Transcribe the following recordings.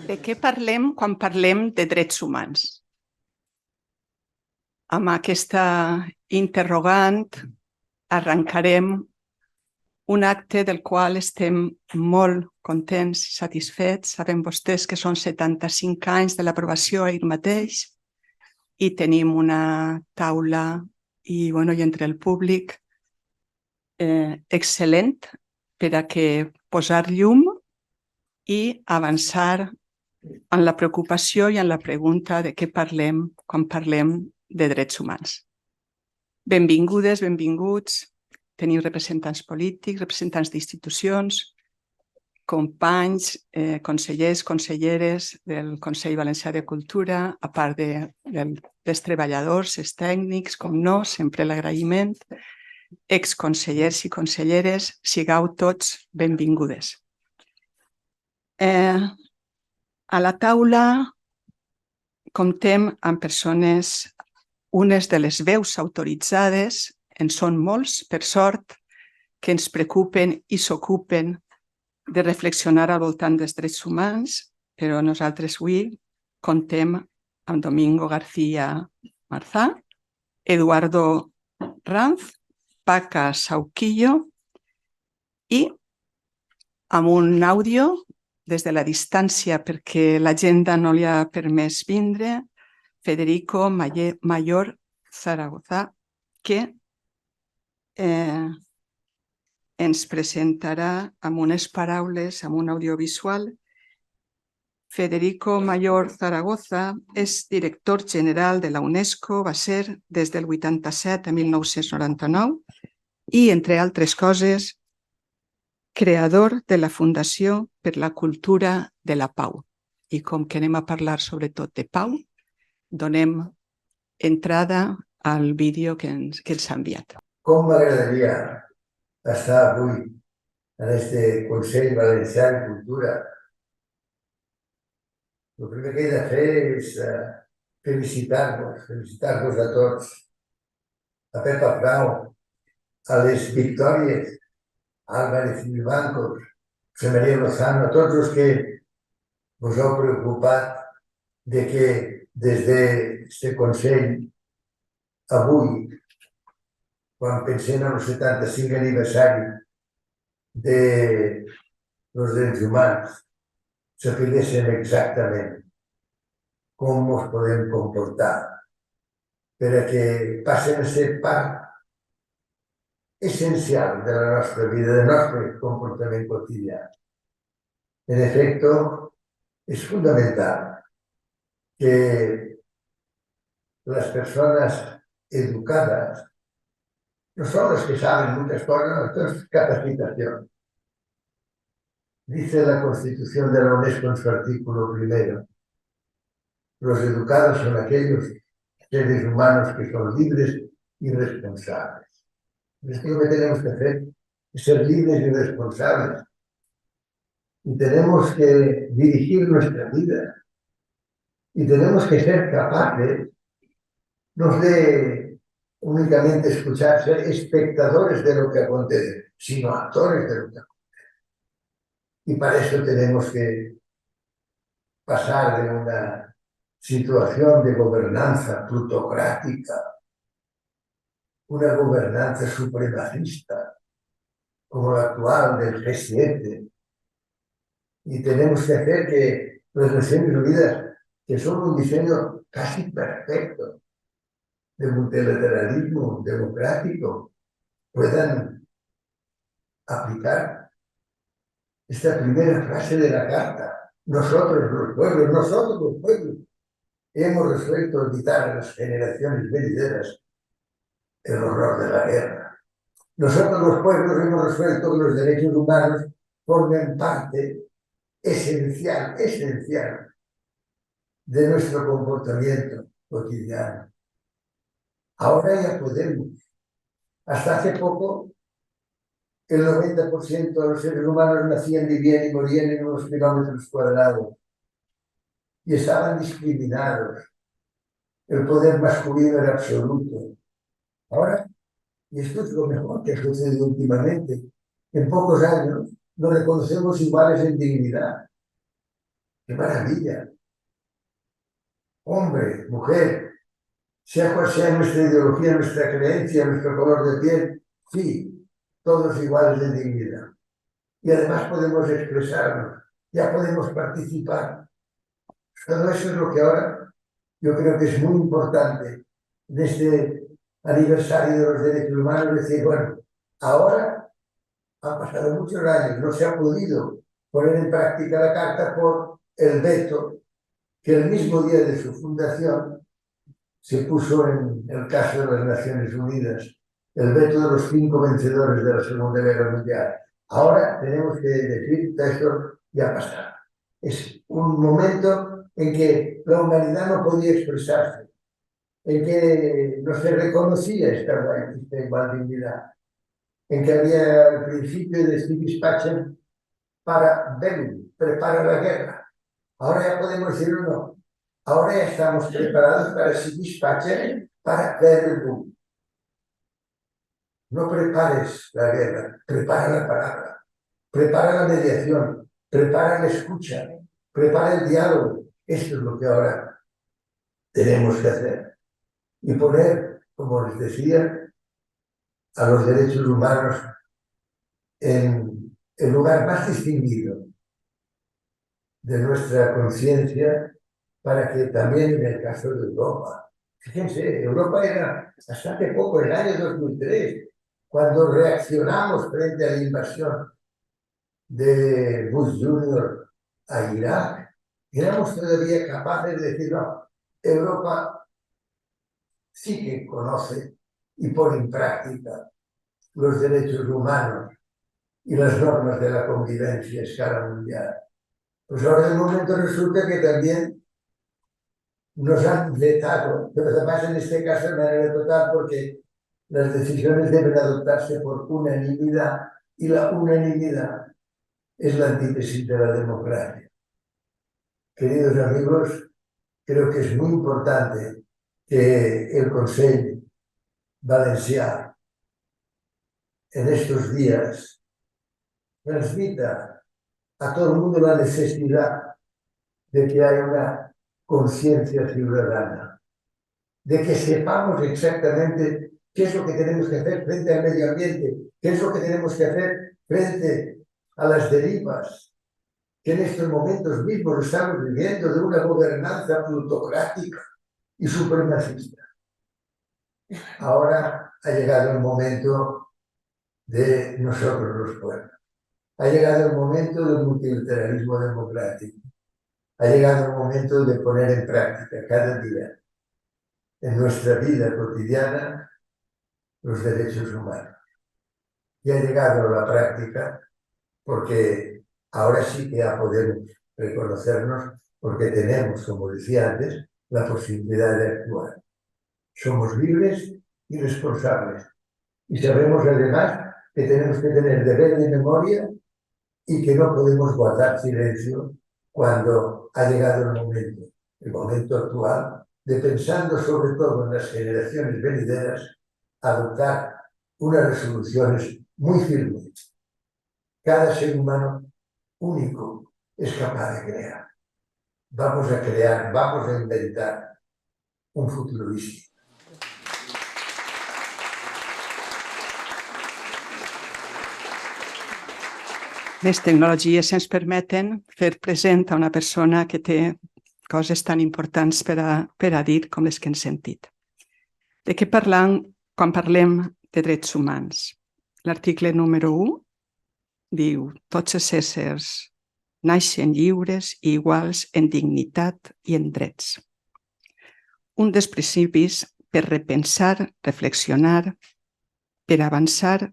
De què parlem quan parlem de drets humans? Amb aquesta interrogant arrencarem un acte del qual estem molt contents i satisfets. Saben vostès que són 75 anys de l'aprovació ahir mateix i tenim una taula i entre el públic excel·lent per a que posar llum i avançar en la preocupació i en la pregunta de què parlem quan parlem de drets humans. Benvingudes, benvinguts. Teniu representants polítics, representants d'institucions, companys, consellers, conselleres del Consell Valencià de Cultura, a part dels treballadors, els tècnics, com no, sempre l'agraïment, exconsellers i conselleres, sigueu tots benvingudes. A la taula comptem amb persones, unes de les veus autoritzades, en són molts, per sort, que ens preocupen i s'ocupen de reflexionar al voltant dels drets humans, però nosaltres avui comptem amb Domingo García Marzá, Eduardo Ranz, Paca Sauquillo i amb un àudio des de la distància perquè l'agenda no li ha permès vindre, Federico Mayor Zaragoza, que ens presentarà amb unes paraules, amb un audiovisual. Federico Mayor Zaragoza és director general de la UNESCO, va ser des del 87 a 1999 i, entre altres coses, creador de la Fundació per la Cultura de la Pau. I com que anem a parlar sobretot de pau, donem entrada al vídeo que ens ha enviat. Com m'agradaria estar avui en este Consell Valencià de Cultura. El primer que he de fer és felicitar-vos a tots, a Pepa Frau, a les Victòries, a Álvarez Milbancos, a María Lozano, a tots els que us heu preocupat de que des d'aquest Consell avui, quan pensem en el 75 aniversari dels drets humans, sapiguéssim exactament com ens podem comportar perquè passen a ser part essencial de la nostra vida, del nostre comportament quotidià. En efecto, es fundamental que las personas educadas no son las que saben muchas cosas, esto es capacitación. Dice la Constitución de la UNESCO en su artículo primero: los educados son aquellos seres humanos que son libres y responsables. Esto es lo que tenemos que hacer, es ser libres y responsables. Y tenemos que dirigir nuestra vida. Y tenemos que ser capaces, no de únicamente escuchar, ser espectadores de lo que acontece, sino actores de lo que acontece. Y para eso tenemos que pasar de una situación de gobernanza plutocrática, una gobernanza supremacista, como la actual del G7. Y tenemos que hacer que las Naciones Unidas, que son un diseño casi perfecto de multilateralismo democrático, puedan aplicar esta primera frase de la Carta. Nosotros los pueblos, hemos resuelto olvidar a las generaciones venideras el horror de la guerra. Nosotros los pueblos hemos resuelto que los derechos humanos formen parte esencial de nuestro comportamiento cotidiano. Ahora ya podemos. Hasta hace poco, el 90% de los seres humanos nacían, vivían y morían en unos kilómetros cuadrados y estaban discriminados. El poder masculino era absoluto. Ahora, y esto es lo mejor que ha sucedido últimamente, en pocos años nos reconocemos iguales en dignidad. ¡Qué maravilla! Hombre, mujer, sea cual sea nuestra ideología, nuestra creencia, nuestro color de piel, sí, todos iguales de dignidad. Y además podemos expresarnos, ya podemos participar. Todo eso es lo que ahora yo creo que es muy importante en este aniversario de los derechos humanos, decir, bueno, ahora han pasado muchos años, no se ha podido poner en práctica la carta por el veto que el mismo día de su fundación se puso en el caso de las Naciones Unidas, el veto de los 5 vencedores de la Segunda Guerra Mundial. Ahora tenemos que decir que esto ya pasado. Es un momento en que la humanidad no podía expresarse, en que no se reconocía esta igual dignidad, en que había el principio de civis pacem para bellum, prepara la guerra. Ahora ya podemos decir no. Ahora ya estamos preparados para civis pacem, para verbum. No prepares la guerra, prepara la palabra, prepara la mediación, prepara la escucha, prepara el diálogo. Esto es lo que ahora tenemos que hacer. Y poner, como les decía, a los derechos humanos en el lugar más distinguido de nuestra conciencia, para que también en el caso de Europa, fíjense, Europa era hasta hace poco, en el año 2003, cuando reaccionamos frente a la invasión de Bush Jr. a Irak, éramos todavía capaces de decir, no, Europa sí que conoce y pone en práctica los derechos humanos y las normas de la convivencia a escala mundial. Pues ahora de momento resulta que también nos han vetado, pero además en este caso de manera total, porque las decisiones deben adoptarse por unanimidad y la unanimidad es la antítesis de la democracia. Queridos amigos, creo que es muy importante que el Consejo Valencià en estos días transmita a todo el mundo la necesidad de que haya una conciencia ciudadana, de que sepamos exactamente qué es lo que tenemos que hacer frente al medio ambiente, qué es lo que tenemos que hacer frente a las derivas que en estos momentos mismos estamos viviendo de una gobernanza plutocrática y supremacista. Ahora ha llegado el momento de nosotros los pueblos. Ha llegado el momento del multilateralismo democrático. Ha llegado el momento de poner en práctica cada día en nuestra vida cotidiana los derechos humanos. Y ha llegado a la práctica porque ahora sí que ya podemos reconocernos, porque tenemos, como decía antes, la posibilidad de actuar. Somos libres y responsables. Y sabemos además que tenemos que tener deber de memoria y que no podemos guardar silencio cuando ha llegado el momento actual, de pensando sobre todo en las generaciones venideras, adoptar unas resoluciones muy firmes. Cada ser humano único es capaz de crear. Vamos a crear, vamos a inventar un futuro distinto. Les tecnologies ens permeten fer present a una persona que té coses tan importants per a dir com les que hem sentit. De què parlam quan parlem de drets humans? L'article número 1 diu: tots els éssers naixen lliures i iguals en dignitat i en drets. Un dels principis per repensar, reflexionar, per avançar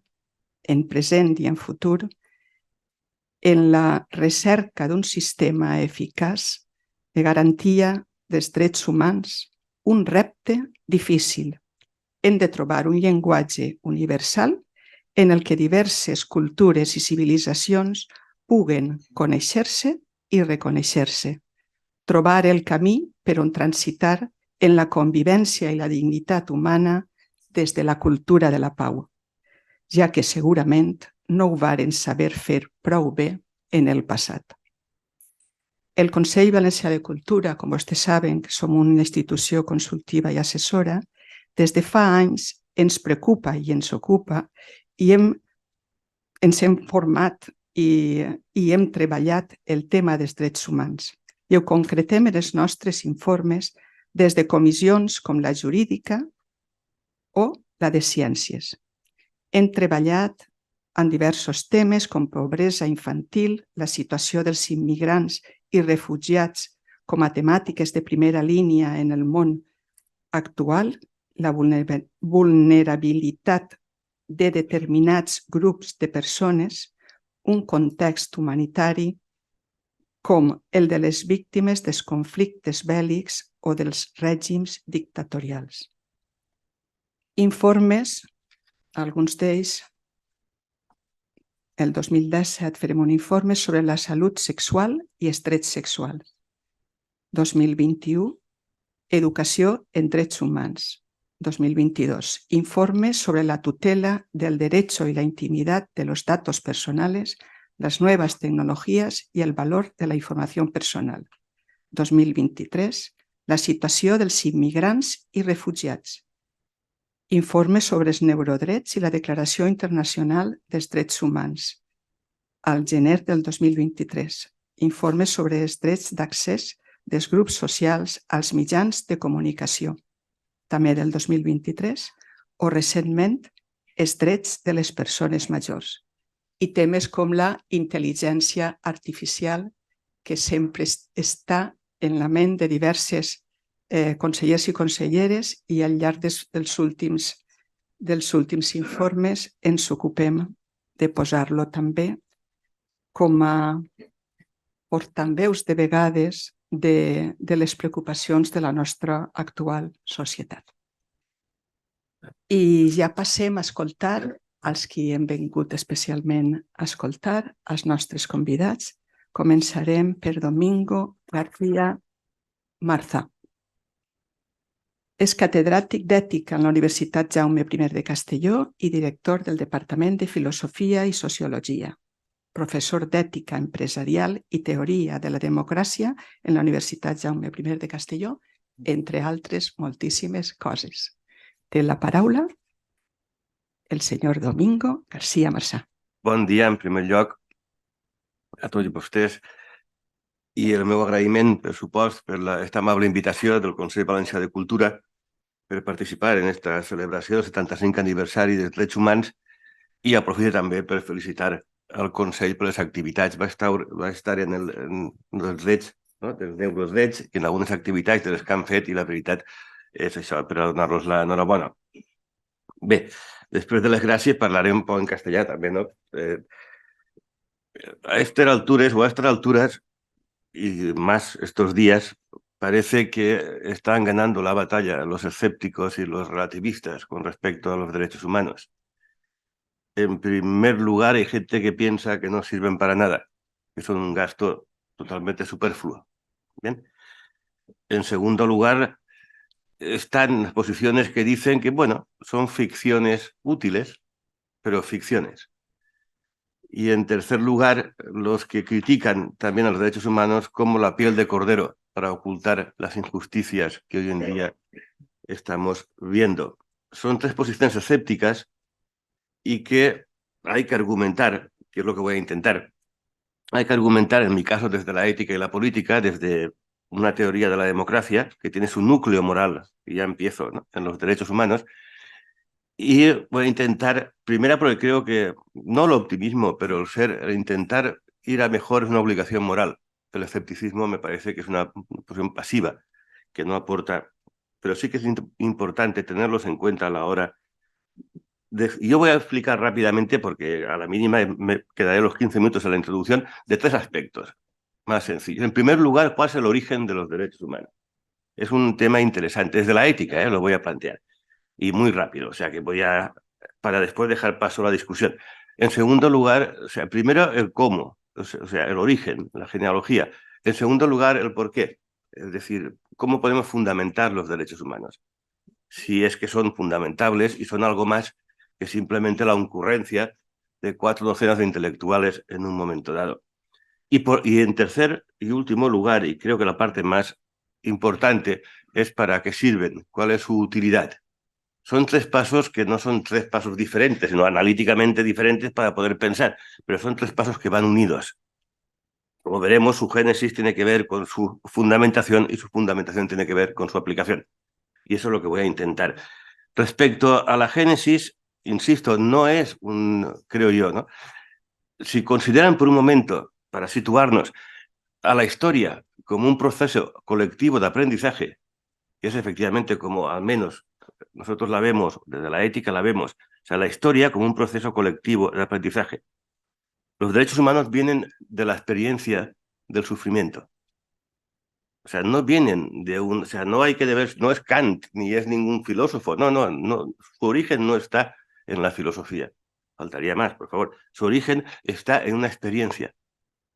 en present i en futur en la recerca d'un sistema eficaç de garantia dels drets humans, un repte difícil. Hem de trobar un llenguatge universal en el que diverses cultures i civilitzacions puguen conèixer-se i reconèixer-se, trobar el camí per on transitar en la convivència i la dignitat humana des de la cultura de la pau, ja que segurament no ho varen saber fer prou bé en el passat. El Consell Valencià de Cultura, com vostès saben, que som una institució consultiva i assessora, des de fa anys ens preocupa i ens ocupa i ens hem format i hem treballat el tema dels drets humans. I ho concretem en els nostres informes des de comissions com la jurídica o la de ciències. Hem treballat en diversos temes com pobresa infantil, la situació dels immigrants i refugiats com a temàtiques de primera línia en el món actual, la vulnerabilitat de determinats grups de persones, un context humanitari com el de les víctimes dels conflictes bèl·lics o dels règims dictatorials. Informes, alguns d'ells, el 2017 farem un informe sobre la salut sexual i els drets sexuals. 2021, educació en drets humans. 2022, informe sobre la tutela del derecho y la intimidad de los datos personales, las nuevas tecnologías y el valor de la información personal. 2023, la situació dels immigrants i refugiats. Informe sobre els neurodrets i la Declaració Internacional dels Drets Humans. Al gener del 2023, informe sobre els drets d'accés dels grups socials als mitjans de comunicació. També del 2023, o recentment, els drets de les persones majors. I temes com la intel·ligència artificial, que sempre està en la ment de diverses consellers i conselleres i al llarg dels últims informes ens ocupem de posar-lo també com a portaveus de vegades de les preocupacions de la nostra actual societat. I ja passem a escoltar els qui hem vingut especialment a escoltar, els nostres convidats. Començarem per Domingo García Marza. És catedràtic d'Ètica en la Universitat Jaume I de Castelló i director del Departament de Filosofia i Sociologia. Professor d'Ètica Empresarial i Teoria de la Democràcia en la Universitat Jaume I de Castelló, entre altres moltíssimes coses. Té la paraula el senyor Domingo García Marza. Bon dia, en primer lloc, a tots vostès, i el meu agraïment, per supost, per aquesta amable invitació del Consell Valencià de Cultura per participar en aquesta celebració del 75 aniversari dels drets humans, i aprofito també per felicitar al Consell per les activitats. Va estar en els drets, no? dels neurodrets, i en algunes activitats de les que han fet, i la veritat és això, per donar-los l'enhorabona. Bé, després de les gràcies parlaré un poc en castellà també, ¿no? A estas alturas, y más estos días, parece que están ganando la batalla los escépticos y los relativistas con respecto a los derechos humanos. En primer lugar, hay gente que piensa que no sirven para nada, que son un gasto totalmente superfluo. ¿Bien? En segundo lugar, están posiciones que dicen que, bueno, son ficciones útiles, pero ficciones. Y en tercer lugar, los que critican también a los derechos humanos como la piel de cordero para ocultar las injusticias que hoy en día estamos viendo. Son tres posiciones escépticas y que hay que argumentar, que es lo que voy a intentar. Hay que argumentar, en mi caso, desde la ética y la política, desde una teoría de la democracia que tiene su núcleo moral, y ya empiezo, ¿no? en los derechos humanos. Y voy a intentar, primero porque creo que, no el optimismo, pero el intentar ir a mejor es una obligación moral. El escepticismo me parece que es una posición pasiva, que no aporta, pero sí que es importante tenerlos en cuenta a la hora de... Yo voy a explicar rápidamente, porque a la mínima me quedaré los 15 minutos en la introducción, de tres aspectos más sencillos. En primer lugar, ¿cuál es el origen de los derechos humanos? Es un tema interesante, desde la ética, lo voy a plantear. Y muy rápido, o sea que para después dejar paso a la discusión. En segundo lugar, o sea, primero el cómo, o sea, el origen, la genealogía. En segundo lugar, el por qué, es decir, cómo podemos fundamentar los derechos humanos. Si es que son fundamentables y son algo más que simplemente la ocurrencia de 4 docenas de intelectuales en un momento dado. Y en tercer y último lugar, y creo que la parte más importante, es para qué sirven, cuál es su utilidad. Son tres pasos que no son tres pasos diferentes, sino analíticamente diferentes para poder pensar, pero son tres pasos que van unidos. Como veremos, su génesis tiene que ver con su fundamentación y su fundamentación tiene que ver con su aplicación. Y eso es lo que voy a intentar. Respecto a la génesis, insisto, no es creo yo, ¿no? Si consideran por un momento, para situarnos, a la historia como un proceso colectivo de aprendizaje, que es efectivamente como al menos nosotros la vemos, desde la ética la vemos, o sea, la historia como un proceso colectivo de aprendizaje. Los derechos humanos vienen de la experiencia del sufrimiento. O sea, no vienen o sea, no hay que deber, no es Kant ni es ningún filósofo, no, su origen no está en la filosofía. Faltaría más, por favor. Su origen está en una experiencia.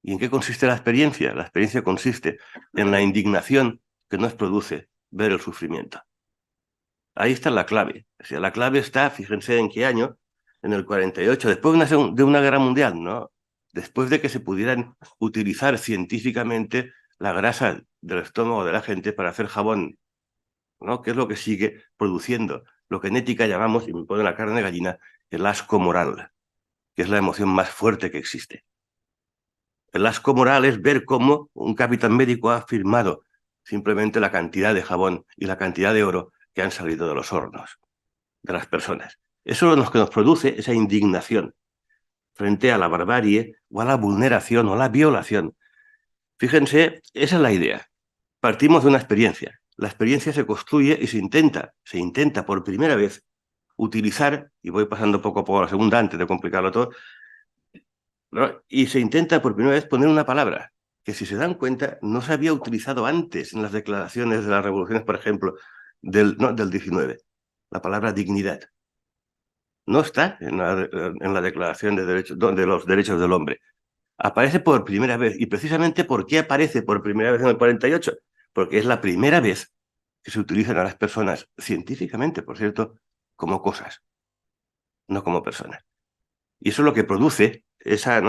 ¿Y en qué consiste la experiencia? La experiencia consiste en la indignación que nos produce ver el sufrimiento. Ahí está la clave. O sea, la clave está, fíjense en qué año, en el 48, después de una guerra mundial, ¿no? Después de que se pudieran utilizar científicamente la grasa del estómago de la gente para hacer jabón, ¿no? Que es lo que sigue produciendo lo que en ética llamamos, y me pone la carne de gallina, el asco moral, que es la emoción más fuerte que existe. El asco moral es ver cómo un capitán médico ha firmado simplemente la cantidad de jabón y la cantidad de oro que han salido de los hornos de las personas. Eso es lo que nos produce esa indignación frente a la barbarie o a la vulneración o a la violación. Fíjense, esa es la idea. Partimos de una experiencia. La experiencia se construye y se intenta por primera vez utilizar, y voy pasando poco a poco a la segunda antes de complicarlo todo, ¿no? Y se intenta por primera vez poner una palabra que, si se dan cuenta, no se había utilizado antes en las declaraciones de las revoluciones, por ejemplo, del 19. La palabra dignidad. No está en la Declaración de los Derechos del Hombre. Aparece por primera vez. ¿Y precisamente por qué aparece por primera vez en el 48? Porque es la primera vez que se utilizan a las personas, científicamente, por cierto, como cosas, no como personas. Y eso es lo que produce esa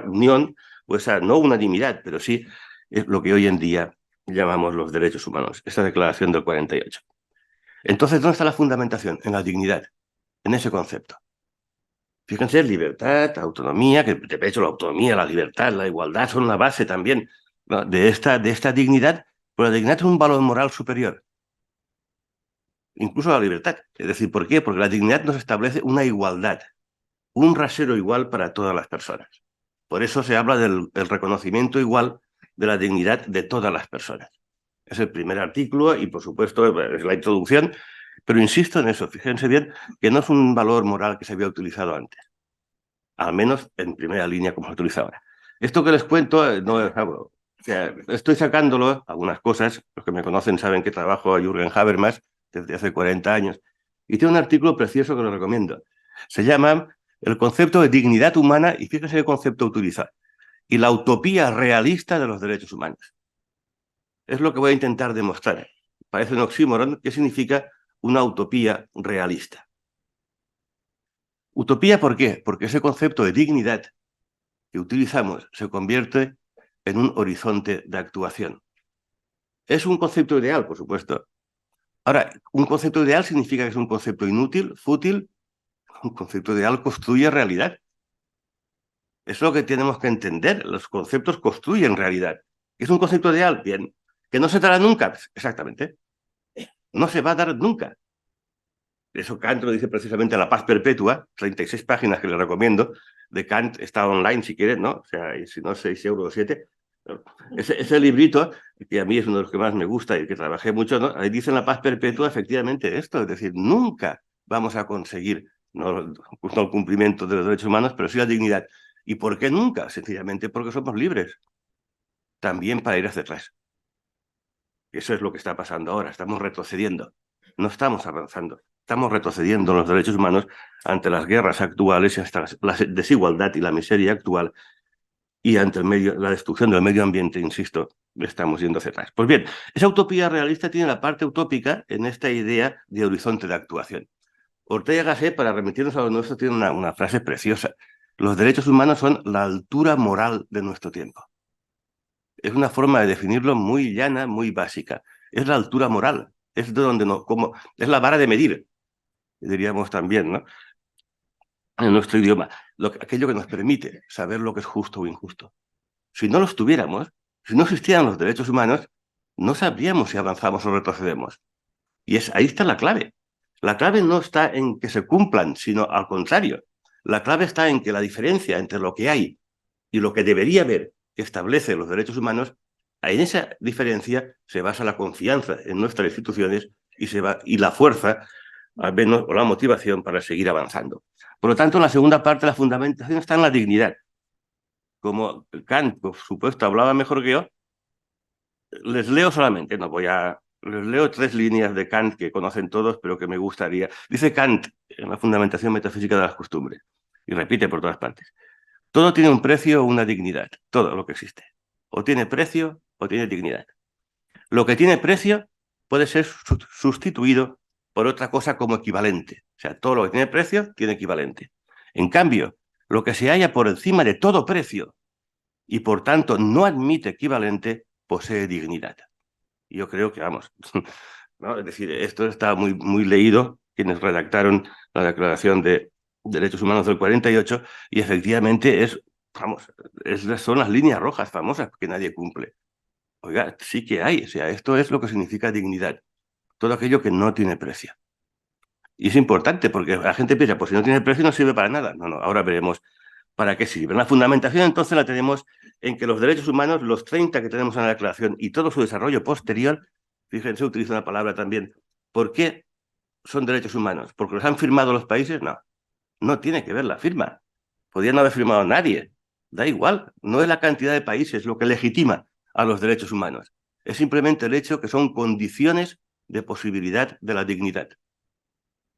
unión, o esa no unanimidad, pero sí es lo que hoy en día llamamos los derechos humanos, esa declaración del 48. Entonces, ¿dónde está la fundamentación? En la dignidad, en ese concepto. Fíjense, libertad, autonomía, que de hecho la autonomía, la libertad, la igualdad son la base también, ¿no? de esta dignidad, pero la dignidad es un valor moral superior, incluso a la libertad. Es decir, ¿por qué? Porque la dignidad nos establece una igualdad, un rasero igual para todas las personas. Por eso se habla del reconocimiento igual de la dignidad de todas las personas. Es el primer artículo y, por supuesto, es la introducción, pero insisto en eso, fíjense bien, que no es un valor moral que se había utilizado antes, al menos en primera línea como se utiliza ahora. Esto que les cuento, no es algo, o sea, estoy sacándolo, algunas cosas, los que me conocen saben que trabajo a Jürgen Habermas desde hace 40 años, y tiene un artículo precioso que lo recomiendo. Se llama El concepto de dignidad humana, y fíjense qué concepto utiliza, y la utopía realista de los derechos humanos. Es lo que voy a intentar demostrar. Parece un oxímoron. ¿Qué significa una utopía realista? ¿Utopía por qué? Porque ese concepto de dignidad que utilizamos se convierte en un horizonte de actuación. Es un concepto ideal, por supuesto. Ahora, un concepto ideal significa que es un concepto inútil, fútil. Un concepto ideal construye realidad. Es lo que tenemos que entender. Los conceptos construyen realidad. ¿Qué es un concepto ideal? Bien. ¿Que no se dará nunca? Exactamente. No se va a dar nunca. Eso Kant lo dice precisamente en La Paz Perpetua, 36 páginas que le recomiendo. De Kant está online si quieren, ¿no? O sea, y si no, 6 euros o 7. Ese librito, que a mí es uno de los que más me gusta y que trabajé mucho, ¿no? Ahí dice en La Paz Perpetua efectivamente esto, es decir, nunca vamos a conseguir no el cumplimiento de los derechos humanos, pero sí la dignidad. ¿Y por qué nunca? Sencillamente porque somos libres, también para ir hacia atrás. Eso es lo que está pasando ahora, estamos retrocediendo, no estamos avanzando. Estamos retrocediendo los derechos humanos ante las guerras actuales y hasta la desigualdad y la miseria actual, y ante la destrucción del medio ambiente, insisto, estamos yendo hacia atrás. Pues bien, esa utopía realista tiene la parte utópica en esta idea de horizonte de actuación. Ortega y Gasset, para remitirnos a lo nuestro, tiene una frase preciosa. Los derechos humanos son la altura moral de nuestro tiempo. Es una forma de definirlo muy llana, muy básica. Es la altura moral. Es de donde es la vara de medir, diríamos también, ¿no? En nuestro idioma. Aquello que nos permite saber lo que es justo o injusto. Si no los tuviéramos, si no existieran los derechos humanos, no sabríamos si avanzamos o retrocedemos. Y ahí está la clave. La clave no está en que se cumplan, sino al contrario. La clave está en que la diferencia entre lo que hay y lo que debería haber que establece los derechos humanos, en esa diferencia se basa la confianza en nuestras instituciones y la fuerza, al menos, o la motivación para seguir avanzando. Por lo tanto, en la segunda parte, la fundamentación está en la dignidad. Como Kant, por supuesto, hablaba mejor que yo, les leo solamente, les leo 3 líneas de Kant que conocen todos, pero que me gustaría. Dice Kant en la Fundamentación Metafísica de las Costumbres, y repite por todas partes: todo tiene un precio o una dignidad, todo lo que existe. O tiene precio o tiene dignidad. Lo que tiene precio puede ser sustituido por otra cosa como equivalente. O sea, todo lo que tiene precio tiene equivalente. En cambio, lo que se halla por encima de todo precio y por tanto no admite equivalente, posee dignidad. Yo creo que, vamos, ¿no? Es decir, esto está muy, muy leído, quienes redactaron la Declaración de Derechos Humanos del 48, y efectivamente son las líneas rojas famosas que nadie cumple. Oiga, sí que hay, o sea, esto es lo que significa dignidad, todo aquello que no tiene precio. Y es importante porque la gente piensa, pues si no tiene precio no sirve para nada. No, ahora veremos para qué sirve. La fundamentación entonces la tenemos en que los derechos humanos, los 30 que tenemos en la Declaración y todo su desarrollo posterior, fíjense, utilizo una palabra también, ¿por qué son derechos humanos? ¿Porque los han firmado los países? No, no tiene que ver la firma. Podría no haber firmado nadie. Da igual, no es la cantidad de países lo que legitima a los derechos humanos. Es simplemente el hecho que son condiciones de posibilidad de la dignidad.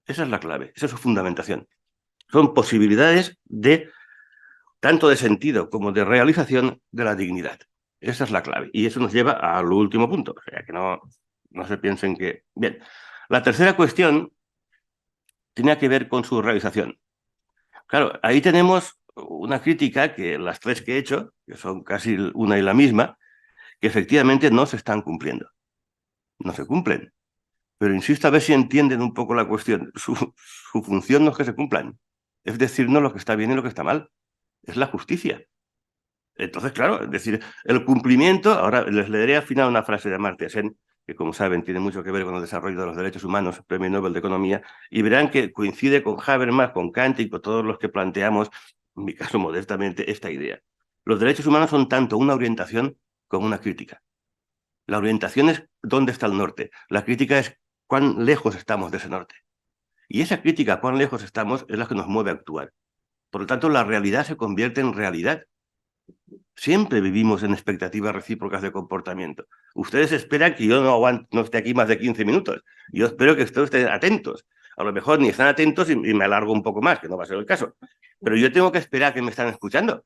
Esa es la clave, esa es su fundamentación. Son posibilidades tanto de sentido como de realización de la dignidad. Esa es la clave. Y eso nos lleva al último punto. O sea, que no se piensen que... Bien, la tercera cuestión tenía que ver con su realización. Claro, ahí tenemos una crítica que las 3 que he hecho, que son casi una y la misma, que efectivamente no se están cumpliendo. No se cumplen. Pero insisto a ver si entienden un poco la cuestión. Su función no es que se cumplan, es decirnos lo que está bien y lo que está mal. Es la justicia. Entonces, claro, es decir, el cumplimiento, ahora les leeré al final una frase de Amartya Sen, que como saben tiene mucho que ver con el desarrollo de los derechos humanos, Premio Nobel de Economía, y verán que coincide con Habermas, con Kant y con todos los que planteamos, en mi caso modestamente, esta idea. Los derechos humanos son tanto una orientación como una crítica. La orientación es dónde está el norte, la crítica es cuán lejos estamos de ese norte. Y esa crítica, cuán lejos estamos, es la que nos mueve a actuar. Por lo tanto, la realidad se convierte en realidad. Siempre vivimos en expectativas recíprocas de comportamiento. Ustedes esperan que yo no esté aquí más de 15 minutos. Yo espero que ustedes estén atentos. A lo mejor ni están atentos y me alargo un poco más, que no va a ser el caso. Pero yo tengo que esperar que me están escuchando,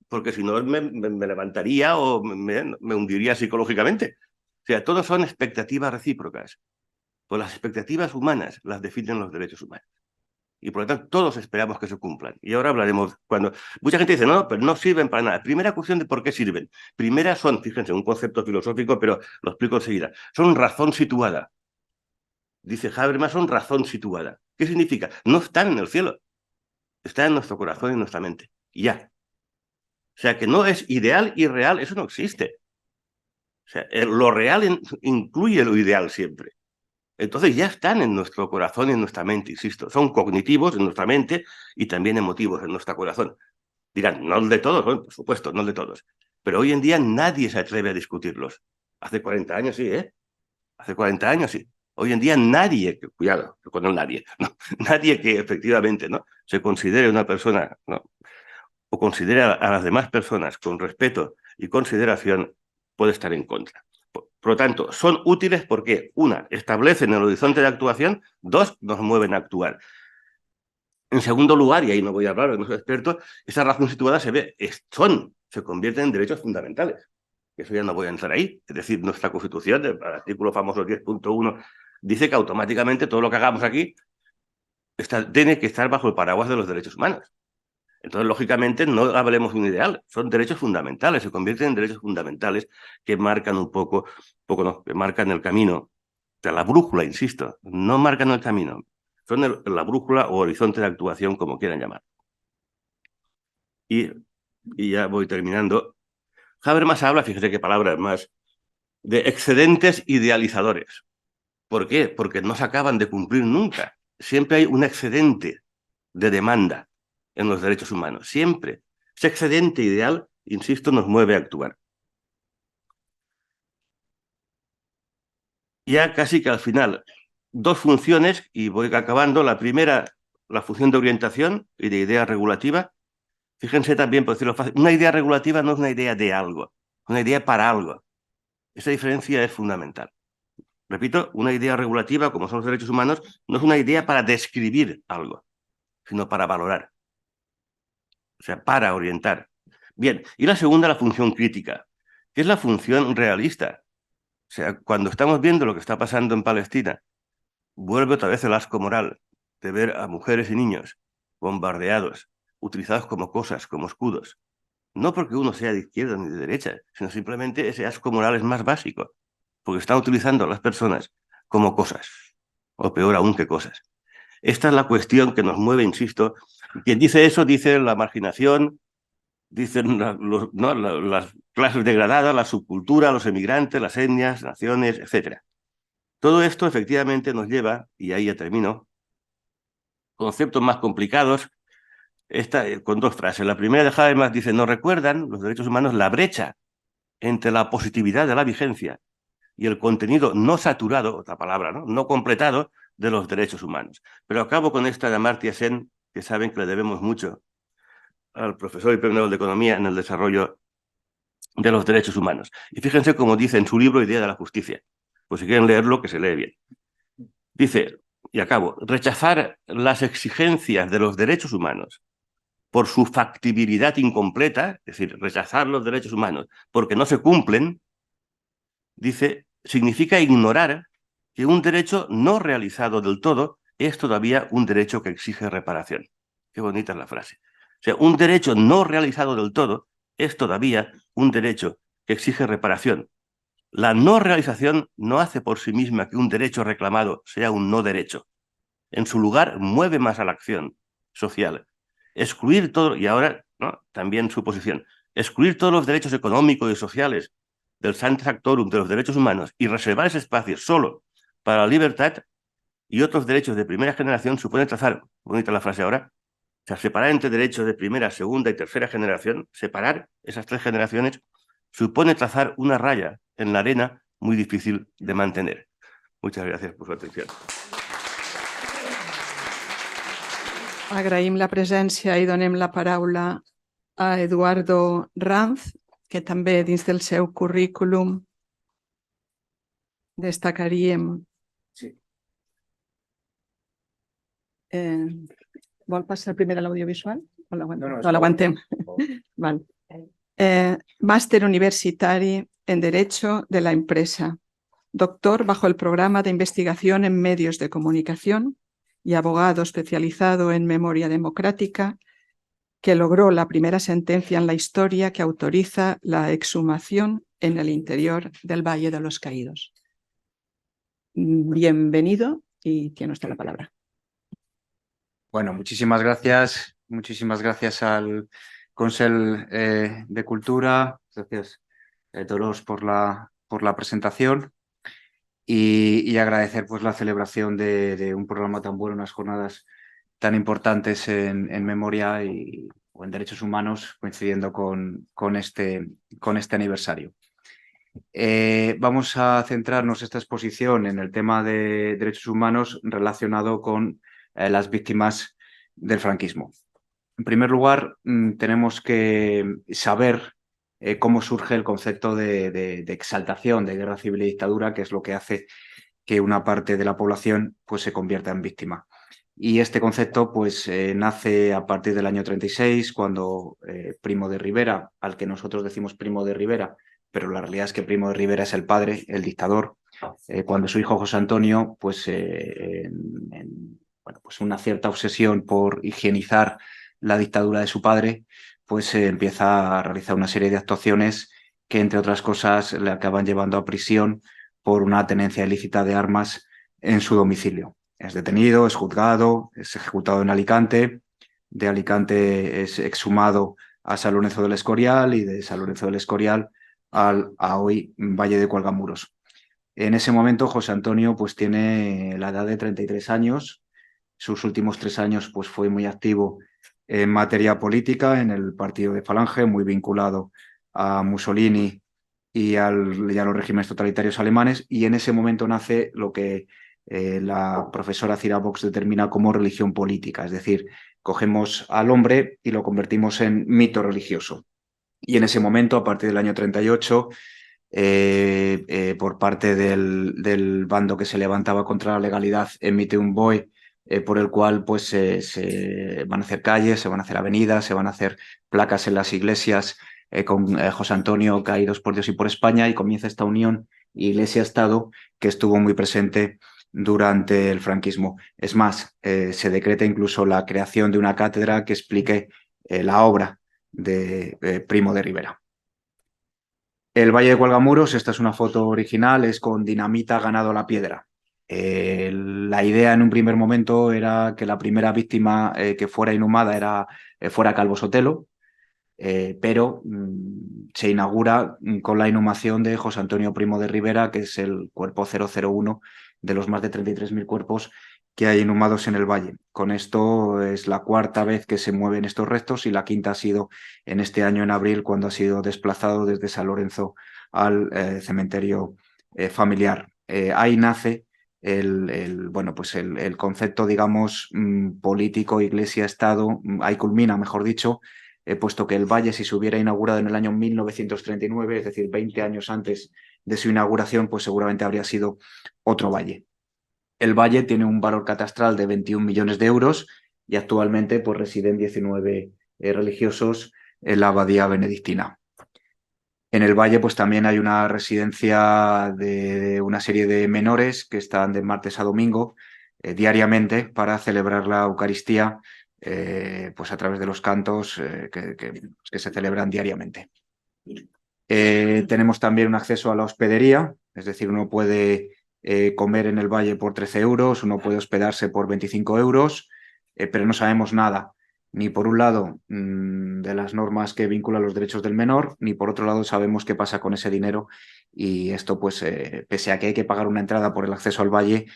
porque si no me levantaría o me hundiría psicológicamente. O sea, todos son expectativas recíprocas. Pues las expectativas humanas las definen los derechos humanos. Y por lo tanto, todos esperamos que se cumplan. Y ahora hablaremos cuando... Mucha gente dice, no, pero no sirven para nada. Primera cuestión de por qué sirven. Primera son, fíjense, un concepto filosófico, pero lo explico enseguida. Son razón situada. Dice Habermas, son razón situada. ¿Qué significa? No están en el cielo. Están en nuestro corazón y en nuestra mente. Y ya. O sea, que no es ideal y real. Eso no existe. O sea, lo real incluye lo ideal siempre. Entonces ya están en nuestro corazón y en nuestra mente, insisto. Son cognitivos en nuestra mente y también emotivos en nuestro corazón. Dirán, no el de todos, bueno, por supuesto, no el de todos. Pero hoy en día nadie se atreve a discutirlos. Hace 40 años sí, ¿eh? Hace 40 años sí. Hoy en día nadie, cuidado, con el nadie, ¿no? Nadie que efectivamente, ¿no?, se considere una persona, ¿no?, o considere a las demás personas con respeto y consideración, puede estar en contra. Por lo tanto, son útiles porque, una, establecen el horizonte de actuación, dos, nos mueven a actuar. En segundo lugar, y ahí no voy a hablar, no soy experto, esa razón situada se convierten en derechos fundamentales. Eso ya no voy a entrar ahí. Es decir, nuestra Constitución, el artículo famoso 10.1, dice que automáticamente todo lo que hagamos aquí tiene que estar bajo el paraguas de los derechos humanos. Entonces, lógicamente, no hablemos de un ideal, son derechos fundamentales, se convierten en derechos fundamentales que marcan un poco no, que marcan el camino. O sea, la brújula, insisto, no marcan el camino, son la brújula o horizonte de actuación, como quieran llamar. Y ya voy terminando. Habermas habla, fíjese qué palabras más, de excedentes idealizadores. ¿Por qué? Porque no se acaban de cumplir nunca. Siempre hay un excedente de demanda en los derechos humanos. Siempre. Ese excedente ideal, insisto, nos mueve a actuar. Ya casi que al final, dos funciones, y voy acabando. La primera, la función de orientación y de idea regulativa. Fíjense también, por decirlo fácil, una idea regulativa no es una idea de algo, una idea para algo. Esa diferencia es fundamental. Repito, una idea regulativa, como son los derechos humanos, no es una idea para describir algo, sino para valorar. O sea, para orientar. Bien, y la segunda, la función crítica, que es la función realista. O sea, cuando estamos viendo lo que está pasando en Palestina, vuelve otra vez el asco moral de ver a mujeres y niños bombardeados, utilizados como cosas, como escudos. No porque uno sea de izquierda ni de derecha, sino simplemente ese asco moral es más básico, porque están utilizando a las personas como cosas, o peor aún que cosas. Esta es la cuestión que nos mueve, insisto. Quien dice eso dice la marginación, dicen las clases degradadas, la subcultura, los emigrantes, las etnias, naciones, etc. Todo esto efectivamente nos lleva, y ahí ya termino, conceptos más complicados, con dos frases. La primera de Habermas dice: nos recuerdan los derechos humanos la brecha entre la positividad de la vigencia y el contenido no saturado, otra palabra, no completado, de los derechos humanos. Pero acabo con esta de Amartya Sen, que saben que le debemos mucho al profesor y premio Nobel de Economía en el desarrollo de los derechos humanos. Y fíjense cómo dice en su libro Idea de la Justicia. Pues si quieren leerlo, que se lee bien. Dice, y acabo, rechazar las exigencias de los derechos humanos por su factibilidad incompleta, es decir, rechazar los derechos humanos porque no se cumplen, dice, significa ignorar que un derecho no realizado del todo es todavía un derecho que exige reparación. Qué bonita es la frase. O sea, un derecho no realizado del todo es todavía un derecho que exige reparación. La no realización no hace por sí misma que un derecho reclamado sea un no derecho. En su lugar, mueve más a la acción social. Excluir todo, y ahora también su posición, excluir todos los derechos económicos y sociales del Sancta Sanctorum de los derechos humanos y reservar ese espacio solo para la libertad y otros derechos de primera generación supone trazar, bonita la frase ahora, o sea, separar entre derechos de primera, segunda y tercera generación, separar esas tres generaciones, supone trazar una raya en la arena muy difícil de mantener. Muchas gracias por su atención. Agraïm la presència i donem la paraula a Eduardo Ranz, que també dins del seu currículum destacaríem... Sí. Vol passar primer a l'audiovisual? No, l'aguantem. Val. Màster universitari en Derecho de la Empresa. Doctor bajo el programa de investigación en medios de comunicación y abogado especializado en memoria democrática, que logró la primera sentencia en la historia que autoriza la exhumación en el interior del Valle de los Caídos. Bienvenido y tiene usted la palabra. Bueno, muchísimas gracias al Consell de Cultura, gracias a todos por la presentación y agradecer pues la celebración de un programa tan bueno, unas jornadas tan importantes en memoria o en derechos humanos, coincidiendo con este aniversario. Vamos a centrarnos esta exposición en el tema de derechos humanos relacionado con las víctimas del franquismo. En primer lugar, tenemos que saber cómo surge el concepto de exaltación de guerra civil y dictadura, que es lo que hace que una parte de la población pues, se convierta en víctima. Y este concepto pues, nace a partir del año 36, cuando Primo de Rivera, al que nosotros decimos Primo de Rivera, pero la realidad es que Primo de Rivera es el padre, el dictador, cuando su hijo José Antonio, pues, pues una cierta obsesión por higienizar la dictadura de su padre, pues empieza a realizar una serie de actuaciones que, entre otras cosas, le acaban llevando a prisión por una tenencia ilícita de armas en su domicilio. Es detenido, es juzgado, es ejecutado en Alicante. De Alicante es exhumado a San Lorenzo del Escorial y de San Lorenzo del Escorial a hoy Valle de Cuelgamuros. En ese momento José Antonio pues tiene la edad de 33 años. Sus últimos 3 años pues fue muy activo en materia política en el partido de Falange, muy vinculado a Mussolini y a los regímenes totalitarios alemanes, y en ese momento nace lo que la profesora Cira Vox determina como religión política, es decir, cogemos al hombre y lo convertimos en mito religioso. Y en ese momento, a partir del año 38, por parte del bando que se levantaba contra la legalidad, emite un BOE por el cual pues, se van a hacer calles, se van a hacer avenidas, se van a hacer placas en las iglesias con José Antonio, caídos por Dios y por España, y comienza esta unión Iglesia-Estado que estuvo muy presente durante el franquismo. Es más, se decreta incluso la creación de una cátedra que explique la obra de Primo de Rivera. El Valle de Cuelgamuros, esta es una foto original, es con dinamita ganado a la piedra. La idea en un primer momento era que la primera víctima que fuera inhumada fuera Calvo Sotelo, pero se inaugura con la inhumación de José Antonio Primo de Rivera, que es el cuerpo 001 de los más de 33.000 cuerpos que hay inhumados en el valle. Con esto es la cuarta vez que se mueven estos restos y la quinta ha sido en este año, en abril, cuando ha sido desplazado desde San Lorenzo al cementerio familiar. Ahí nace bueno, pues el concepto, digamos, político, iglesia-estado, ahí culmina, mejor dicho, puesto que el valle, si se hubiera inaugurado en el año 1939, es decir, 20 años antes de su inauguración, pues seguramente habría sido otro valle. El valle tiene un valor catastral de 21 millones de euros y actualmente pues, residen 19 religiosos en la abadía benedictina. En el valle pues, también hay una residencia de una serie de menores que están de martes a domingo diariamente para celebrar la Eucaristía pues a través de los cantos que se celebran diariamente. Tenemos también un acceso a la hospedería, es decir, uno puede comer en el valle por 13 euros, uno puede hospedarse por 25 euros, pero no sabemos nada, ni por un lado de las normas que vinculan los derechos del menor, ni por otro lado sabemos qué pasa con ese dinero, y esto, pues, pese a que hay que pagar una entrada por el acceso al valle,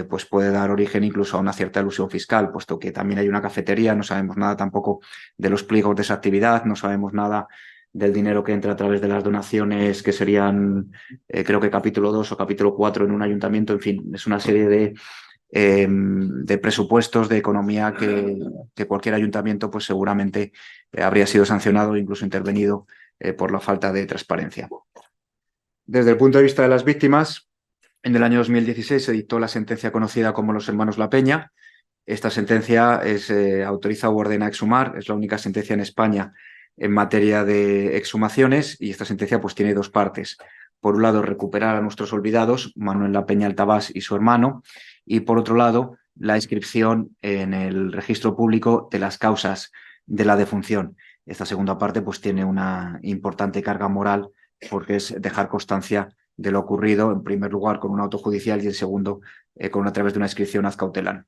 pues puede dar origen incluso a una cierta elusión fiscal, puesto que también hay una cafetería, no sabemos nada tampoco de los pliegos de esa actividad, no sabemos nada del dinero que entra a través de las donaciones, que serían, creo que capítulo 2 o capítulo 4 en un ayuntamiento. En fin, es una serie de presupuestos, de economía que cualquier ayuntamiento pues seguramente habría sido sancionado e incluso intervenido por la falta de transparencia. Desde el punto de vista de las víctimas, en el año 2016 se dictó la sentencia conocida como los Hermanos La Peña. Esta sentencia autoriza o ordena exhumar, es la única sentencia en España en materia de exhumaciones, y esta sentencia pues tiene dos partes. Por un lado, recuperar a nuestros olvidados, Manuel La Peña Altabás y su hermano, y por otro lado, la inscripción en el registro público de las causas de la defunción. Esta segunda parte pues tiene una importante carga moral porque es dejar constancia de lo ocurrido, en primer lugar con un auto judicial y en segundo a través de una inscripción ad cautelam.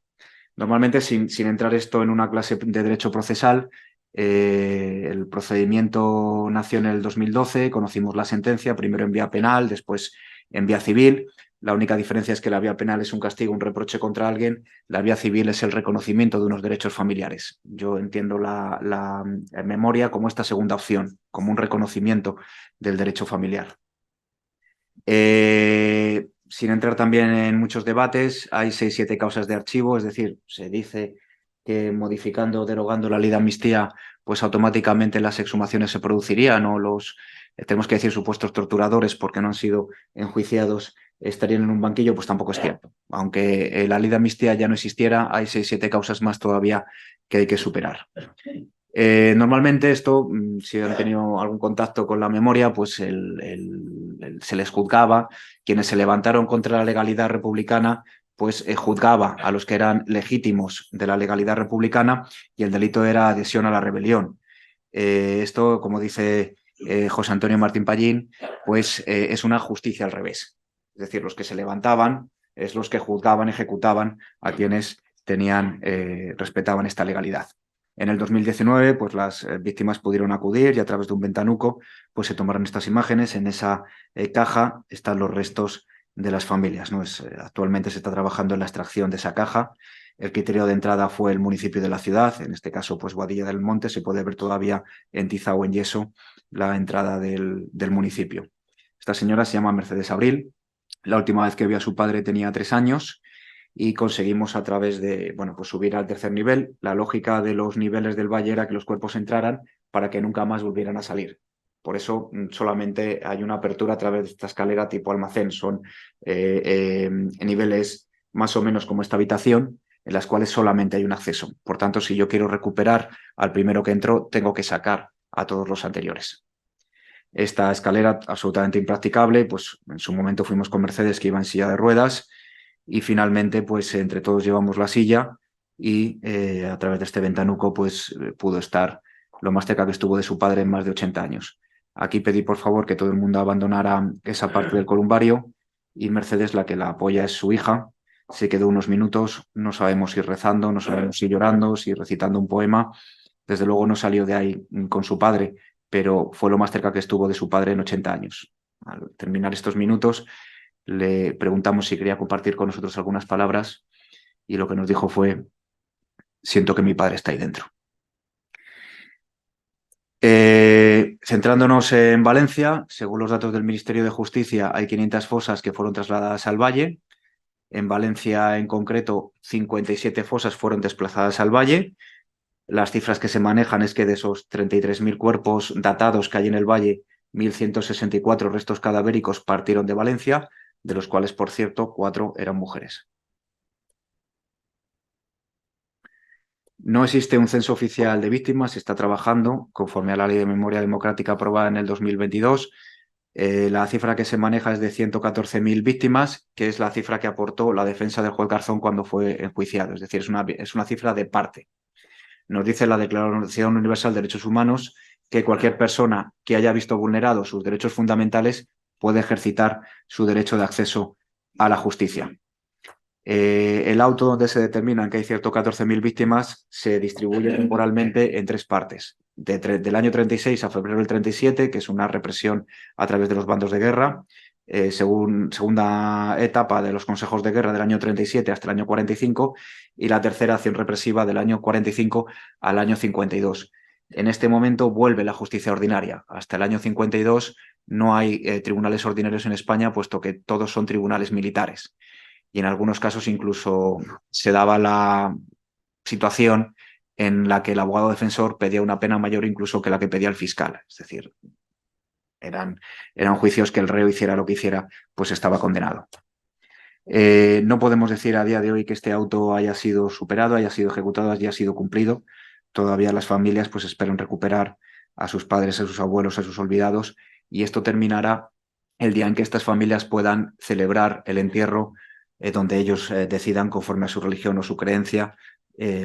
Normalmente, sin entrar esto en una clase de derecho procesal, el procedimiento nació en el 2012, conocimos la sentencia, primero en vía penal, después en vía civil. La única diferencia es que la vía penal es un castigo, un reproche contra alguien, la vía civil es el reconocimiento de unos derechos familiares. Yo entiendo la memoria como esta segunda opción, como un reconocimiento del derecho familiar. Sin entrar también en muchos debates, hay 6-7 causas de archivo, es decir, se dice que modificando o derogando la ley de amnistía, pues automáticamente las exhumaciones se producirían, o tenemos que decir, supuestos torturadores, porque no han sido enjuiciados, estarían en un banquillo. Pues tampoco es cierto. Aunque la ley de amnistía ya no existiera, hay 6-7 causas más todavía que hay que superar. Normalmente esto, si han tenido algún contacto con la memoria, pues se les juzgaba. Quienes se levantaron contra la legalidad republicana pues juzgaba a los que eran legítimos de la legalidad republicana y el delito era adhesión a la rebelión. Esto, como dice José Antonio Martín Pallín, pues es una justicia al revés. Es decir, los que se levantaban es los que juzgaban, ejecutaban a quienes respetaban esta legalidad. En el 2019, pues las víctimas pudieron acudir y a través de un ventanuco pues se tomaron estas imágenes. En esa caja están los restos de las familias, ¿no? Actualmente se está trabajando en la extracción de esa caja. El criterio de entrada fue el municipio de la ciudad, en este caso pues Boadilla del Monte. Se puede ver todavía en tiza o en yeso la entrada del municipio. Esta señora se llama Mercedes Abril. La última vez que vio a su padre tenía 3 años y conseguimos a través de, bueno, pues subir al tercer nivel. La lógica de los niveles del valle era que los cuerpos entraran para que nunca más volvieran a salir. Por eso solamente hay una apertura a través de esta escalera tipo almacén. Son niveles más o menos como esta habitación, en las cuales solamente hay un acceso. Por tanto, si yo quiero recuperar al primero que entró, tengo que sacar a todos los anteriores. Esta escalera absolutamente impracticable, pues en su momento fuimos con Mercedes, que iba en silla de ruedas, y finalmente pues entre todos llevamos la silla y a través de este ventanuco pues pudo estar lo más cerca que estuvo de su padre en más de 80 años. Aquí pedí por favor que todo el mundo abandonara esa parte del columbario y Mercedes, la que la apoya, es su hija. Se quedó unos minutos, no sabemos si rezando, no sabemos si llorando, si recitando un poema. Desde luego no salió de ahí con su padre, pero fue lo más cerca que estuvo de su padre en 80 años. Al terminar estos minutos, le preguntamos si quería compartir con nosotros algunas palabras y lo que nos dijo fue: siento que mi padre está ahí dentro. Centrándonos en Valencia, según los datos del Ministerio de Justicia, hay 500 fosas que fueron trasladadas al valle. En Valencia, en concreto, 57 fosas fueron desplazadas al valle. Las cifras que se manejan es que de esos 33.000 cuerpos datados que hay en el valle, 1.164 restos cadavéricos partieron de Valencia, de los cuales, por cierto, 4 eran mujeres. No existe un censo oficial de víctimas, se está trabajando conforme a la Ley de Memoria Democrática aprobada en el 2022. La cifra que se maneja es de 114.000 víctimas, que es la cifra que aportó la defensa del juez Garzón cuando fue enjuiciado. Es decir, es una cifra de parte. Nos dice la Declaración Universal de Derechos Humanos que cualquier persona que haya visto vulnerados sus derechos fundamentales puede ejercitar su derecho de acceso a la justicia. El auto donde se determinan que hay 114.000 víctimas se distribuye temporalmente en 3 partes. Del año 36 a febrero del 37, que es una represión a través de los bandos de guerra. Segunda etapa de los consejos de guerra del año 37 hasta el año 45 y la tercera acción represiva del año 45 al año 52. En este momento vuelve la justicia ordinaria. Hasta el año 52 no hay tribunales ordinarios en España, puesto que todos son tribunales militares. Y en algunos casos incluso se daba la situación en la que el abogado defensor pedía una pena mayor incluso que la que pedía el fiscal. Es decir, eran juicios que el reo hiciera lo que hiciera, pues estaba condenado. No podemos decir a día de hoy que este auto haya sido superado, haya sido ejecutado, haya sido cumplido. Todavía las familias pues esperan recuperar a sus padres, a sus abuelos, a sus olvidados, y esto terminará el día en que estas familias puedan celebrar el entierro donde ellos decidan conforme a su religión o su creencia.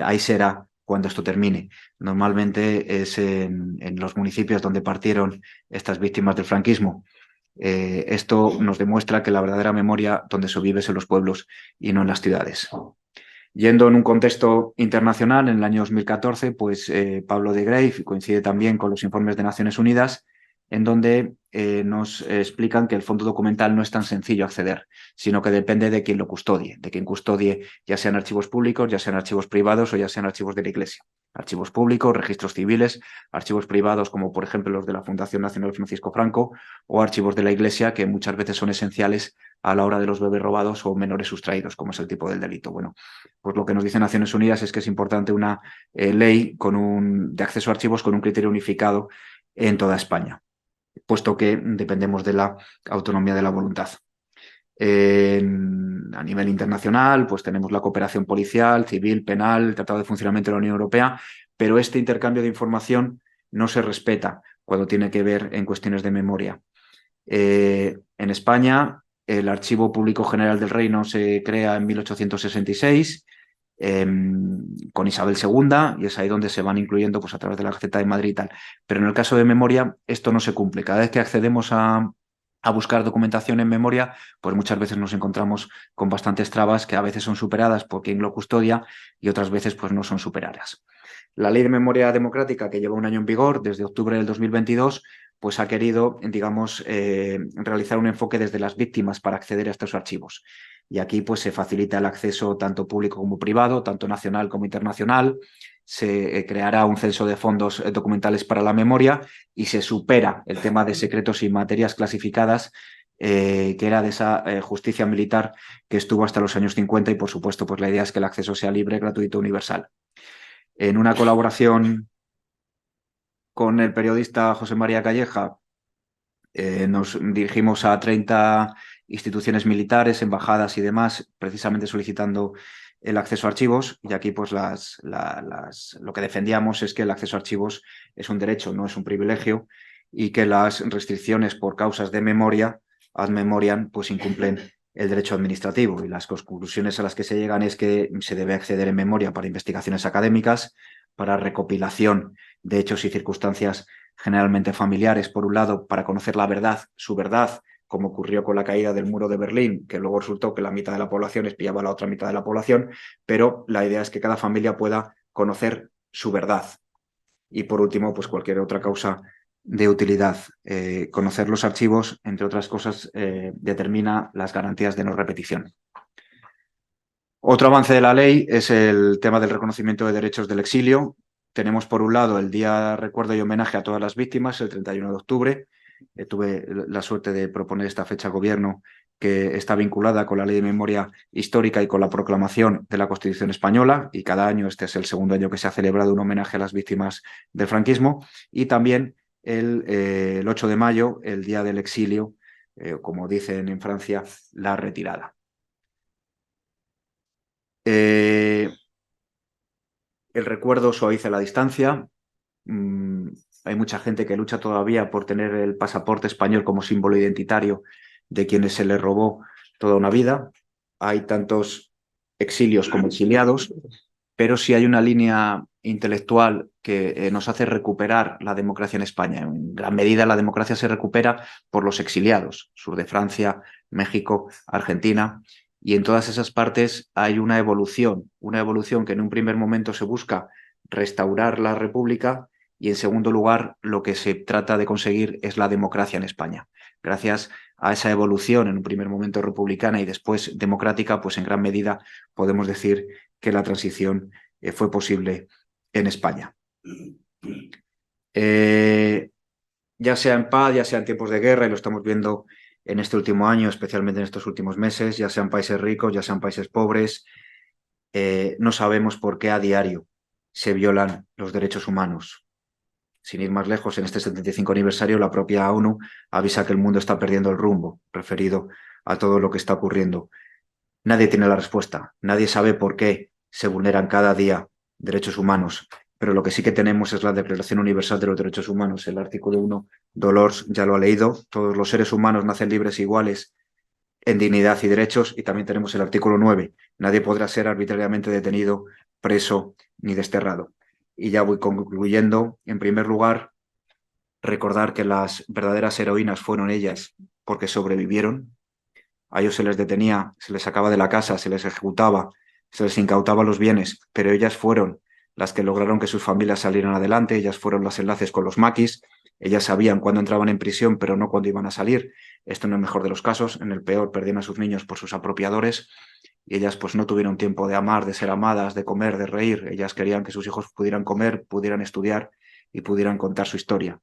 Ahí será cuando esto termine. Normalmente es en los municipios donde partieron estas víctimas del franquismo. Esto nos demuestra que la verdadera memoria donde se vive es en los pueblos y no en las ciudades. Yendo en un contexto internacional, en el año 2014, pues Pablo de Greiff coincide también con los informes de Naciones Unidas, en donde nos explican que el fondo documental no es tan sencillo acceder, sino que depende de quien lo custodie, de quien custodie, ya sean archivos públicos, ya sean archivos privados o ya sean archivos de la Iglesia. Archivos públicos, registros civiles, archivos privados como por ejemplo los de la Fundación Nacional Francisco Franco, o archivos de la Iglesia que muchas veces son esenciales a la hora de los bebés robados o menores sustraídos, como es el tipo del delito. Bueno, pues lo que nos dice Naciones Unidas es que es importante una ley de acceso a archivos con un criterio unificado en toda España, puesto que dependemos de la autonomía de la voluntad. A nivel internacional, pues tenemos la cooperación policial, civil, penal, el Tratado de Funcionamiento de la Unión Europea, pero este intercambio de información no se respeta cuando tiene que ver en cuestiones de memoria. En España El Archivo Público General del Reino se crea en 1866 con Isabel II, y es ahí donde se van incluyendo pues, a través de la Gaceta de Madrid y tal. Pero en el caso de memoria esto no se cumple. Cada vez que accedemos a buscar documentación en memoria, pues muchas veces nos encontramos con bastantes trabas que a veces son superadas por quien lo custodia y otras veces pues no son superadas. La Ley de Memoria Democrática, que lleva un año en vigor, desde octubre del 2022, pues ha querido, digamos, realizar un enfoque desde las víctimas para acceder a estos archivos. Y aquí pues se facilita el acceso tanto público como privado, tanto nacional como internacional. Se creará un censo de fondos documentales para la memoria y se supera el tema de secretos y materias clasificadas, que era de esa justicia militar que estuvo hasta los años 50, y por supuesto pues la idea es que el acceso sea libre, gratuito, universal. En una colaboración con el periodista José María Calleja, nos dirigimos a 30 instituciones militares, embajadas y demás, precisamente solicitando el acceso a archivos, y aquí pues lo que defendíamos es que el acceso a archivos es un derecho, no es un privilegio, y que las restricciones por causas de memoria, ad memoriam, pues incumplen el derecho administrativo, y las conclusiones a las que se llegan es que se debe acceder en memoria para investigaciones académicas, para recopilación de hechos y circunstancias generalmente familiares, por un lado, para conocer la verdad, su verdad, como ocurrió con la caída del muro de Berlín, que luego resultó que la mitad de la población espiaba a la otra mitad de la población, pero la idea es que cada familia pueda conocer su verdad. Y por último, pues cualquier otra causa de utilidad. Conocer los archivos, entre otras cosas, determina las garantías de no repetición. Otro avance de la ley es el tema del reconocimiento de derechos del exilio. Tenemos por un lado el Día Recuerdo y Homenaje a todas las víctimas, el 31 de octubre. Tuve la suerte de proponer esta fecha al Gobierno, que está vinculada con la Ley de Memoria Histórica y con la proclamación de la Constitución Española, y cada año, este es el segundo año que se ha celebrado un homenaje a las víctimas del franquismo, y también el 8 de mayo, el Día del Exilio, como dicen en Francia, la retirada. El recuerdo suaviza la distancia. Hay mucha gente que lucha todavía por tener el pasaporte español como símbolo identitario de quienes se les robó toda una vida. Hay tantos exilios como exiliados, pero sí hay una línea intelectual que nos hace recuperar la democracia en España. En gran medida la democracia se recupera por los exiliados, sur de Francia, México, Argentina, y en todas esas partes hay una evolución que en un primer momento se busca restaurar la república, y en segundo lugar lo que se trata de conseguir es la democracia en España. Gracias a esa evolución, en un primer momento republicana y después democrática, pues en gran medida podemos decir que la transición fue posible en España. Ya sea en paz, ya sea en tiempos de guerra, y lo estamos viendo en este último año, especialmente en estos últimos meses, ya sean países ricos, ya sean países pobres, no sabemos por qué a diario se violan los derechos humanos. Sin ir más lejos, en este 75 aniversario, la propia ONU avisa que el mundo está perdiendo el rumbo, referido a todo lo que está ocurriendo. Nadie tiene la respuesta, nadie sabe por qué se vulneran cada día derechos humanos, pero lo que sí que tenemos es la Declaración Universal de los Derechos Humanos. El artículo 1, Dolors ya lo ha leído: todos los seres humanos nacen libres e iguales en dignidad y derechos. Y también tenemos el artículo 9, nadie podrá ser arbitrariamente detenido, preso ni desterrado. Y ya voy concluyendo. En primer lugar, recordar que las verdaderas heroínas fueron ellas, porque sobrevivieron. A ellos se les detenía, se les sacaba de la casa, se les ejecutaba, se les incautaba los bienes, pero ellas fueron las que lograron que sus familias salieran adelante. Ellas fueron los enlaces con los maquis. Ellas sabían cuándo entraban en prisión, pero no cuándo iban a salir. Esto en el mejor de los casos. En el peor, perdían a sus niños por sus apropiadores. Y ellas pues no tuvieron tiempo de amar, de ser amadas, de comer, de reír. Ellas querían que sus hijos pudieran comer, pudieran estudiar y pudieran contar su historia.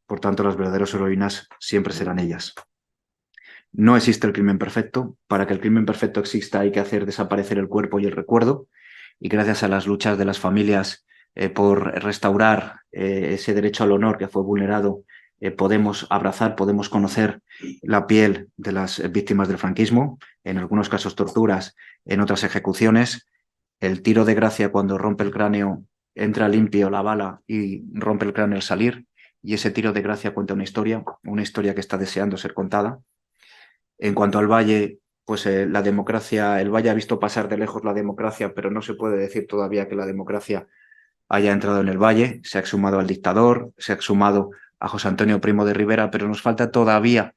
Por tanto, las verdaderas heroínas siempre serán ellas. No existe el crimen perfecto. Para que el crimen perfecto exista hay que hacer desaparecer el cuerpo y el recuerdo. Y gracias a las luchas de las familias por restaurar ese derecho al honor que fue vulnerado, podemos abrazar, podemos conocer la piel de las víctimas del franquismo, en algunos casos torturas, en otras ejecuciones. El tiro de gracia, cuando rompe el cráneo, entra limpio la bala y rompe el cráneo al salir, y ese tiro de gracia cuenta una historia que está deseando ser contada. En cuanto al Valle, pues la democracia, el Valle ha visto pasar de lejos la democracia, pero no se puede decir todavía que la democracia haya entrado en el Valle. Se ha exhumado al dictador, se ha exhumado a José Antonio Primo de Rivera, pero nos falta todavía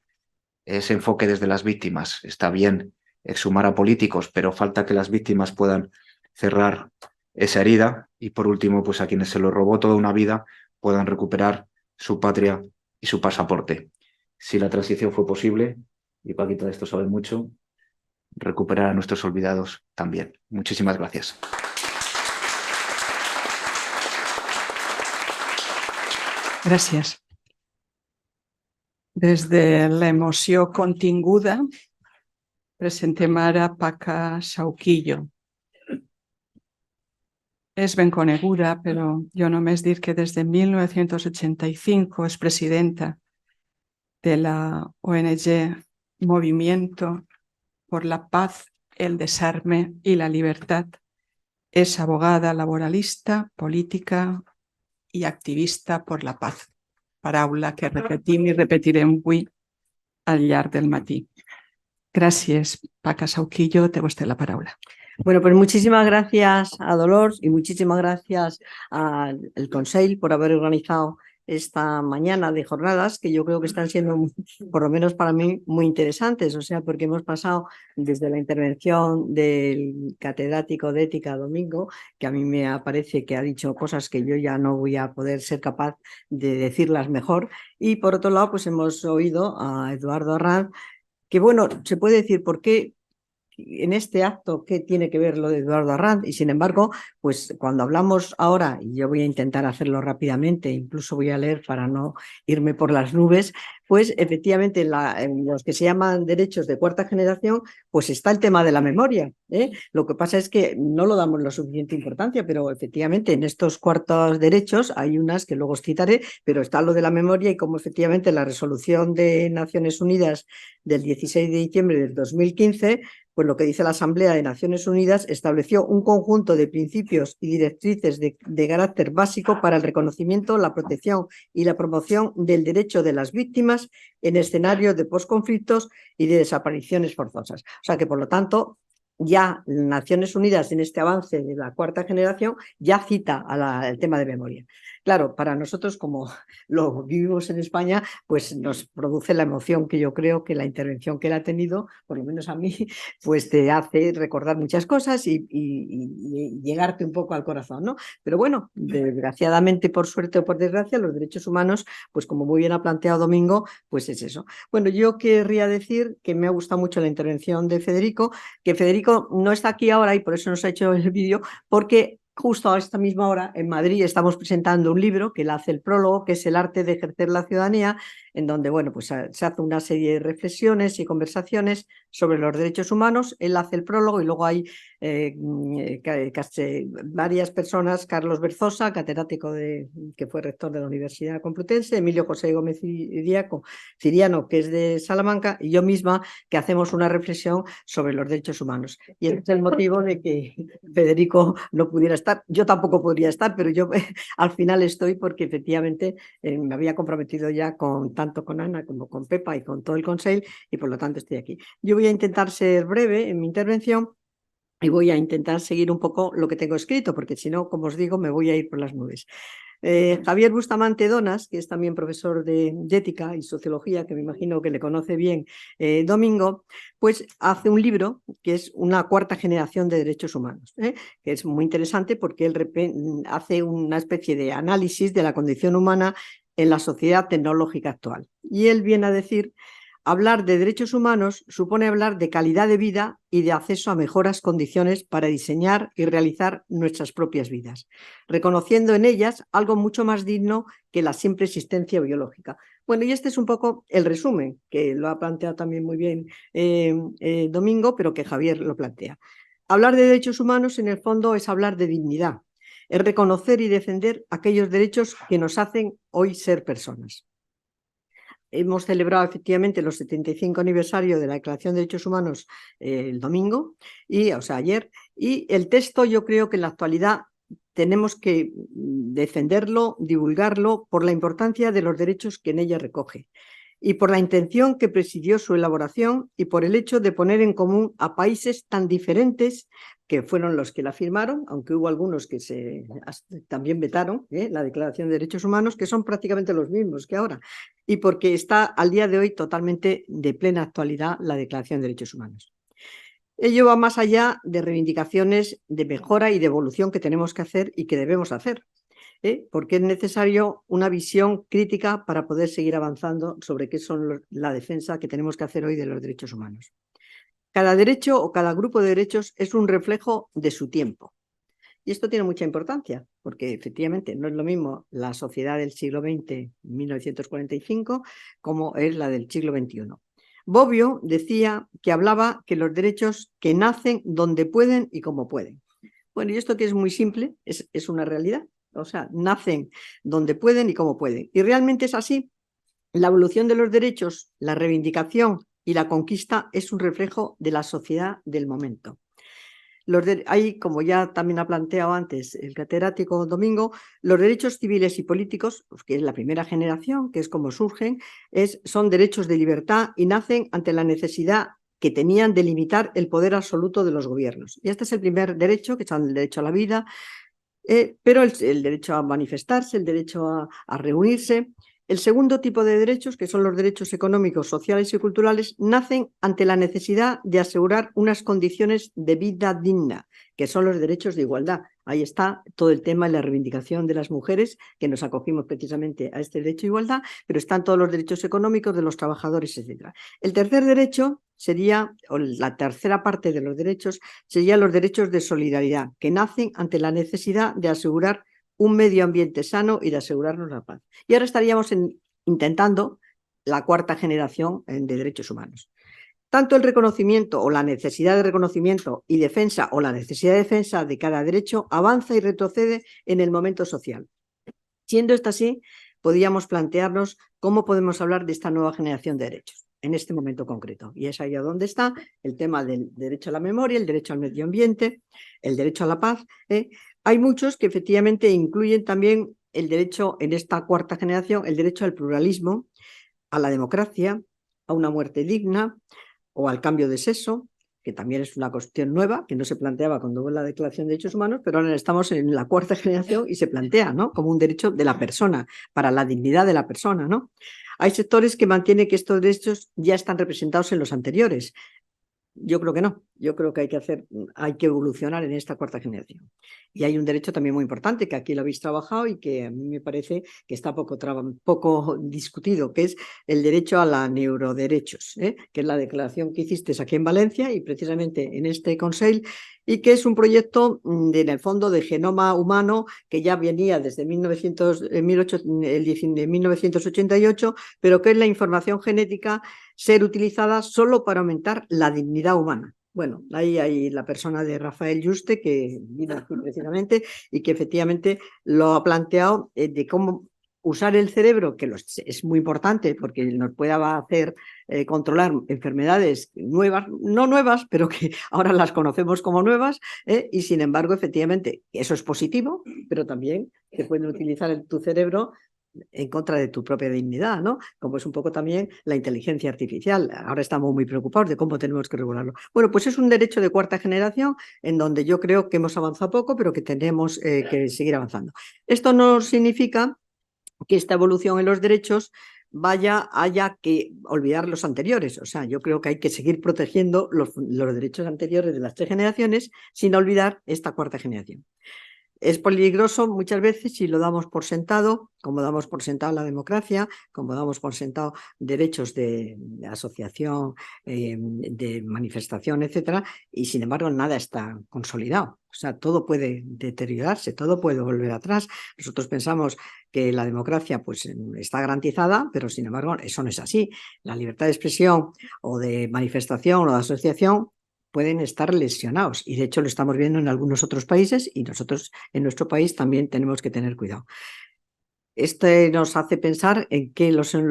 ese enfoque desde las víctimas. Está bien exhumar a políticos, pero falta que las víctimas puedan cerrar esa herida y, por último, pues a quienes se lo robó toda una vida puedan recuperar su patria y su pasaporte. Si la transición fue posible, y Paquita de esto sabe mucho, recuperar a nuestros olvidados también. Muchísimas gracias. Gràcies. Des de l'emoció continguda, presentem ara Paca Sauquillo. És ben coneguda, però jo només dir que des de 1985 és presidenta de la ONG Movimiento por la Paz, el Desarme y la Libertad. És abogada laboralista, política i activista per la paz. Paraula que repetim i repetirem avui al llarg del matí. Gràcies, Paca Sauquillo, té vostè la paraula. Bueno, pues muchísimas gracias a Dolors y muchísimas gracias al Consell por haber organizado esta mañana de jornadas que yo creo que están siendo, por lo menos para mí, muy interesantes. O sea, porque hemos pasado desde la intervención del catedrático de ética Domingo, que a mí me parece que ha dicho cosas que yo ya no voy a poder ser capaz de decirlas mejor. Y por otro lado, pues hemos oído a Eduardo Arranz, que bueno, se puede decir por qué en este acto qué tiene que ver lo de Eduardo Arranz, y sin embargo, pues cuando hablamos ahora, y yo voy a intentar hacerlo rápidamente, incluso voy a leer para no irme por las nubes, pues efectivamente en los que se llaman derechos de cuarta generación, pues está el tema de la memoria, ¿eh? Lo que pasa es que no lo damos la suficiente importancia, pero efectivamente en estos cuartos derechos hay unas que luego os citaré, pero está lo de la memoria y como efectivamente la resolución de Naciones Unidas del 16 de diciembre del 2015, pues lo que dice la Asamblea de Naciones Unidas estableció un conjunto de principios y directrices de carácter básico para el reconocimiento, la protección y la promoción del derecho de las víctimas en escenarios de posconflictos y de desapariciones forzosas. O sea que, por lo tanto, ya Naciones Unidas en este avance de la cuarta generación ya cita el tema de memoria. Claro, para nosotros, como lo vivimos en España, pues nos produce la emoción que yo creo que la intervención que él ha tenido, por lo menos a mí, pues te hace recordar muchas cosas y llegarte un poco al corazón, ¿no? Pero bueno, desgraciadamente, por suerte o por desgracia, los derechos humanos, pues como muy bien ha planteado Domingo, pues es eso. Bueno, yo querría decir que me ha gustado mucho la intervención de Federico, que Federico no está aquí ahora y por eso nos ha hecho el vídeo, porque justo a esta misma hora en Madrid estamos presentando un libro que él hace el prólogo, que es El arte de ejercer la ciudadanía, en donde bueno, pues se hace una serie de reflexiones y conversaciones sobre los derechos humanos. Él hace el prólogo y luego hay varias personas, Carlos Berzosa, catedrático que fue rector de la Universidad Complutense, Emilio José Gómez Ciriano, que es de Salamanca, y yo misma, que hacemos una reflexión sobre los derechos humanos. Y ese es el motivo de que Federico no pudiera estar. Yo tampoco podría estar, pero yo al final estoy porque efectivamente me había comprometido ya tanto con Ana como con Pepa y con todo el Consell, y por lo tanto estoy aquí. Yo voy a intentar ser breve en mi intervención y voy a intentar seguir un poco lo que tengo escrito, porque si no, como os digo, me voy a ir por las nubes. Javier Bustamante Donas, que es también profesor de ética y sociología, que me imagino que le conoce bien Domingo, pues hace un libro que es Una cuarta generación de derechos humanos, que es muy interesante porque él hace una especie de análisis de la condición humana en la sociedad tecnológica actual. Y él viene a decir: hablar de derechos humanos supone hablar de calidad de vida y de acceso a mejores condiciones para diseñar y realizar nuestras propias vidas, reconociendo en ellas algo mucho más digno que la simple existencia biológica. Bueno, y este es un poco el resumen, que lo ha planteado también muy bien Domingo, pero que Javier lo plantea. Hablar de derechos humanos, en el fondo, es hablar de dignidad, es reconocer y defender aquellos derechos que nos hacen hoy ser personas. Hemos celebrado efectivamente los 75 aniversario de la Declaración de Derechos Humanos el domingo, o sea, ayer, y el texto yo creo que en la actualidad tenemos que defenderlo, divulgarlo por la importancia de los derechos que en ella recoge. y por la intención que presidió su elaboración y por el hecho de poner en común a países tan diferentes que fueron los que la firmaron, aunque hubo algunos que también vetaron la Declaración de Derechos Humanos, que son prácticamente los mismos que ahora, y porque está al día de hoy totalmente de plena actualidad la Declaración de Derechos Humanos. Ello va más allá de reivindicaciones de mejora y de evolución que tenemos que hacer y que debemos hacer, porque es necesario una visión crítica para poder seguir avanzando sobre qué son la defensa que tenemos que hacer hoy de los derechos humanos. Cada derecho o cada grupo de derechos es un reflejo de su tiempo. Y esto tiene mucha importancia, porque efectivamente no es lo mismo la sociedad del siglo XX, 1945, como es la del siglo XXI. Bobbio decía que hablaba que los derechos que nacen donde pueden y como pueden. Bueno, y esto que es muy simple, es una realidad. O sea, nacen donde pueden y como pueden. Y realmente es así. La evolución de los derechos, la reivindicación y la conquista es un reflejo de la sociedad del momento. Hay, como ya también ha planteado antes el catedrático Domingo, los derechos civiles y políticos, que es la primera generación, que es como surgen, son derechos de libertad y nacen ante la necesidad que tenían de limitar el poder absoluto de los gobiernos. Y este es el primer derecho, que es el derecho a la vida, pero el derecho a manifestarse, el derecho a reunirse. El segundo tipo de derechos, que son los derechos económicos, sociales y culturales, nacen ante la necesidad de asegurar unas condiciones de vida digna, que son los derechos de igualdad. Ahí está todo el tema de la reivindicación de las mujeres, que nos acogimos precisamente a este derecho de igualdad, pero están todos los derechos económicos de los trabajadores, etc. El tercer derecho sería, o la tercera parte de los derechos, serían los derechos de solidaridad, que nacen ante la necesidad de asegurar un medio ambiente sano y de asegurarnos la paz. Y ahora estaríamos intentando la cuarta generación de derechos humanos. Tanto el reconocimiento o la necesidad de reconocimiento y defensa o la necesidad de defensa de cada derecho avanza y retrocede en el momento social. Siendo esto así, podríamos plantearnos cómo podemos hablar de esta nueva generación de derechos en este momento concreto. Y es ahí a donde está el tema del derecho a la memoria, el derecho al medio ambiente, el derecho a la paz. Hay muchos que efectivamente incluyen también el derecho en esta cuarta generación, el derecho al pluralismo, a la democracia, a una muerte digna o al cambio de sexo, que también es una cuestión nueva, que no se planteaba cuando hubo la Declaración de Derechos Humanos, pero ahora estamos en la cuarta generación y se plantea, ¿no?, como un derecho de la persona, para la dignidad de la persona, ¿no? Hay sectores que mantienen que estos derechos ya están representados en los anteriores. Yo creo que no, yo creo que hay que evolucionar en esta cuarta generación. Y hay un derecho también muy importante, que aquí lo habéis trabajado y que a mí me parece que está poco discutido, que es el derecho a la neuroderechos, que es la declaración que hiciste aquí en Valencia y precisamente en este Consell, y que es un proyecto en el fondo de genoma humano que ya venía desde 1988, pero que es la información genética ser utilizada solo para aumentar la dignidad humana. Bueno, ahí hay la persona de Rafael Yuste, que vino aquí precisamente y que efectivamente lo ha planteado de cómo usar el cerebro, que es muy importante porque nos puede hacer controlar enfermedades nuevas, no nuevas, pero que ahora las conocemos como nuevas, y sin embargo, efectivamente, eso es positivo, pero también se puede utilizar tu cerebro en contra de tu propia dignidad, ¿no? Como es un poco también la inteligencia artificial. Ahora estamos muy preocupados de cómo tenemos que regularlo. Bueno, pues es un derecho de cuarta generación en donde yo creo que hemos avanzado poco, pero que tenemos que seguir avanzando. Esto no significa que esta evolución en los derechos haya que olvidar los anteriores. O sea, yo creo que hay que seguir protegiendo los derechos anteriores de las tres generaciones sin olvidar esta cuarta generación. Es peligroso muchas veces si lo damos por sentado, como damos por sentado la democracia, como damos por sentado derechos de asociación, de manifestación, etcétera, y sin embargo nada está consolidado. O sea, todo puede deteriorarse, todo puede volver atrás. Nosotros pensamos que la democracia pues, está garantizada, pero sin embargo eso no es así. La libertad de expresión o de manifestación o de asociación pueden estar lesionados y de hecho lo estamos viendo en algunos otros países y nosotros en nuestro país también tenemos que tener cuidado. Este nos hace pensar en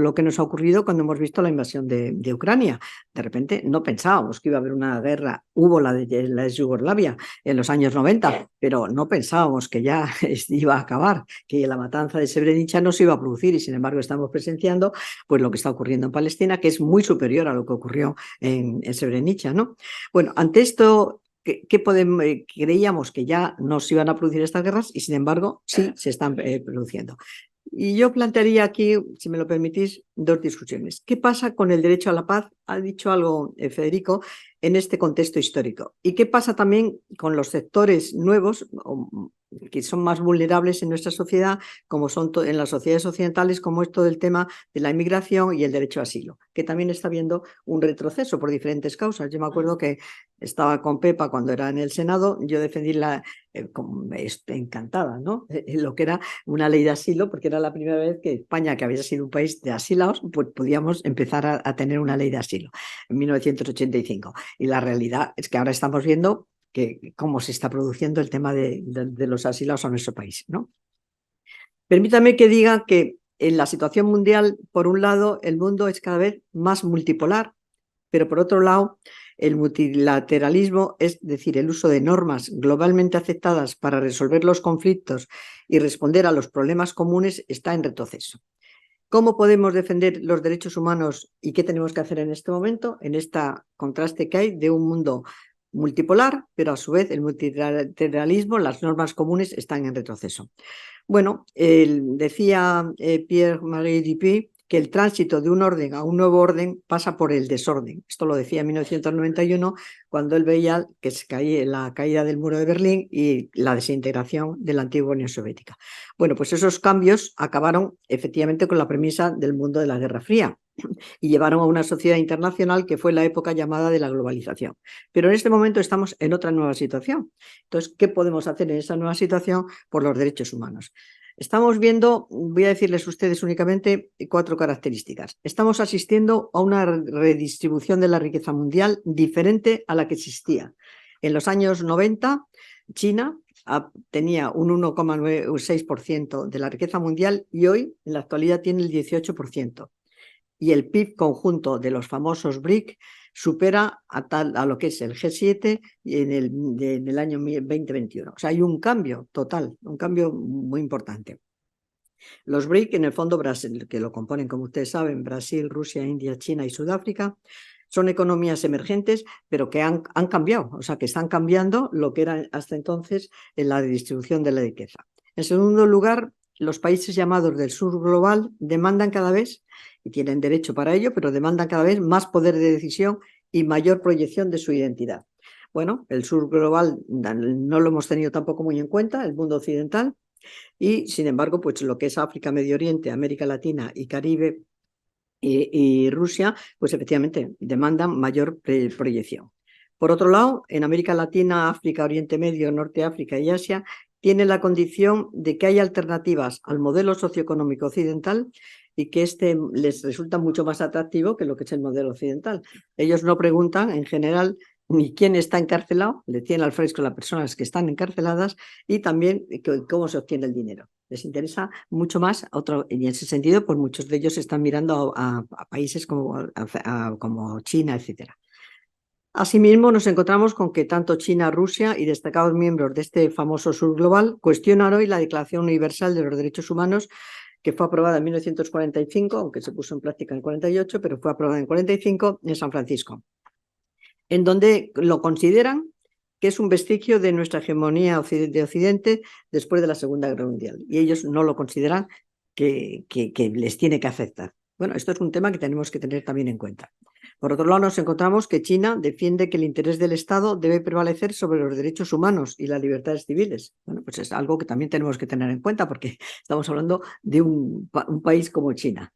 lo que nos ha ocurrido cuando hemos visto la invasión de Ucrania. De repente no pensábamos que iba a haber una guerra. Hubo la de Yugoslavia en los años 90, pero no pensábamos que ya iba a acabar, que la matanza de Srebrenica no se iba a producir, y sin embargo estamos presenciando pues lo que está ocurriendo en Palestina, que es muy superior a lo que ocurrió en Srebrenica, ¿no? Bueno, ante esto, creíamos que ya no se iban a producir estas guerras y sin embargo sí se están produciendo. Y yo plantearía aquí, si me lo permitís, dos discusiones. ¿Qué pasa con el derecho a la paz? Ha dicho algo Federico en este contexto histórico. ¿Y qué pasa también con los sectores nuevos que son más vulnerables en nuestra sociedad, como son en las sociedades occidentales, como es todo el tema de la inmigración y el derecho a asilo, que también está habiendo un retroceso por diferentes causas? Yo me acuerdo que estaba con Pepa cuando era en el Senado, yo defendí encantada, ¿no? Lo que era una ley de asilo, porque era la primera vez que España, que había sido un país de asilados, pues podíamos empezar a tener una ley de asilo en 1985. Y la realidad es que ahora estamos viendo cómo se está produciendo el tema de los asilados a nuestro país, ¿no? Permítame que diga que en la situación mundial, por un lado, el mundo es cada vez más multipolar, pero por otro lado, el multilateralismo, es decir, el uso de normas globalmente aceptadas para resolver los conflictos y responder a los problemas comunes, está en retroceso. ¿Cómo podemos defender los derechos humanos y qué tenemos que hacer en este momento? En este contraste que hay de un mundo multipolar, pero a su vez el multilateralismo, las normas comunes están en retroceso. Bueno, decía Pierre-Marie Dupuy que el tránsito de un orden a un nuevo orden pasa por el desorden. Esto lo decía en 1991, cuando él veía que se caía la caída del muro de Berlín y la desintegración de la antigua Unión Soviética. Bueno, pues esos cambios acabaron efectivamente con la premisa del mundo de la Guerra Fría y llevaron a una sociedad internacional que fue la época llamada de la globalización. Pero en este momento estamos en otra nueva situación. Entonces, ¿qué podemos hacer en esa nueva situación por los derechos humanos? Estamos viendo, voy a decirles a ustedes únicamente 4 características. Estamos asistiendo a una redistribución de la riqueza mundial diferente a la que existía. En los años 90, China tenía un 1,6% de la riqueza mundial y hoy, en la actualidad, tiene el 18%. Y el PIB conjunto de los famosos BRIC supera a lo que es el G7 en el año 2021. O sea, hay un cambio total, un cambio muy importante. Los BRIC, en el fondo, Brasil, que lo componen, como ustedes saben, Brasil, Rusia, India, China y Sudáfrica, son economías emergentes, pero que han cambiado, o sea, que están cambiando lo que era hasta entonces en la distribución de la riqueza. En segundo lugar, los países llamados del sur global demandan cada vez, y tienen derecho para ello, pero demandan cada vez más poder de decisión y mayor proyección de su identidad. Bueno, el sur global no lo hemos tenido tampoco muy en cuenta, el mundo occidental, y sin embargo, pues lo que es África, Medio Oriente, América Latina y Caribe y Rusia, pues efectivamente demandan mayor proyección. Por otro lado, en América Latina, África, Oriente Medio, Norte de África y Asia, tiene la condición de que hay alternativas al modelo socioeconómico occidental y que este les resulta mucho más atractivo que lo que es el modelo occidental. Ellos no preguntan, en general, ni quién está encarcelado, le tienen al fresco las personas que están encarceladas y también cómo se obtiene el dinero. Les interesa mucho más, y en ese sentido, pues muchos de ellos están mirando a países como China, etcétera. Asimismo, nos encontramos con que tanto China, Rusia y destacados miembros de este famoso sur global cuestionan hoy la Declaración Universal de los Derechos Humanos, que fue aprobada en 1945, aunque se puso en práctica en 48, pero fue aprobada en 45 en San Francisco, en donde lo consideran que es un vestigio de nuestra hegemonía de Occidente después de la Segunda Guerra Mundial. Y ellos no lo consideran que les tiene que afectar. Bueno, esto es un tema que tenemos que tener también en cuenta. Por otro lado, nos encontramos que China defiende que el interés del Estado debe prevalecer sobre los derechos humanos y las libertades civiles. Bueno, pues es algo que también tenemos que tener en cuenta porque estamos hablando de un país como China.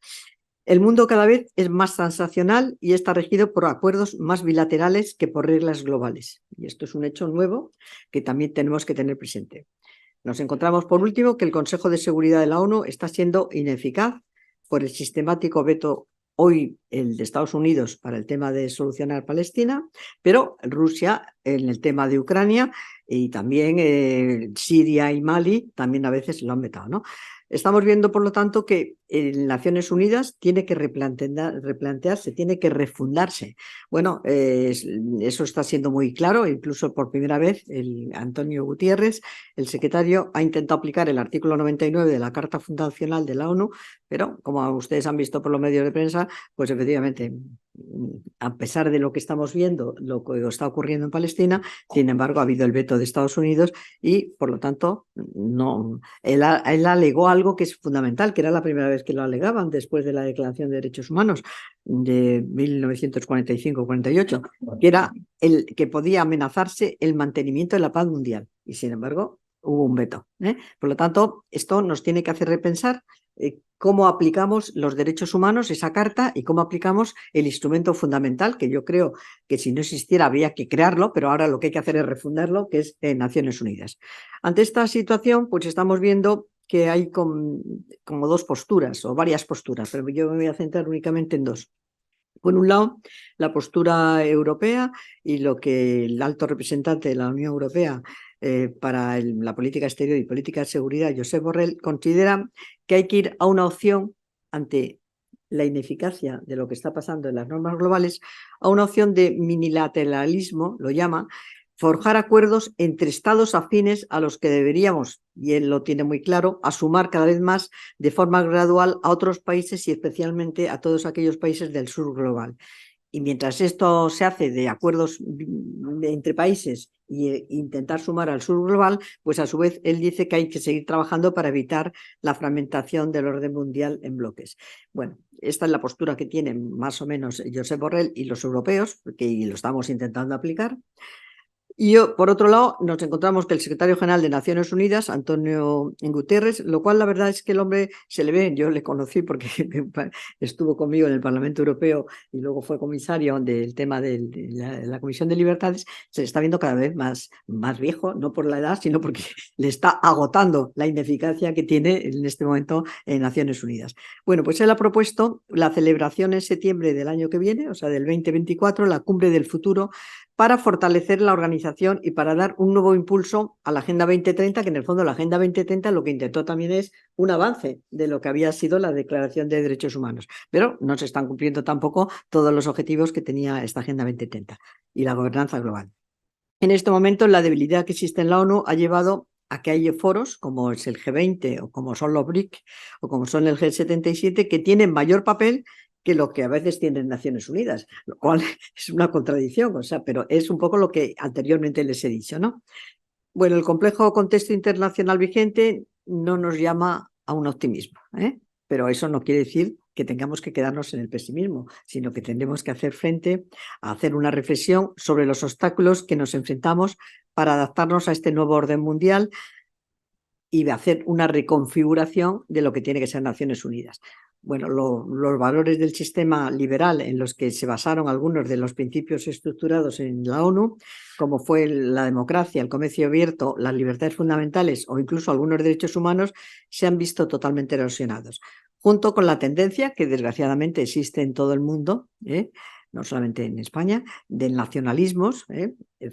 El mundo cada vez es más transaccional y está regido por acuerdos más bilaterales que por reglas globales. Y esto es un hecho nuevo que también tenemos que tener presente. Nos encontramos, por último, que el Consejo de Seguridad de la ONU está siendo ineficaz por el sistemático veto, hoy el de Estados Unidos, para el tema de solucionar Palestina, pero Rusia en el tema de Ucrania y también Siria y Mali también a veces lo han vetado, ¿no? Estamos viendo, por lo tanto, que Naciones Unidas tiene que replantearse, tiene que refundarse. Bueno, eso está siendo muy claro, incluso por primera vez el Antonio Guterres, el secretario, ha intentado aplicar el artículo 99 de la Carta Fundacional de la ONU, pero como ustedes han visto por los medios de prensa, pues efectivamente, a pesar de lo que estamos viendo, lo que está ocurriendo en Palestina, sin embargo, ha habido el veto de Estados Unidos y, por lo tanto, no, él alegó algo que es fundamental, que era la primera vez que lo alegaban después de la Declaración de Derechos Humanos de 1945-48, que era el que podía amenazarse el mantenimiento de la paz mundial. Y, sin embargo, hubo un veto. Por lo tanto, esto nos tiene que hacer repensar cómo aplicamos los derechos humanos, esa carta, y cómo aplicamos el instrumento fundamental, que yo creo que si no existiera habría que crearlo, pero ahora lo que hay que hacer es refundarlo, que es Naciones Unidas. Ante esta situación, pues estamos viendo que hay como dos posturas o varias posturas, pero yo me voy a centrar únicamente en dos. Por un lado, la postura europea y lo que el alto representante de la Unión Europea para la política exterior y política de seguridad, Josep Borrell, considera que hay que ir a una opción ante la ineficacia de lo que está pasando en las normas globales, a una opción de minilateralismo, lo llama, forjar acuerdos entre estados afines a los que deberíamos, y él lo tiene muy claro, asumar cada vez más de forma gradual a otros países y especialmente a todos aquellos países del sur global. Y mientras esto se hace de acuerdos entre países e intentar sumar al sur global, pues a su vez él dice que hay que seguir trabajando para evitar la fragmentación del orden mundial en bloques. Bueno, esta es la postura que tienen más o menos Josep Borrell y los europeos, que lo estamos intentando aplicar. Y por otro lado, nos encontramos que el secretario general de Naciones Unidas, Antonio Guterres, lo cual la verdad es que el hombre se le ve, yo le conocí porque estuvo conmigo en el Parlamento Europeo y luego fue comisario del tema de la Comisión de Libertades, se le está viendo cada vez más viejo, no por la edad, sino porque le está agotando la ineficacia que tiene en este momento en Naciones Unidas. Bueno, pues él ha propuesto la celebración en septiembre del año que viene, o sea, del 2024, la Cumbre del Futuro, para fortalecer la organización y para dar un nuevo impulso a la Agenda 2030, que en el fondo la Agenda 2030 lo que intentó también es un avance de lo que había sido la Declaración de Derechos Humanos, pero no se están cumpliendo tampoco todos los objetivos que tenía esta Agenda 2030 y la gobernanza global. En este momento, la debilidad que existe en la ONU ha llevado a que hay foros como es el G20 o como son los BRIC o como son el G77 que tienen mayor papel que lo que a veces tienen Naciones Unidas, lo cual es una contradicción, o sea, pero es un poco lo que anteriormente les he dicho, ¿no? Bueno, el complejo contexto internacional vigente no nos llama a un optimismo, pero eso no quiere decir que tengamos que quedarnos en el pesimismo, sino que tendremos que hacer frente a hacer una reflexión sobre los obstáculos que nos enfrentamos para adaptarnos a este nuevo orden mundial y de hacer una reconfiguración de lo que tiene que ser Naciones Unidas. Bueno, los valores del sistema liberal en los que se basaron algunos de los principios estructurados en la ONU, como fue la democracia, el comercio abierto, las libertades fundamentales o incluso algunos derechos humanos, se han visto totalmente erosionados, junto con la tendencia que desgraciadamente existe en todo el mundo, no solamente en España, del nacionalismos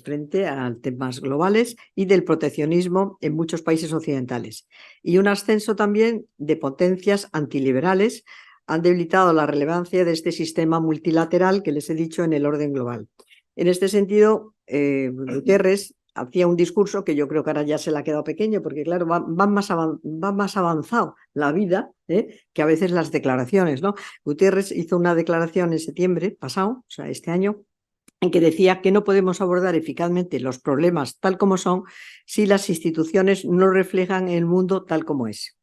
frente a temas globales y del proteccionismo en muchos países occidentales. Y un ascenso también de potencias antiliberales han debilitado la relevancia de este sistema multilateral que les he dicho en el orden global. En este sentido, Guterres hacía un discurso que yo creo que ahora ya se le ha quedado pequeño, porque claro, va más avanzado la vida que a veces las declaraciones, ¿no? Guterres hizo una declaración en septiembre pasado, o sea, este año, en que decía que no podemos abordar eficazmente los problemas tal como son si las instituciones no reflejan el mundo tal como es.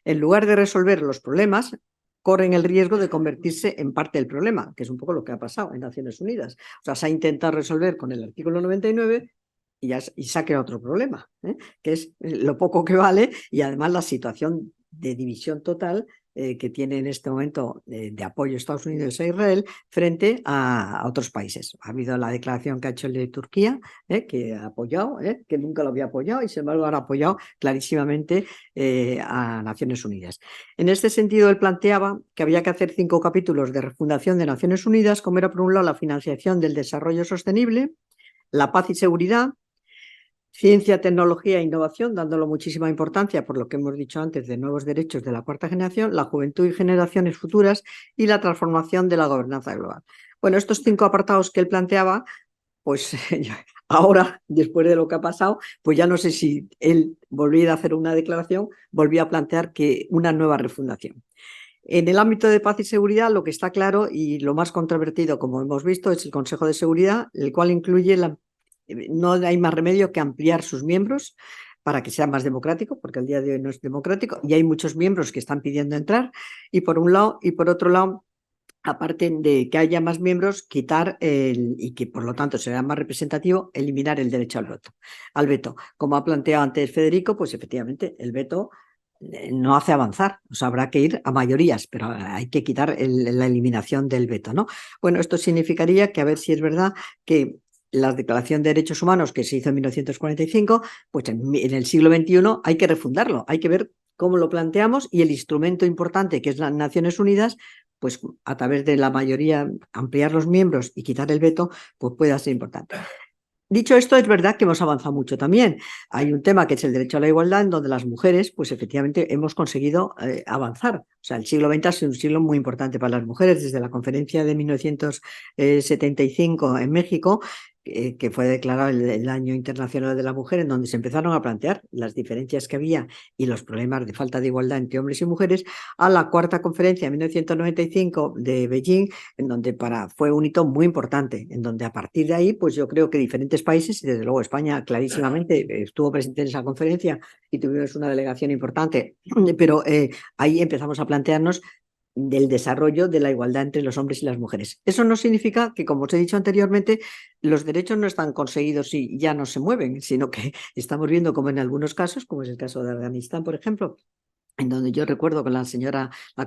En lugar de resolver los problemas, corren el riesgo de convertirse en parte del problema, que es un poco lo que ha pasado en Naciones Unidas. O sea, se ha intentado resolver con el artículo 99 y se ha creado otro problema, que es lo poco que vale y además la situación de división total que tiene en este momento de apoyo a Estados Unidos e Israel frente a otros países. Ha habido la declaración que ha hecho el de Turquía, que ha apoyado, que nunca lo había apoyado y sin embargo ahora ha apoyado clarísimamente a Naciones Unidas. En este sentido, él planteaba que había que hacer 5 capítulos de refundación de Naciones Unidas, como era por un lado la financiación del desarrollo sostenible, la paz y seguridad, Ciencia, tecnología e innovación, dándolo muchísima importancia por lo que hemos dicho antes de nuevos derechos de la cuarta generación, la juventud y generaciones futuras y la transformación de la gobernanza global. Bueno, estos 5 apartados que él planteaba, pues ahora, después de lo que ha pasado, pues ya no sé si él volviera a hacer una declaración, volvía a plantear que una nueva refundación. En el ámbito de paz y seguridad, lo que está claro y lo más controvertido, como hemos visto, es el Consejo de Seguridad, el cual incluye no hay más remedio que ampliar sus miembros para que sea más democrático, porque el día de hoy no es democrático, y hay muchos miembros que están pidiendo entrar, y por un lado, y por otro lado, aparte de que haya más miembros, quitar y que por lo tanto será más representativo, eliminar el derecho al veto. Como ha planteado antes Federico, pues efectivamente el veto no hace avanzar, o sea, habrá que ir a mayorías, pero hay que quitar la eliminación del veto, ¿no? Bueno, esto significaría que, a ver si es verdad que la Declaración de Derechos Humanos que se hizo en 1945, pues en el siglo XXI hay que refundarlo, hay que ver cómo lo planteamos y el instrumento importante que es las Naciones Unidas, pues a través de la mayoría ampliar los miembros y quitar el veto, pues pueda ser importante. Dicho esto, es verdad que hemos avanzado mucho también. Hay un tema que es el derecho a la igualdad, en donde las mujeres, pues efectivamente hemos conseguido avanzar. O sea, el siglo XX ha sido un siglo muy importante para las mujeres, desde la conferencia de 1975 en México, que fue declarado el Año Internacional de la Mujer, en donde se empezaron a plantear las diferencias que había y los problemas de falta de igualdad entre hombres y mujeres, a la cuarta conferencia de 1995 de Beijing, en donde fue un hito muy importante, en donde a partir de ahí, pues yo creo que diferentes países, y desde luego España clarísimamente estuvo presente en esa conferencia y tuvimos una delegación importante, pero ahí empezamos a plantearnos del desarrollo de la igualdad entre los hombres y las mujeres. Eso no significa que, como os he dicho anteriormente, los derechos no están conseguidos y ya no se mueven, sino que estamos viendo como en algunos casos, como es el caso de Afganistán, por ejemplo, en donde yo recuerdo con la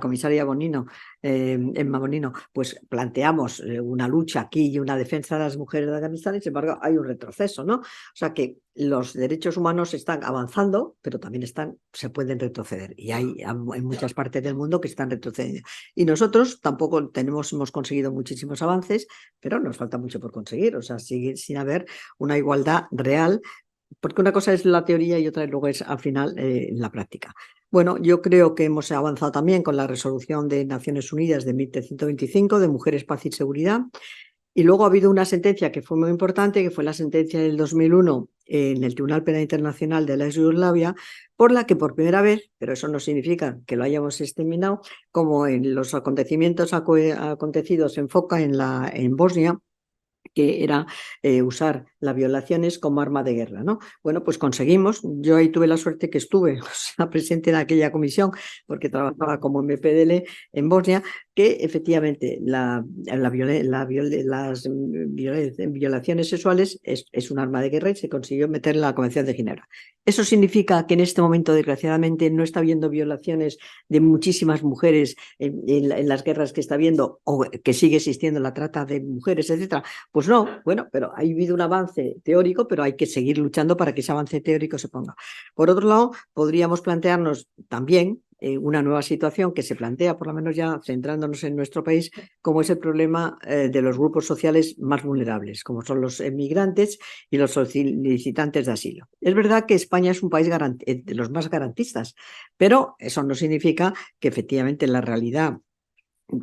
comisaria Bonino, Emma Bonino, pues planteamos una lucha aquí y una defensa de las mujeres de Afganistán, y sin embargo hay un retroceso, ¿no? O sea que los derechos humanos están avanzando, pero también se pueden retroceder, y hay en muchas partes del mundo que están retrocediendo. Y nosotros tampoco hemos conseguido muchísimos avances, pero nos falta mucho por conseguir, o sea, sigue sin haber una igualdad real, porque una cosa es la teoría y otra luego es al final la práctica. Bueno, yo creo que hemos avanzado también con la resolución de Naciones Unidas de 1325 de Mujeres, Paz y Seguridad. Y luego ha habido una sentencia que fue muy importante, que fue la sentencia del 2001 en el Tribunal Penal Internacional de la Yugoslavia, por la que por primera vez, pero eso no significa que lo hayamos exterminado, como en los acontecimientos acontecidos en Foca, en Bosnia, que era usar las violaciones como arma de guerra, ¿no? Bueno, pues conseguimos, yo ahí tuve la suerte que estuve presente en aquella comisión, porque trabajaba como MPDL en Bosnia, que efectivamente las violaciones sexuales es un arma de guerra y se consiguió meter en la Convención de Ginebra. Eso significa que en este momento, desgraciadamente, no está habiendo violaciones de muchísimas mujeres en las guerras que está habiendo, o que sigue existiendo la trata de mujeres, etcétera. Pues no, bueno, pero ha habido un avance teórico, pero hay que seguir luchando para que ese avance teórico se ponga. Por otro lado, podríamos plantearnos también una nueva situación que se plantea, por lo menos ya centrándonos en nuestro país, como es el problema de los grupos sociales más vulnerables, como son los emigrantes y los solicitantes de asilo. Es verdad que España es un país de los más garantistas, pero eso no significa que efectivamente la realidad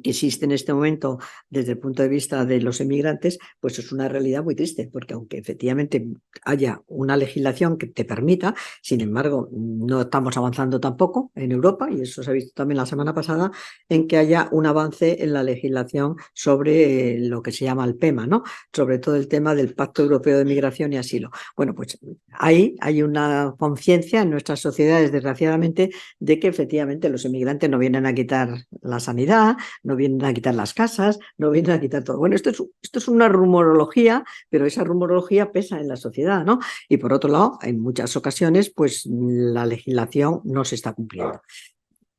que existe en este momento desde el punto de vista de los emigrantes, pues es una realidad muy triste, porque aunque efectivamente haya una legislación que te permita, sin embargo, no estamos avanzando tampoco en Europa, y eso se ha visto también la semana pasada, en que haya un avance en la legislación sobre lo que se llama el PEMA, ¿no? Sobre todo el tema del Pacto Europeo de Migración y Asilo. Bueno, pues ahí hay una conciencia en nuestras sociedades, desgraciadamente, de que efectivamente los emigrantes no vienen a quitar la sanidad, no vienen a quitar las casas, no vienen a quitar todo. Bueno, esto es una rumorología, pero esa rumorología pesa en la sociedad, ¿no? Y por otro lado, en muchas ocasiones, pues la legislación no se está cumpliendo.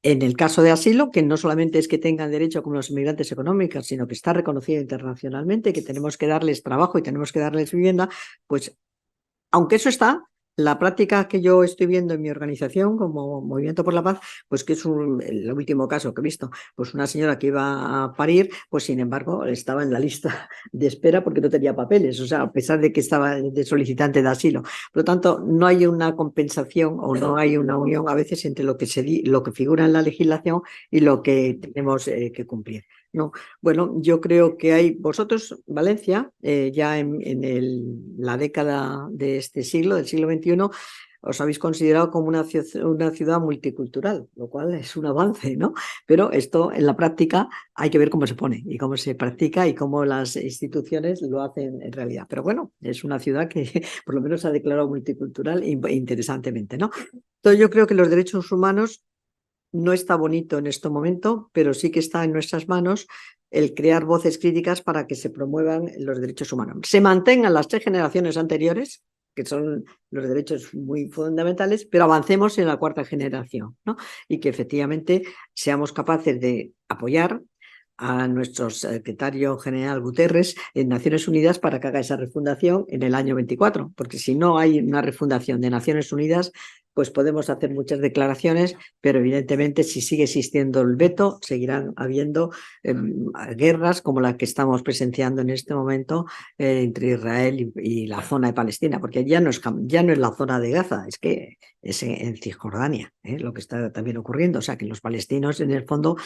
En el caso de asilo, que no solamente es que tengan derecho como los inmigrantes económicos, sino que está reconocido internacionalmente, que tenemos que darles trabajo y tenemos que darles vivienda, pues aunque eso está, La práctica que yo estoy viendo en mi organización como Movimiento por la Paz, pues que es el último caso que he visto, pues una señora que iba a parir, pues sin embargo estaba en la lista de espera porque no tenía papeles, o sea, a pesar de que estaba de solicitante de asilo. Por lo tanto, no hay una compensación o no hay una unión a veces entre lo que figura en la legislación y lo que tenemos que cumplir. No, bueno, yo creo que hay, vosotros, Valencia, ya en la década de este siglo, del siglo XXI, os habéis considerado como una ciudad multicultural, lo cual es un avance, ¿no? Pero esto en la práctica hay que ver cómo se pone y cómo se practica y cómo las instituciones lo hacen en realidad. Pero bueno, es una ciudad que por lo menos se ha declarado multicultural interesantemente, ¿no? Entonces yo creo que los derechos humanos no está bonito en este momento, pero sí que está en nuestras manos el crear voces críticas para que se promuevan los derechos humanos. Se mantengan las 3 generaciones anteriores, que son los derechos muy fundamentales, pero avancemos en la 4ª generación, ¿no? Y que efectivamente seamos capaces de apoyar a nuestro secretario general Guterres en Naciones Unidas para que haga esa refundación en el año 24, porque si no hay una refundación de Naciones Unidas, pues podemos hacer muchas declaraciones, pero evidentemente si sigue existiendo el veto, seguirán habiendo guerras como la que estamos presenciando en este momento entre Israel y la zona de Palestina, porque ya no es la zona de Gaza, es que es en Cisjordania, lo que está también ocurriendo. O sea, que los palestinos en el fondo...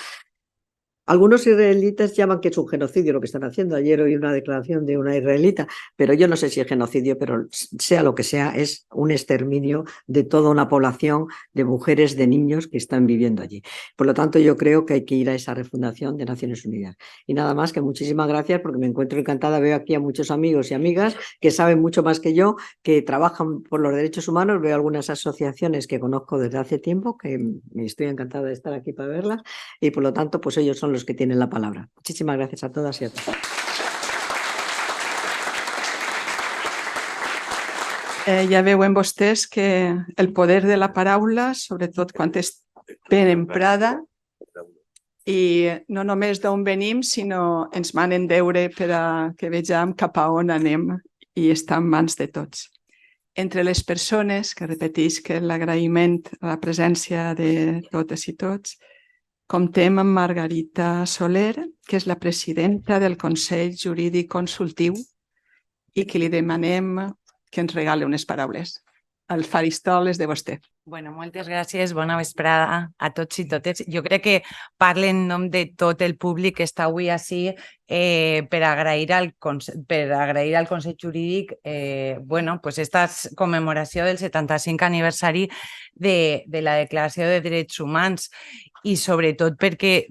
Algunos israelitas llaman que es un genocidio lo que están haciendo. Ayer oí una declaración de una israelita, pero yo no sé si es genocidio, pero sea lo que sea, es un exterminio de toda una población de mujeres, de niños que están viviendo allí. Por lo tanto, yo creo que hay que ir a esa refundación de Naciones Unidas. Y nada más, que muchísimas gracias porque me encuentro encantada. Veo aquí a muchos amigos y amigas que saben mucho más que yo, que trabajan por los derechos humanos. Veo algunas asociaciones que conozco desde hace tiempo, que me estoy encantada de estar aquí para verlas. Y por lo tanto, pues ellos son los que tienen la palabra. Muchísimas gracias a todas y a todos. Ja veuen vostès que el poder de la paraula, sobretot quan és ben emprada, i no només d'on venim, sinó ens manen deure per a que vegem cap a on anem i està en mans de tots. Entre les persones, que repeteix que l'agraïment a la presència de totes i tots, comptem amb Margarita Soler, que és la presidenta del Consell Jurídic Consultiu i que li demanem que ens regale unes paraules. El faristol és de vostè. Bueno, moltes gràcies, bona vesprada a tots i totes. Jo crec que parlo en nom de tot el públic que està avui ací per agrair al Consell Jurídic esta commemoració del 75 aniversari de la Declaració de Drets Humans i sobretot perquè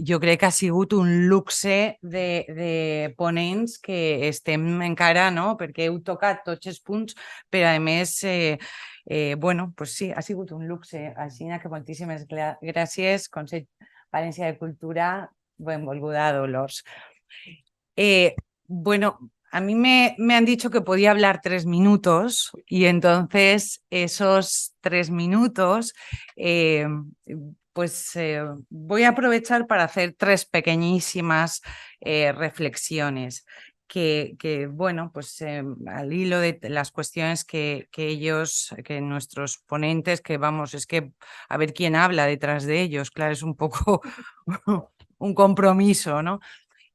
jo crec que ha sigut un luxe de ponents que estem encara, no? Perquè heu tocat tots els punts, però a més sí, ha sigut un luxe. Així que moltíssimes gràcies, Consell Valencià de Cultura, benvolguda Dolors. A mí me han dicho que podía hablar 3 minutos y entonces esos 3 minutos voy a aprovechar para hacer 3 pequeñísimas reflexiones. Que al hilo de las cuestiones que nuestros ponentes, es que a ver quién habla detrás de ellos, claro, es un poco un compromiso, ¿no?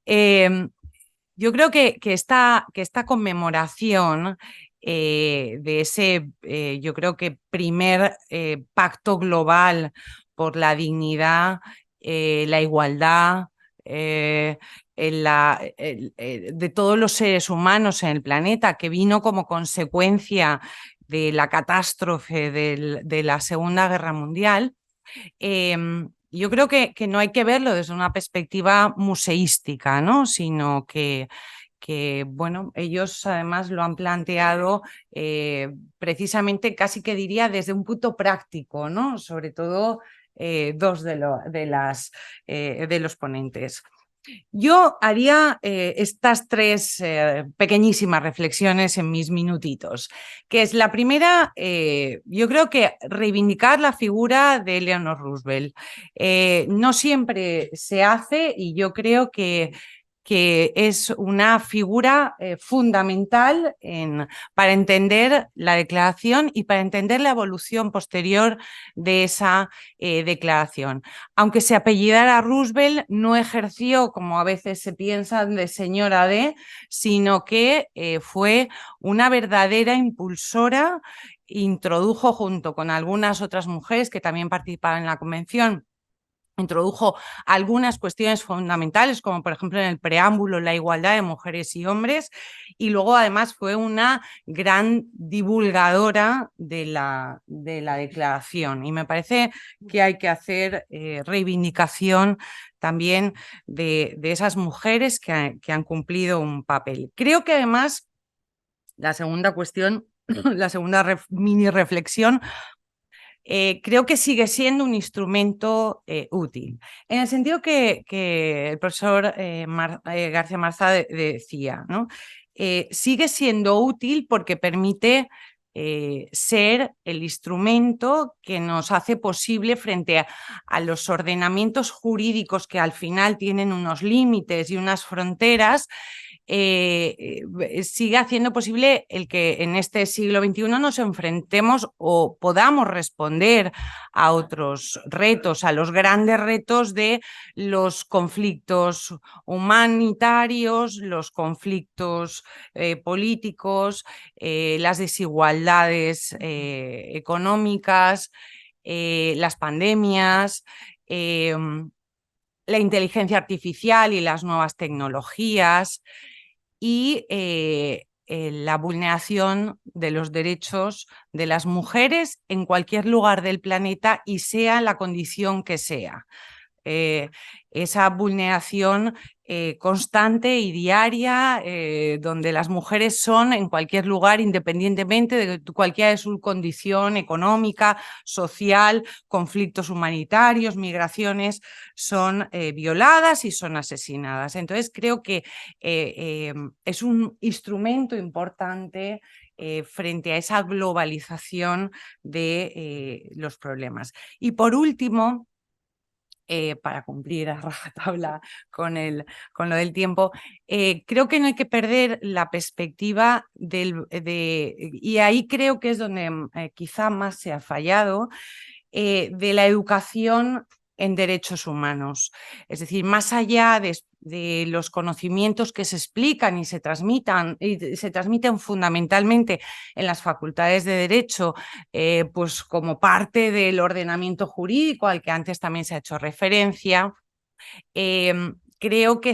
Yo creo que esta conmemoración de ese, yo creo que primer pacto global por la dignidad, la igualdad, de todos los seres humanos en el planeta, que vino como consecuencia de la catástrofe de la Segunda Guerra Mundial, yo creo que no hay que verlo desde una perspectiva museística, ¿no? Sino que ellos además lo han planteado precisamente, casi que diría, desde un punto práctico, ¿no? Sobre todo 2 de los ponentes. Yo haría estas 3 pequeñísimas reflexiones en mis minutitos, que es la primera, yo creo que reivindicar la figura de Eleanor Roosevelt. No siempre se hace y yo creo que que es una figura fundamental para entender la declaración y para entender la evolución posterior de esa declaración. Aunque se apellidara Roosevelt, no ejerció, como a veces se piensa, de señora D, sino que fue una verdadera impulsora, introdujo junto con algunas otras mujeres que también participaban en la convención, introdujo algunas cuestiones fundamentales, como por ejemplo en el preámbulo la igualdad de mujeres y hombres, y luego además fue una gran divulgadora de la declaración. Y me parece que hay que hacer reivindicación también de esas mujeres que han cumplido un papel. Creo que además la segunda cuestión, la segunda mini reflexión, creo que sigue siendo un instrumento útil, en el sentido que el profesor García Marzá decía, ¿no? Sigue siendo útil porque permite ser el instrumento que nos hace posible frente a los ordenamientos jurídicos que al final tienen unos límites y unas fronteras. Sigue haciendo posible el que en este siglo XXI nos enfrentemos o podamos responder a otros retos, a los grandes retos de los conflictos humanitarios, los conflictos políticos, las desigualdades económicas, las pandemias, la inteligencia artificial y las nuevas tecnologías, y la vulneración de los derechos de las mujeres en cualquier lugar del planeta y sea la condición que sea. Esa vulneración constante y diaria, donde las mujeres son en cualquier lugar, independientemente de cualquiera de su condición económica, social, conflictos humanitarios, migraciones, son violadas y son asesinadas. Entonces creo que es un instrumento importante frente a esa globalización de los problemas. Y por último, para cumplir a rajatabla con lo del tiempo, creo que no hay que perder la perspectiva y ahí creo que es donde quizá más se ha fallado, de la educación en derechos humanos. Es decir, más allá de los conocimientos que se explican y se transmiten fundamentalmente en las facultades de Derecho, pues como parte del ordenamiento jurídico al que antes también se ha hecho referencia, creo que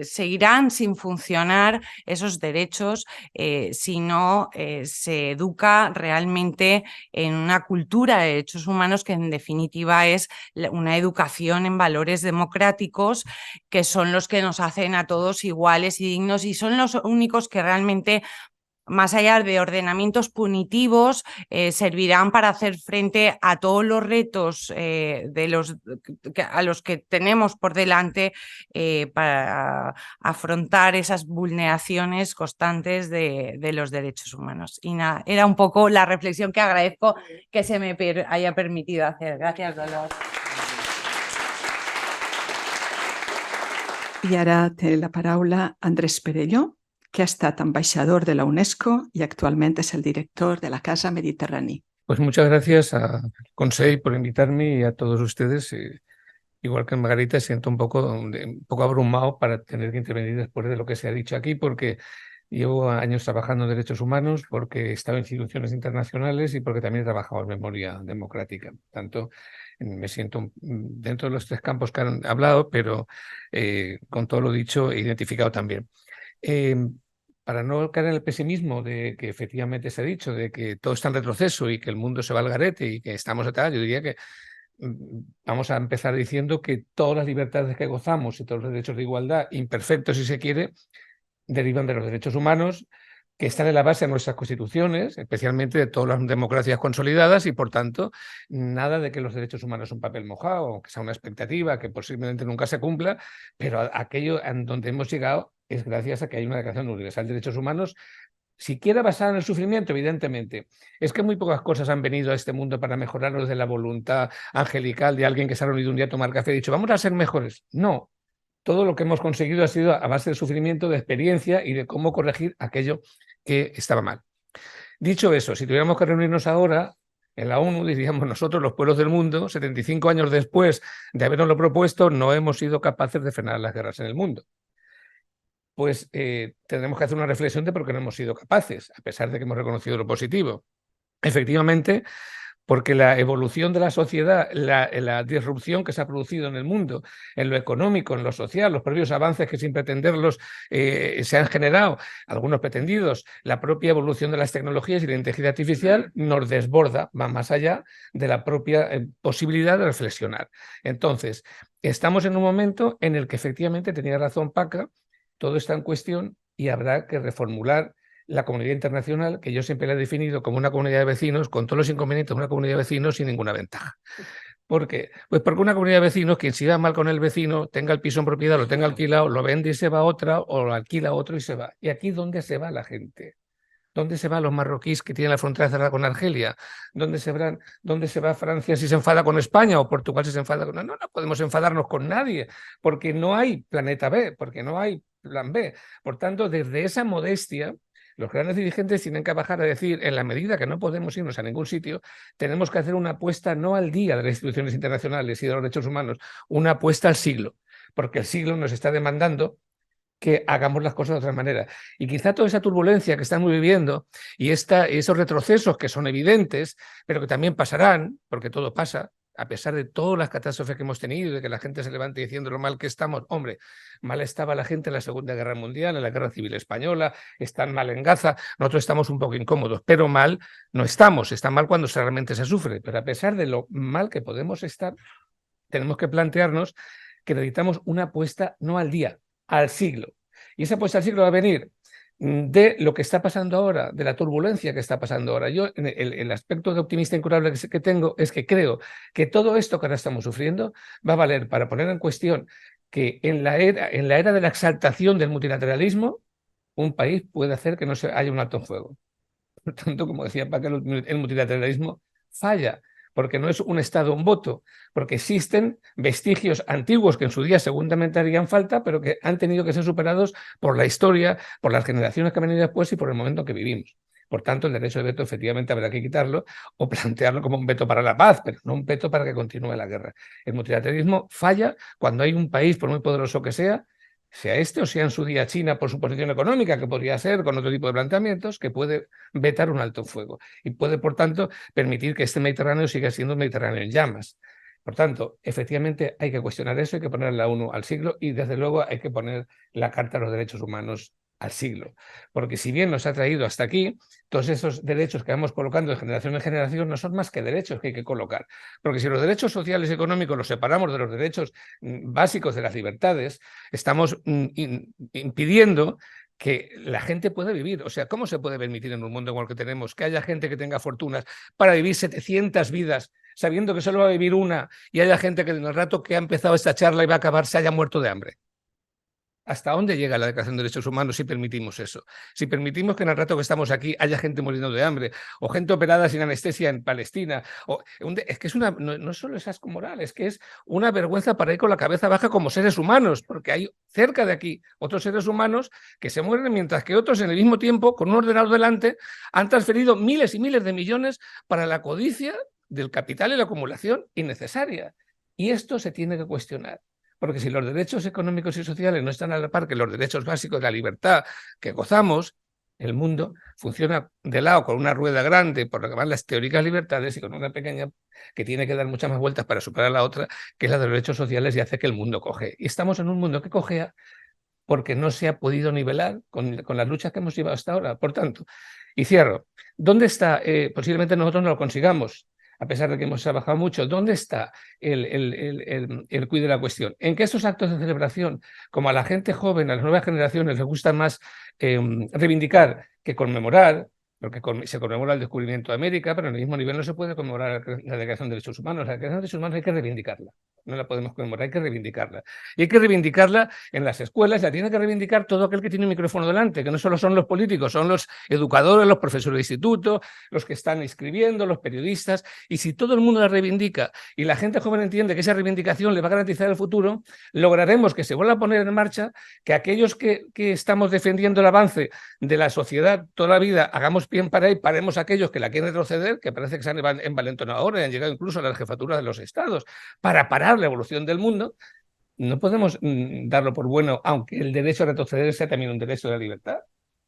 seguirán sin funcionar esos derechos si no se educa realmente en una cultura de derechos humanos que en definitiva es una educación en valores democráticos, que son los que nos hacen a todos iguales y dignos y son los únicos que realmente, más allá de ordenamientos punitivos, servirán para hacer frente a todos los retos a los que tenemos por delante, para afrontar esas vulneraciones constantes de los derechos humanos. Y nada, era un poco la reflexión que agradezco que se me haya permitido hacer. Gracias, Dolors. I ara té la paraula Andrés Perelló, que ha estat ambaixador de la UNESCO y actualmente es el director de la Casa Mediterrani. Pues muchas gracias a Consell por invitarme y a todos ustedes. Igual que Margarita, siento un poco abrumado para tener que intervenir después de lo que se ha dicho aquí, porque llevo años trabajando en derechos humanos, porque he estado en instituciones internacionales y porque también he trabajado en memoria democrática. Tanto me siento dentro de los tres campos que han hablado, pero con todo lo dicho he identificado también. Para no caer en el pesimismo de que efectivamente se ha dicho, de que todo está en retroceso y que el mundo se va al garete y que estamos atrás, yo diría que vamos a empezar diciendo que todas las libertades que gozamos y todos los derechos de igualdad, imperfectos si se quiere, derivan de los derechos humanos, que están en la base de nuestras constituciones, especialmente de todas las democracias consolidadas, y por tanto, nada de que los derechos humanos son papel mojado, que sea una expectativa que posiblemente nunca se cumpla, pero aquello en donde hemos llegado es gracias a que hay una Declaración Universal de Derechos Humanos, siquiera basada en el sufrimiento, evidentemente. Es que muy pocas cosas han venido a este mundo para mejorarnos de la voluntad angelical de alguien que se ha reunido un día a tomar café y ha dicho, vamos a ser mejores. No. todo lo que hemos conseguido ha sido a base de sufrimiento, de experiencia y de cómo corregir aquello que estaba mal. Dicho eso, si tuviéramos que reunirnos ahora en la ONU, diríamos nosotros, los pueblos del mundo, 75 años después de habernoslo propuesto, no hemos sido capaces de frenar las guerras en el mundo. Pues tendremos que hacer una reflexión de por qué no hemos sido capaces, a pesar de que hemos reconocido lo positivo. Efectivamente, porque la evolución de la sociedad, la disrupción que se ha producido en el mundo, en lo económico, en lo social, los propios avances que sin pretenderlos se han generado, algunos pretendidos, la propia evolución de las tecnologías y la inteligencia artificial nos desborda, va más allá de la propia posibilidad de reflexionar. Entonces, estamos en un momento en el que efectivamente tenía razón Paca, todo está en cuestión y habrá que reformular la comunidad internacional, que yo siempre la he definido como una comunidad de vecinos, con todos los inconvenientes de una comunidad de vecinos sin ninguna ventaja. ¿Por qué? Pues porque una comunidad de vecinos, quien se va mal con el vecino, tenga el piso en propiedad, lo tenga alquilado, lo vende y se va a otra, o lo alquila a otro y se va. ¿Y aquí dónde se va la gente? ¿Dónde se van los marroquíes que tienen la frontera cerrada con Argelia? ¿Dónde se va Francia si se enfada con España o Portugal si se enfada con... No podemos enfadarnos con nadie, porque no hay planeta B, porque no hay plan B. Por tanto, desde esa modestia, los grandes dirigentes tienen que bajar a decir, en la medida que no podemos irnos a ningún sitio, tenemos que hacer una apuesta no al día de las instituciones internacionales y de los derechos humanos, una apuesta al siglo, porque el siglo nos está demandando que hagamos las cosas de otra manera. Y quizá toda esa turbulencia que estamos viviendo y esos retrocesos que son evidentes, pero que también pasarán, porque todo pasa, a pesar de todas las catástrofes que hemos tenido, de que la gente se levante diciendo lo mal que estamos. Hombre, mal estaba la gente en la Segunda Guerra Mundial, en la Guerra Civil Española, están mal en Gaza, nosotros estamos un poco incómodos, pero mal no estamos, está mal cuando realmente se sufre. Pero a pesar de lo mal que podemos estar, tenemos que plantearnos que necesitamos una apuesta no al día, al siglo. Y esa apuesta al siglo va a venir de lo que está pasando ahora, de la turbulencia que está pasando ahora. Yo, el aspecto de optimista incurable que tengo es que creo que todo esto que ahora estamos sufriendo va a valer para poner en cuestión que en la era de la exaltación del multilateralismo, un país puede hacer que no haya un alto en fuego. Por tanto, como decía Paca, el multilateralismo falla, porque no es un Estado un voto, porque existen vestigios antiguos que en su día seguramente harían falta, pero que han tenido que ser superados por la historia, por las generaciones que han venido después y por el momento en que vivimos. Por tanto, el derecho de veto efectivamente habrá que quitarlo o plantearlo como un veto para la paz, pero no un veto para que continúe la guerra. El multilateralismo falla cuando hay un país, por muy poderoso que sea este o sea en su día China por su posición económica, que podría ser con otro tipo de planteamientos, que puede vetar un alto fuego y puede, por tanto, permitir que este Mediterráneo siga siendo un Mediterráneo en llamas. Por tanto, efectivamente hay que cuestionar eso, hay que poner la ONU al siglo y, desde luego, hay que poner la Carta de los Derechos Humanos al siglo. Porque si bien nos ha traído hasta aquí, todos esos derechos que vamos colocando de generación en generación no son más que derechos que hay que colocar. Porque si los derechos sociales y económicos los separamos de los derechos básicos de las libertades, estamos impidiendo que la gente pueda vivir. O sea, ¿cómo se puede permitir en un mundo como el que tenemos que haya gente que tenga fortunas para vivir 700 vidas, sabiendo que solo va a vivir una, y haya gente que en el rato que ha empezado esta charla y va a acabar se haya muerto de hambre? ¿Hasta dónde llega la Declaración de Derechos Humanos si permitimos eso? Si permitimos que en el rato que estamos aquí haya gente muriendo de hambre, o gente operada sin anestesia en Palestina, es que es no solo es asco moral, es que es una vergüenza para ir con la cabeza baja como seres humanos, porque hay cerca de aquí otros seres humanos que se mueren mientras que otros en el mismo tiempo, con un ordenador delante, han transferido miles y miles de millones para la codicia del capital y la acumulación innecesaria. Y esto se tiene que cuestionar. Porque si los derechos económicos y sociales no están a la par que los derechos básicos de la libertad que gozamos, el mundo funciona de lado con una rueda grande por lo que van las teóricas libertades y con una pequeña que tiene que dar muchas más vueltas para superar la otra, que es la de los derechos sociales, y hace que el mundo coje. Y estamos en un mundo que cojea porque no se ha podido nivelar con las luchas que hemos llevado hasta ahora. Por tanto, y cierro, ¿dónde está? Posiblemente nosotros no lo consigamos, a pesar de que hemos trabajado mucho. ¿Dónde está el cuid de la cuestión? En que estos actos de celebración, como a la gente joven, a las nuevas generaciones les gusta más reivindicar que conmemorar, porque se conmemora el descubrimiento de América, pero en el mismo nivel no se puede conmemorar la Declaración de Derechos Humanos. La Declaración de Derechos Humanos hay que reivindicarla, no la podemos conmemorar, hay que reivindicarla. Y hay que reivindicarla en las escuelas, la tiene que reivindicar todo aquel que tiene un micrófono delante, que no solo son los políticos, son los educadores, los profesores de instituto, los que están escribiendo, los periodistas. Y si todo el mundo la reivindica y la gente joven entiende que esa reivindicación le va a garantizar el futuro, lograremos que se vuelva a poner en marcha, que aquellos que estamos defendiendo el avance de la sociedad toda la vida hagamos bien para ahí, paremos a aquellos que la quieren retroceder, que parece que se han envalentonado ahora y han llegado incluso a las jefaturas de los estados para parar la evolución del mundo. No podemos darlo por bueno, aunque el derecho a retroceder sea también un derecho de la libertad.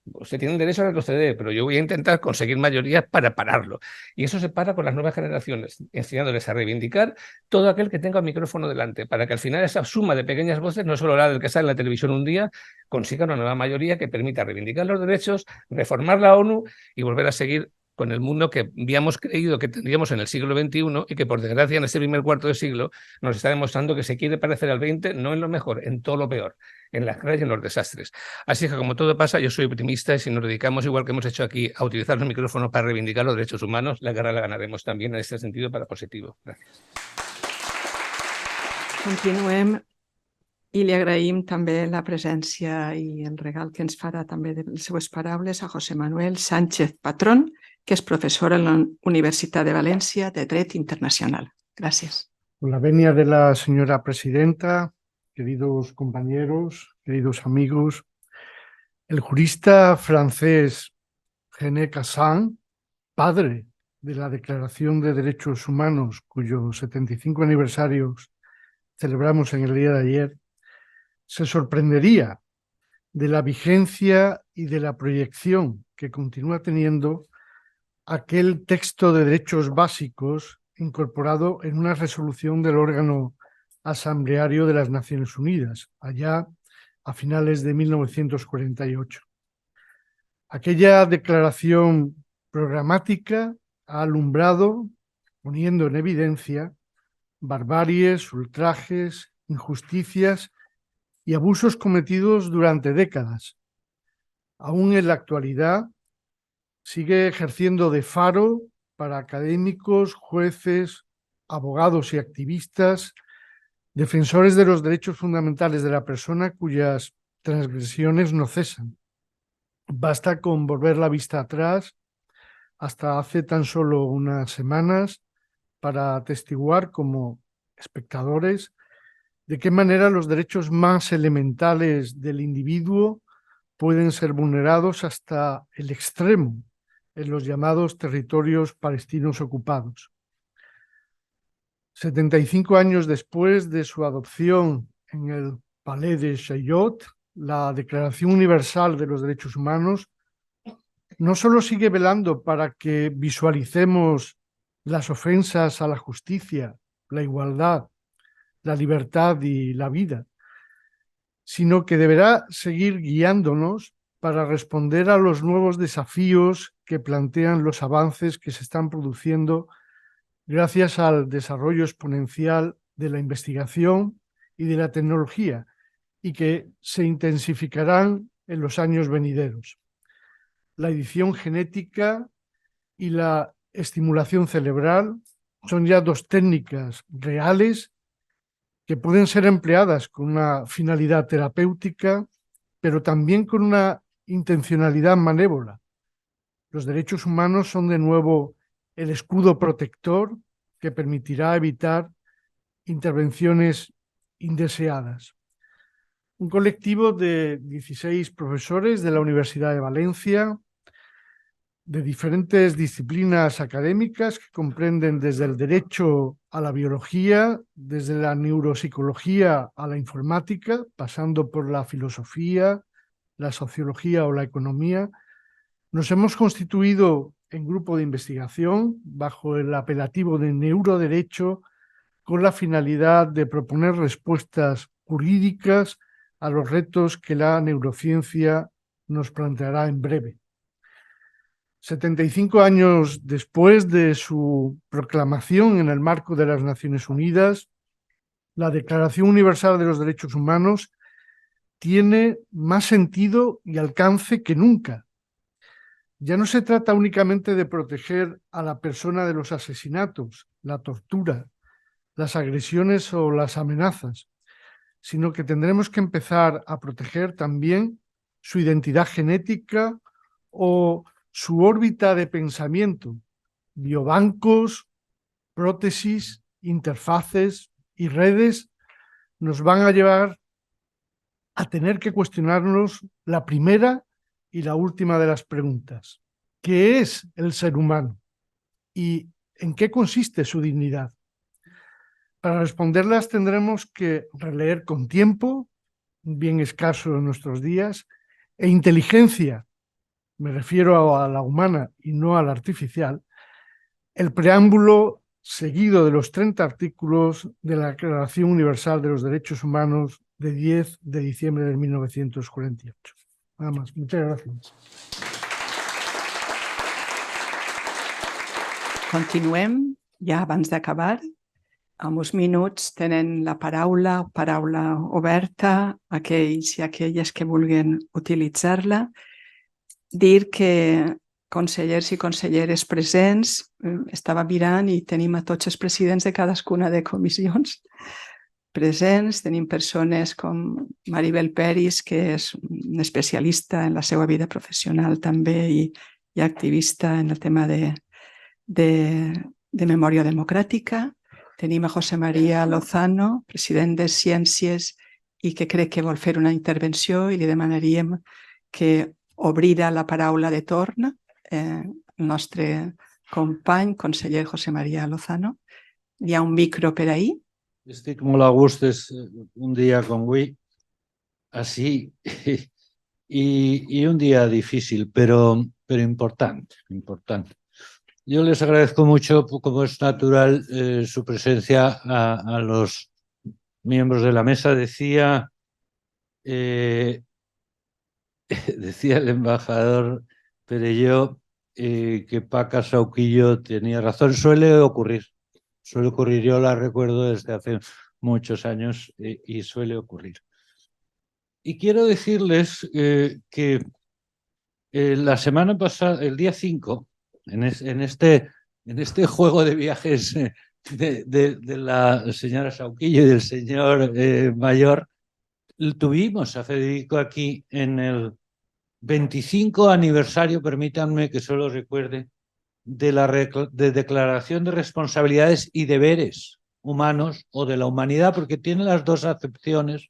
Usted tiene un derecho a retroceder, pero yo voy a intentar conseguir mayorías para pararlo. Y eso se para con las nuevas generaciones, enseñándoles a reivindicar todo aquel que tenga un micrófono delante, para que al final esa suma de pequeñas voces, no solo la del que sale en la televisión un día, consiga una nueva mayoría que permita reivindicar los derechos, reformar la ONU y volver a seguir con el mundo que habíamos creído que tendríamos en el siglo XXI y que, por desgracia, en este primer cuarto de siglo nos está demostrando que se quiere parecer al XX, no en lo mejor, en todo lo peor, en las guerras y en los desastres. Así que, como todo pasa, yo soy optimista y si nos dedicamos, igual que hemos hecho aquí, a utilizar los micrófonos para reivindicar los derechos humanos, la guerra la ganaremos también en este sentido para positivo. Gracias. Continuem i li agraïm també la presència i el regal que ens farà també de les seues paraules a José Manuel Sánchez Patrón, que es profesor en la Universitat de València de Dret Internacional. Gràcies. Con la venia de la señora presidenta, queridos compañeros, queridos amigos, el jurista francés René Cassin, padre de la Declaración de Derechos Humanos, cuyos 75 aniversarios celebramos en el día de ayer, se sorprendería de la vigencia y de la proyección que continúa teniendo aquel texto de derechos básicos incorporado en una resolución del órgano asambleario de las Naciones Unidas, allá a finales de 1948. Aquella declaración programática ha alumbrado, poniendo en evidencia, barbaries, ultrajes, injusticias y abusos cometidos durante décadas. Aún en la actualidad, sigue ejerciendo de faro para académicos, jueces, abogados y activistas, defensores de los derechos fundamentales de la persona cuyas transgresiones no cesan. Basta con volver la vista atrás hasta hace tan solo unas semanas para atestiguar como espectadores de qué manera los derechos más elementales del individuo pueden ser vulnerados hasta el extremo en los llamados territorios palestinos ocupados. 75 años después de su adopción en el Palais de Chaillot, la Declaración Universal de los Derechos Humanos no solo sigue velando para que visualicemos las ofensas a la justicia, la igualdad, la libertad y la vida, sino que deberá seguir guiándonos para responder a los nuevos desafíos que plantean los avances que se están produciendo gracias al desarrollo exponencial de la investigación y de la tecnología y que se intensificarán en los años venideros. La edición genética y la estimulación cerebral son ya dos técnicas reales que pueden ser empleadas con una finalidad terapéutica, pero también con una intencionalidad malévola. Los derechos humanos son de nuevo el escudo protector que permitirá evitar intervenciones indeseadas. Un colectivo de 16 profesores de la Universidad de Valencia, de diferentes disciplinas académicas que comprenden desde el derecho a la biología, desde la neuropsicología a la informática, pasando por la filosofía, la sociología o la economía, nos hemos constituido en grupo de investigación bajo el apelativo de neuroderecho con la finalidad de proponer respuestas jurídicas a los retos que la neurociencia nos planteará en breve. 75 años después de su proclamación en el marco de las Naciones Unidas, la Declaración Universal de los Derechos Humanos tiene más sentido y alcance que nunca. Ya no se trata únicamente de proteger a la persona de los asesinatos, la tortura, las agresiones o las amenazas, sino que tendremos que empezar a proteger también su identidad genética o su órbita de pensamiento, biobancos, prótesis, interfaces y redes nos van a llevar a tener que cuestionarnos la primera y la última de las preguntas. ¿Qué es el ser humano? ¿Y en qué consiste su dignidad? Para responderlas tendremos que releer con tiempo, bien escaso en nuestros días, e inteligencia, me refiero a la humana y no a la artificial, el preámbulo seguido de los 30 artículos de la Declaración Universal de los Derechos Humanos de 10 de diciembre de 1948. Nada más. Muchas gracias. Continuem, ja abans d'acabar. En uns minuts tenen la paraula oberta, aquells i aquelles que vulguin utilitzar-la. Dir que consellers i conselleres presents, estava mirant i tenim a tots els presidents de cadascuna de comissions presents. Tenim persones com Maribel Peris, que és un especialista en la seva vida professional també i activista en el tema de memòria democràtica. Tenim a José María Lozano, president de Ciències, i que crec que vol fer una intervenció i li demanaríem que obrira la paraula de torn el nostre company, conseller José María Lozano. Hi ha un micro per ahí. Estic molt a gust, és un dia com avui, així, y un día difícil, pero importante. Yo les agradezco mucho, como es natural, su presencia a los miembros de la mesa. Decía el embajador Perelló que Paca Sauquillo tenía razón. Suele ocurrir, yo la recuerdo desde hace muchos años y suele ocurrir. Y quiero decirles que la semana pasada, el día 5, en este juego de viajes de la señora Sauquillo y del señor Mayor, tuvimos a Federico aquí en el 25 aniversario, permítanme que solo recuerde, de Declaración de Responsabilidades y Deberes Humanos o de la Humanidad, porque tiene las dos acepciones,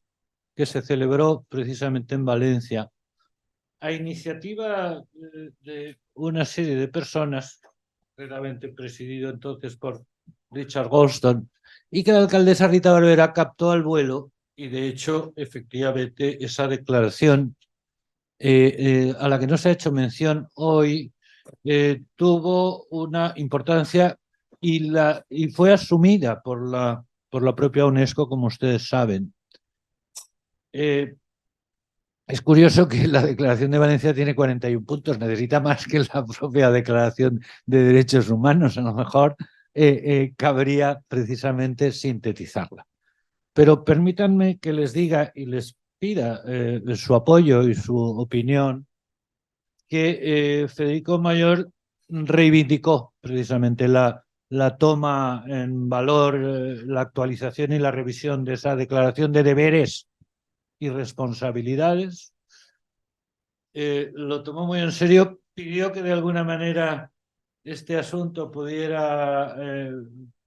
que se celebró precisamente en Valencia, a iniciativa de una serie de personas, realmente presidido entonces por Richard Goldstone, y que la alcaldesa Rita Barberá captó al vuelo, y de hecho, efectivamente, esa declaración a la que no se ha hecho mención hoy tuvo una importancia y fue asumida por la propia UNESCO, como ustedes saben. Es curioso que la Declaración de Valencia tiene 41 puntos, necesita más que la propia Declaración de Derechos Humanos. A lo mejor cabría precisamente sintetizarla. Pero permítanme que les diga y les pida su apoyo y su opinión, que Federico Mayor reivindicó precisamente la toma en valor, la actualización y la revisión de esa Declaración de Deberes y Responsabilidades. Lo tomó muy en serio, pidió que de alguna manera este asunto pudiera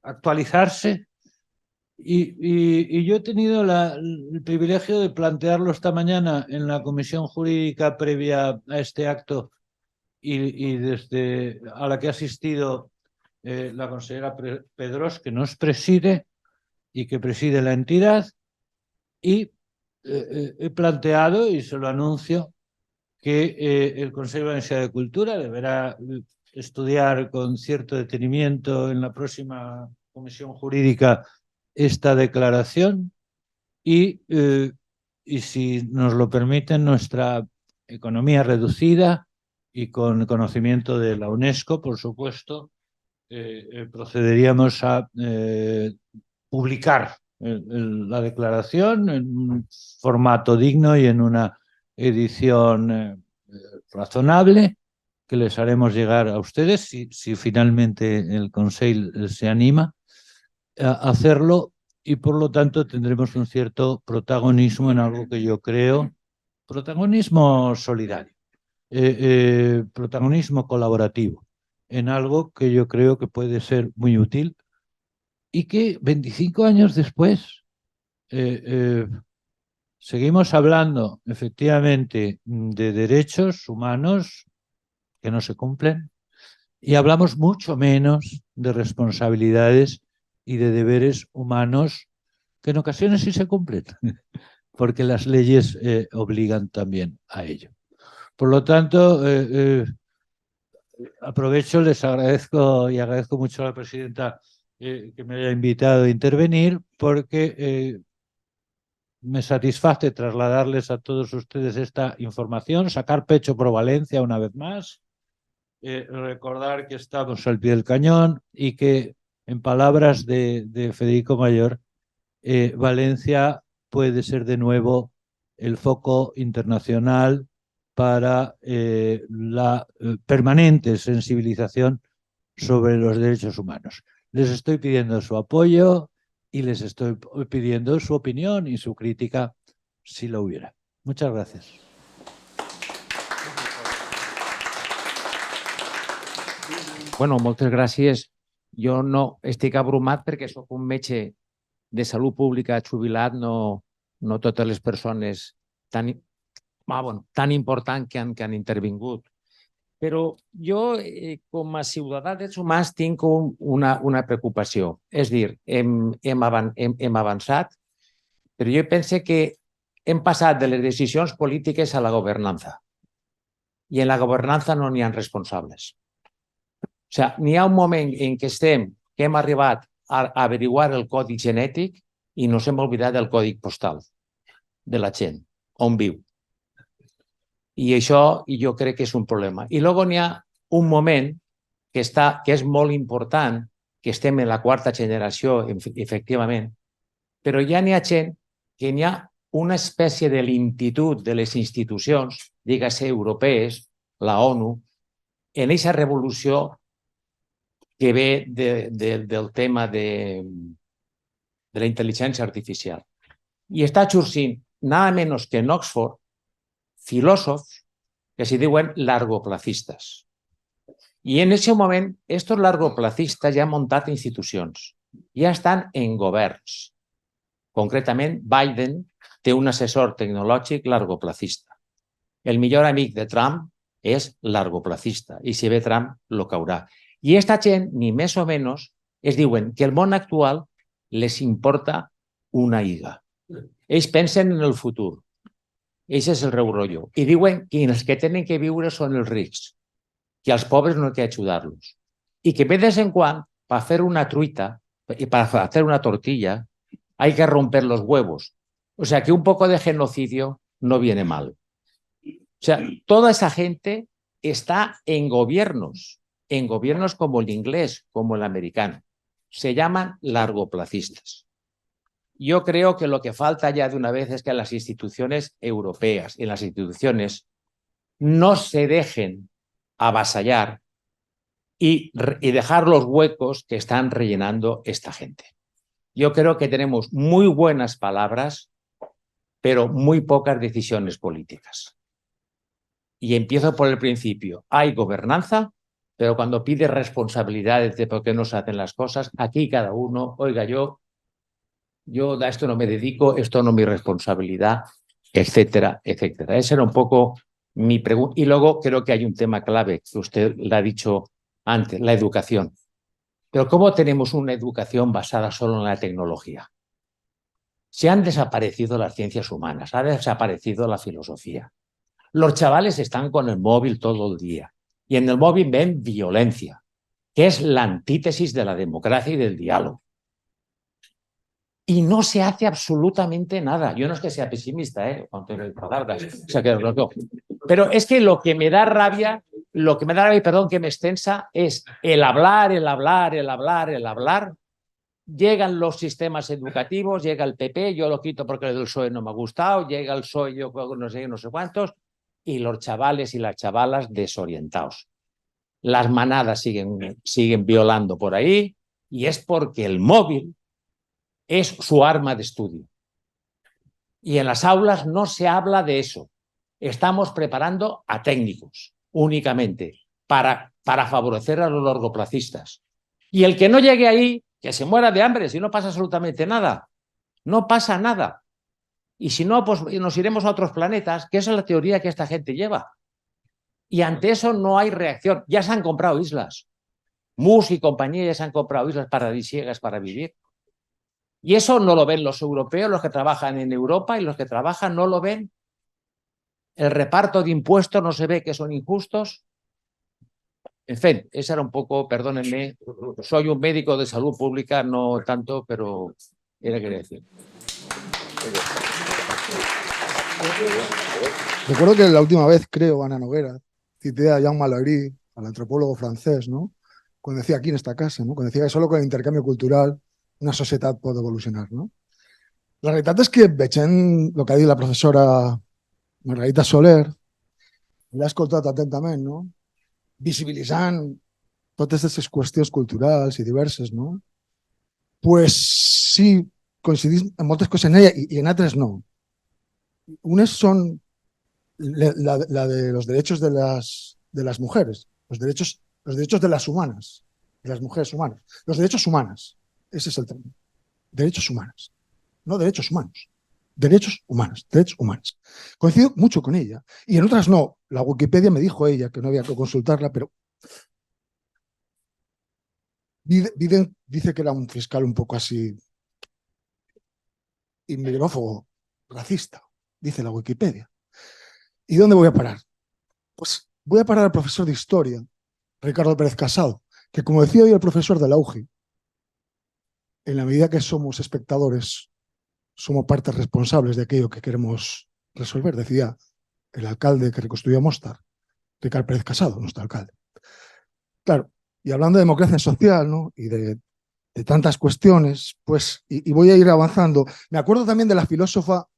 actualizarse y yo he tenido el privilegio de plantearlo esta mañana en la comisión jurídica previa a este acto y desde a la que ha asistido la consejera Pedros, que nos preside y que preside la entidad, y he planteado, y se lo anuncio, que el Consejo Valenciano de Cultura deberá estudiar con cierto detenimiento en la próxima comisión jurídica esta declaración y si nos lo permiten, nuestra economía reducida y con conocimiento de la UNESCO, por supuesto, procederíamos a publicar la declaración en un formato digno y en una edición razonable, que les haremos llegar a ustedes, si finalmente el Consejo se anima a hacerlo, y por lo tanto tendremos un cierto protagonismo en algo que yo creo, protagonismo solidario, protagonismo colaborativo, en algo que yo creo que puede ser muy útil y que 25 años después seguimos hablando efectivamente de derechos humanos que no se cumplen y hablamos mucho menos de responsabilidades y de deberes humanos que en ocasiones sí se cumplen, porque las leyes obligan también a ello. Por lo tanto, aprovecho, les agradezco y agradezco mucho a la presidenta que me haya invitado a intervenir, porque me satisface trasladarles a todos ustedes esta información, sacar pecho por Valencia una vez más, recordar que estamos al pie del cañón y que, en palabras de Federico Mayor, Valencia puede ser de nuevo el foco internacional para la permanente sensibilización sobre los derechos humanos. Les estoy pidiendo su apoyo y les estoy pidiendo su opinión y su crítica, si lo hubiera. Muchas gracias. Bueno, moltes gràcies. Jo no estic abrumat perquè sóc un metge de salut pública jubilat, no totes les persones tan importants que han intervingut. Però jo, com a ciutadà de drets humans, tinc una preocupació. És a dir, hem avançat, però jo penso que hem passat de les decisions polítiques a la governança. I en la governança no n'hi ha responsables. O sigui, n'hi ha un moment en què hem arribat a averiguar el codi genètic i nos hem oblidat del codi postal de la gent, on viu. I això jo crec que és un problema. I després n'hi ha un moment que és molt important, que estem en la quarta generació, efectivament, però ja n'hi ha gent que n'hi ha una espècie de lentitud de les institucions, digues-se europees, la ONU, en aquesta revolució que ve del tema de la intel·ligència artificial. I està sorgint, nada menos que en Oxford, filòsofs que se diuen largoplacistes. I en aquest moment, estos largoplacistes ja han muntat institucions, ja estan en governs. Concretament, Biden té un assessor tecnològic largoplacista. El millor amic de Trump és largoplacista i si ve Trump lo caurà. I aquesta gent, ni més o menys, es diuen que el món actual les importa una higa. Ells pensen en el futur. Ese és el reurollo. I diuen que els que tenen que viure són els rics, que als pobres no hay que ajudar-los. Y que de vez en cuando, para hacer una truita, y para hacer una tortilla, hay que romper los huevos. O sea, que un poco de genocidio no viene mal. O sea, toda esa gente está en gobiernos como el inglés, como el americano. Se llaman largoplacistas. Yo creo que lo que falta ya de una vez es que las instituciones europeas y las instituciones no se dejen avasallar y dejar los huecos que están rellenando esta gente. Yo creo que tenemos muy buenas palabras, pero muy pocas decisiones políticas. Y empiezo por el principio. Hay gobernanza, pero cuando pide responsabilidades de por qué no se hacen las cosas, aquí cada uno, oiga, yo a esto no me dedico, esto no es mi responsabilidad, etcétera, etcétera. Esa era un poco mi pregunta. Y luego creo que hay un tema clave, que usted lo ha dicho antes, la educación. Pero ¿cómo tenemos una educación basada solo en la tecnología? Se han desaparecido las ciencias humanas, ha desaparecido la filosofía. Los chavales están con el móvil todo el día y en el móvil ven violencia, que es la antítesis de la democracia y del diálogo. Y no se hace absolutamente nada. Yo no es que sea pesimista, cuando tengo palabras. O sea, pero es que lo que me da rabia, perdón, que me extensa, es el hablar. Llegan los sistemas educativos, llega el PP, yo lo quito porque el del PSOE no me ha gustado, llega el PSOE, yo no sé cuántos, y los chavales y las chavalas desorientados. las manadas siguen violando por ahí, y es porque el móvil es su arma de estudio. Y en las aulas no se habla de eso. Estamos preparando a técnicos únicamente para favorecer a los largoplacistas. Y el que no llegue ahí, que se muera de hambre, si no pasa absolutamente nada. No pasa nada. Y si no, pues nos iremos a otros planetas, que esa es la teoría que esta gente lleva. Y ante eso no hay reacción. Ya se han comprado islas. Musk y compañía ya se han comprado islas paradisíacas para vivir. Y eso no lo ven los europeos, los que trabajan en Europa, y los que trabajan no lo ven. El reparto de impuestos no se ve que son injustos. En fin, esa era un poco, perdónenme, soy un médico de salud pública, no tanto, pero era quería decir. Recuerdo que la última vez, creo, Ana Noguera, cité a Jean Mallory, al antropólogo francés, ¿no? Cuando decía aquí en esta casa, ¿no? Cuando decía que solo con el intercambio cultural una societat pot evolucionar, no? La realitat és que veient el que ha dit la professora Margarita Soler, l'ha escoltat atentament, no? Visibilitzant totes aquestes qüestions culturals i diverses, no? Pues sí, coincidim en moltes coses en ella i en altres no. Unes son la de los derechos de las mujeres, los derechos de las humanas, de las mujeres humanas, los derechos humanos, ese es el término, derechos humanos, no derechos humanos, derechos humanos, derechos humanos. Coincido mucho con ella, y en otras no. La Wikipedia me dijo ella que no había que consultarla, pero Biden dice que era un fiscal un poco así inmigrofóbo, racista, dice la Wikipedia. ¿Y dónde voy a parar? Pues voy a parar al profesor de historia, Ricardo Pérez Casado, que, como decía hoy el profesor de la UGI, en la medida que somos espectadores, somos partes responsables de aquello que queremos resolver, decía el alcalde que reconstruyó Mostar, Ricardo Pérez Casado, nuestro alcalde. Claro, y hablando de democracia social, ¿no? Y de tantas cuestiones, pues, y voy a ir avanzando. Me acuerdo también de la filósofa,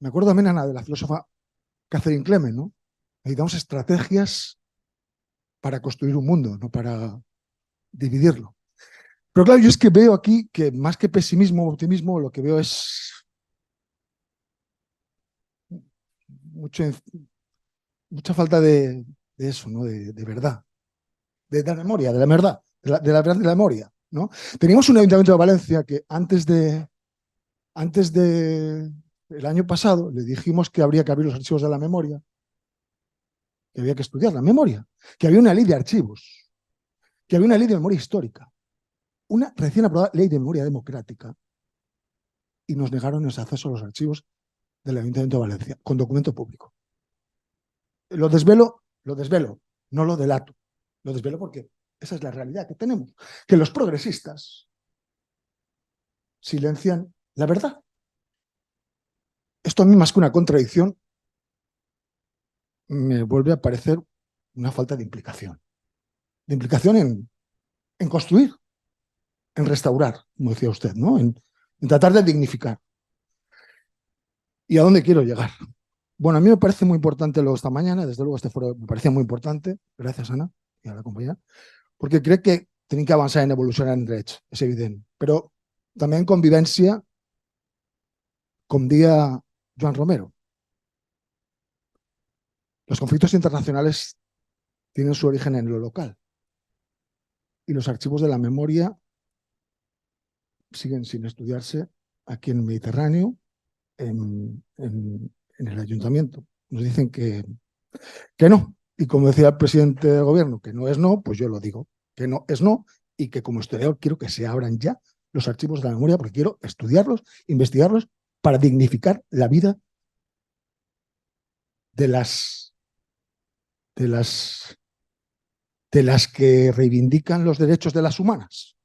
Ana, de la filósofa Catherine Clement, ¿no? Necesitamos estrategias para construir un mundo, no para dividirlo. Pero claro, yo es que veo aquí que más que pesimismo o optimismo, lo que veo es mucha falta de eso, ¿no? De verdad, de la memoria, de la verdad, de la verdad de la memoria, ¿no? Teníamos un ayuntamiento de Valencia que antes de el año pasado le dijimos que habría que abrir los archivos de la memoria, que había que estudiar la memoria, que había una ley de archivos, que había una ley de memoria histórica, una recién aprobada ley de memoria democrática, y nos negaron ese acceso a los archivos del Ayuntamiento de Valencia, con documento público. Lo desvelo, no lo delato. Lo desvelo porque esa es la realidad que tenemos, que los progresistas silencian la verdad. Esto a mí, más que una contradicción, me vuelve a parecer una falta de implicación. De implicación en construir, en restaurar, como decía usted, ¿no? En tratar de dignificar. ¿Y a dónde quiero llegar? Bueno, a mí me parece muy importante lo de esta mañana, desde luego este foro me parecía muy importante, gracias Ana y a la compañera, porque crec que tenim que avançar en evolucionar en drets, és evident, però també en convivència, com dia Joan Romero. Los conflictos internacionales tienen su origen en lo local y los archivos de la memoria siguen sin estudiarse aquí en el Mediterráneo, en el ayuntamiento. Nos dicen que no. Y como decía el presidente del gobierno, que no es no, pues yo lo digo, que no es no, y que como historiador quiero que se abran ya los archivos de la memoria porque quiero estudiarlos, investigarlos para dignificar la vida de las que reivindican los derechos de las humanas.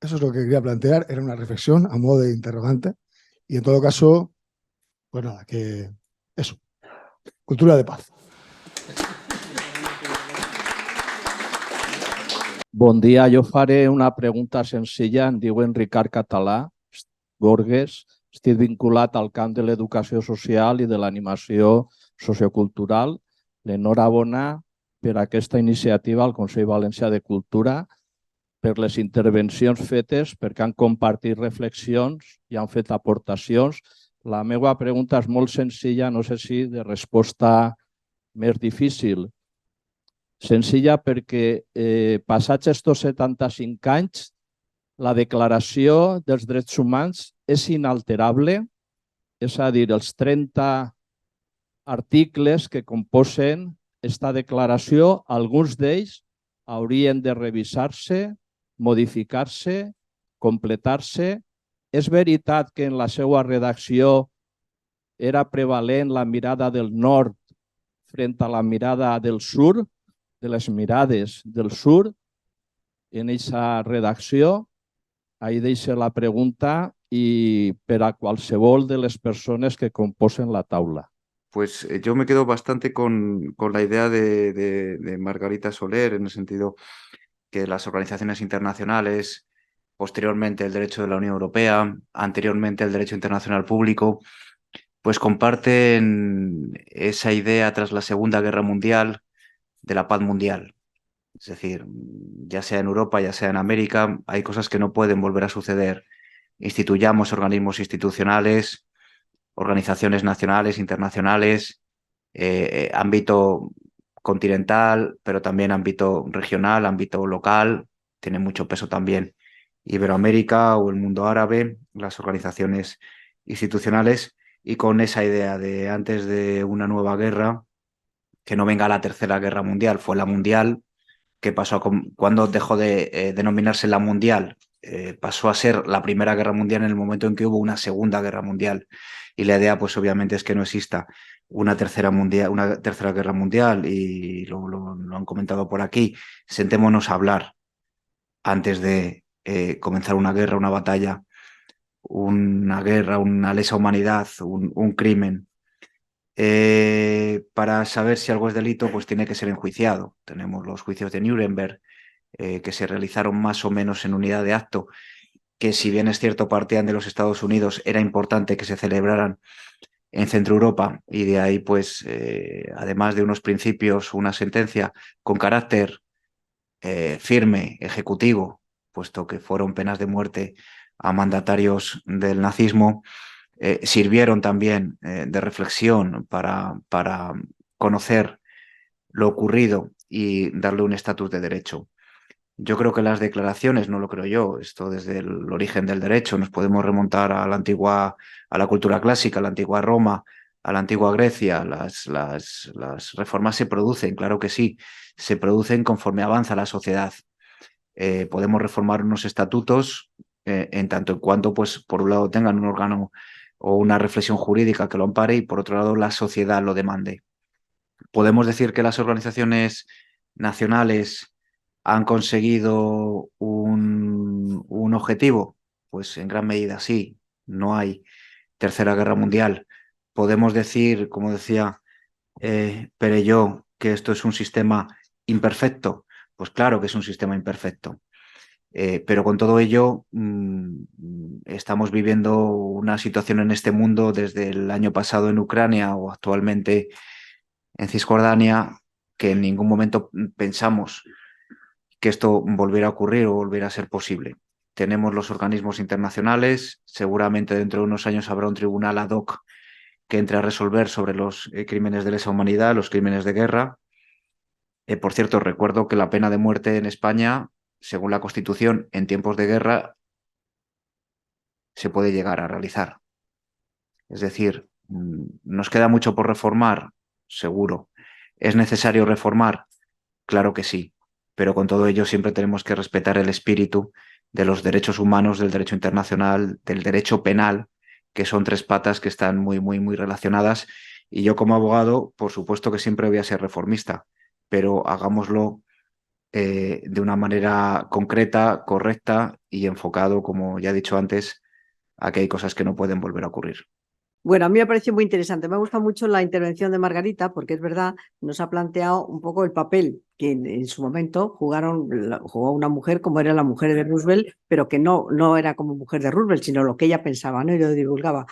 Eso es lo que quería plantear, era una reflexión a modo de interrogante y en todo caso, pues nada, que eso, cultura de paz. Bon dia, jo faré una pregunta senzilla. Em diuen Ricard Català, Gorgues. Estic vinculat al camp de l'educació social i de l'animació sociocultural. L'enhorabona per aquesta iniciativa al Consell Valencià de Cultura, per les intervencions fetes, perquè han compartit reflexions i han fet aportacions. La meva pregunta és molt senzilla, no sé si de resposta més difícil. Senzilla perquè passats estos 75 anys, la Declaració dels Drets Humans és inalterable, és a dir, els 30 articles que composen esta declaració, alguns d'ells haurien de revisar-se, modificar-se, completar-se. És veritat que en la seva redacció era prevalent la mirada del nord front a la mirada del sud, de les mirades del sud, en aquesta redacció. Ahí deixo la pregunta i per a qualsevol de les persones que composen la taula. Pues yo me quedo bastante con la idea de Margarita Soler, en el sentido que las organizaciones internacionales, posteriormente el derecho de la Unión Europea, anteriormente el derecho internacional público, pues comparten esa idea tras la Segunda Guerra Mundial de la paz mundial. Es decir, ya sea en Europa, ya sea en América, hay cosas que no pueden volver a suceder. Instituyamos organismos institucionales, organizaciones nacionales, internacionales, ámbito continental, pero también ámbito regional, ámbito local, tiene mucho peso también Iberoamérica o el mundo árabe, las organizaciones institucionales, y con esa idea de antes de una nueva guerra, que no venga la Tercera Guerra Mundial, fue la mundial. ¿Qué pasó cuando dejó de denominarse la mundial? Pasó a ser la Primera Guerra Mundial en el momento en que hubo una Segunda Guerra Mundial. Y la idea, pues obviamente, es que no exista una tercera guerra mundial, y lo han comentado por aquí. Sentémonos a hablar antes de comenzar una guerra, una batalla, una lesa humanidad, un crimen. Para saber si algo es delito, pues tiene que ser enjuiciado. Tenemos los juicios de Nuremberg, que se realizaron más o menos en unidad de acto, que si bien es cierto partían de los Estados Unidos, era importante que se celebraran en Centro Europa, y de ahí, pues, además de unos principios, una sentencia con carácter firme, ejecutivo, puesto que fueron penas de muerte a mandatarios del nazismo, sirvieron también de reflexión para conocer lo ocurrido y darle un estatus de derecho. Yo creo que las declaraciones, no lo creo yo, esto desde el origen del derecho, nos podemos remontar a la cultura clásica, a la antigua Roma, a la antigua Grecia. Las reformas se producen, claro que sí, se producen conforme avanza la sociedad. Podemos reformar unos estatutos en tanto en cuanto, pues, por un lado tengan un órgano o una reflexión jurídica que lo ampare, y por otro lado la sociedad lo demande. Podemos decir que las organizaciones nacionales han conseguido un objetivo, pues en gran medida sí, no hay Tercera Guerra Mundial. Podemos decir, como decía Perelló, que esto es un sistema imperfecto. Pues claro que es un sistema imperfecto. Pero con todo ello estamos viviendo una situación en este mundo desde el año pasado en Ucrania o actualmente en Cisjordania, que en ningún momento pensamos que esto volviera a ocurrir o volviera a ser posible. Tenemos los organismos internacionales, seguramente dentro de unos años habrá un tribunal ad hoc que entre a resolver sobre los crímenes de lesa humanidad, los crímenes de guerra. Por cierto, recuerdo que la pena de muerte en España, según la Constitución, en tiempos de guerra se puede llegar a realizar. Es decir, ¿nos queda mucho por reformar? Seguro. ¿Es necesario reformar? Claro que sí. Pero con todo ello siempre tenemos que respetar el espíritu de los derechos humanos, del derecho internacional, del derecho penal, que son tres patas que están muy, muy, muy relacionadas. Y yo, como abogado, por supuesto que siempre voy a ser reformista, pero hagámoslo de una manera concreta, correcta y enfocado, como ya he dicho antes, a que hay cosas que no pueden volver a ocurrir. Bueno, a mí me pareció muy interesante. Me gusta mucho la intervención de Margarita, porque es verdad, nos ha planteado un poco el papel que en su momento jugó una mujer como era la mujer de Roosevelt, pero que no era como mujer de Roosevelt, sino lo que ella pensaba, ¿no? Y lo divulgaba.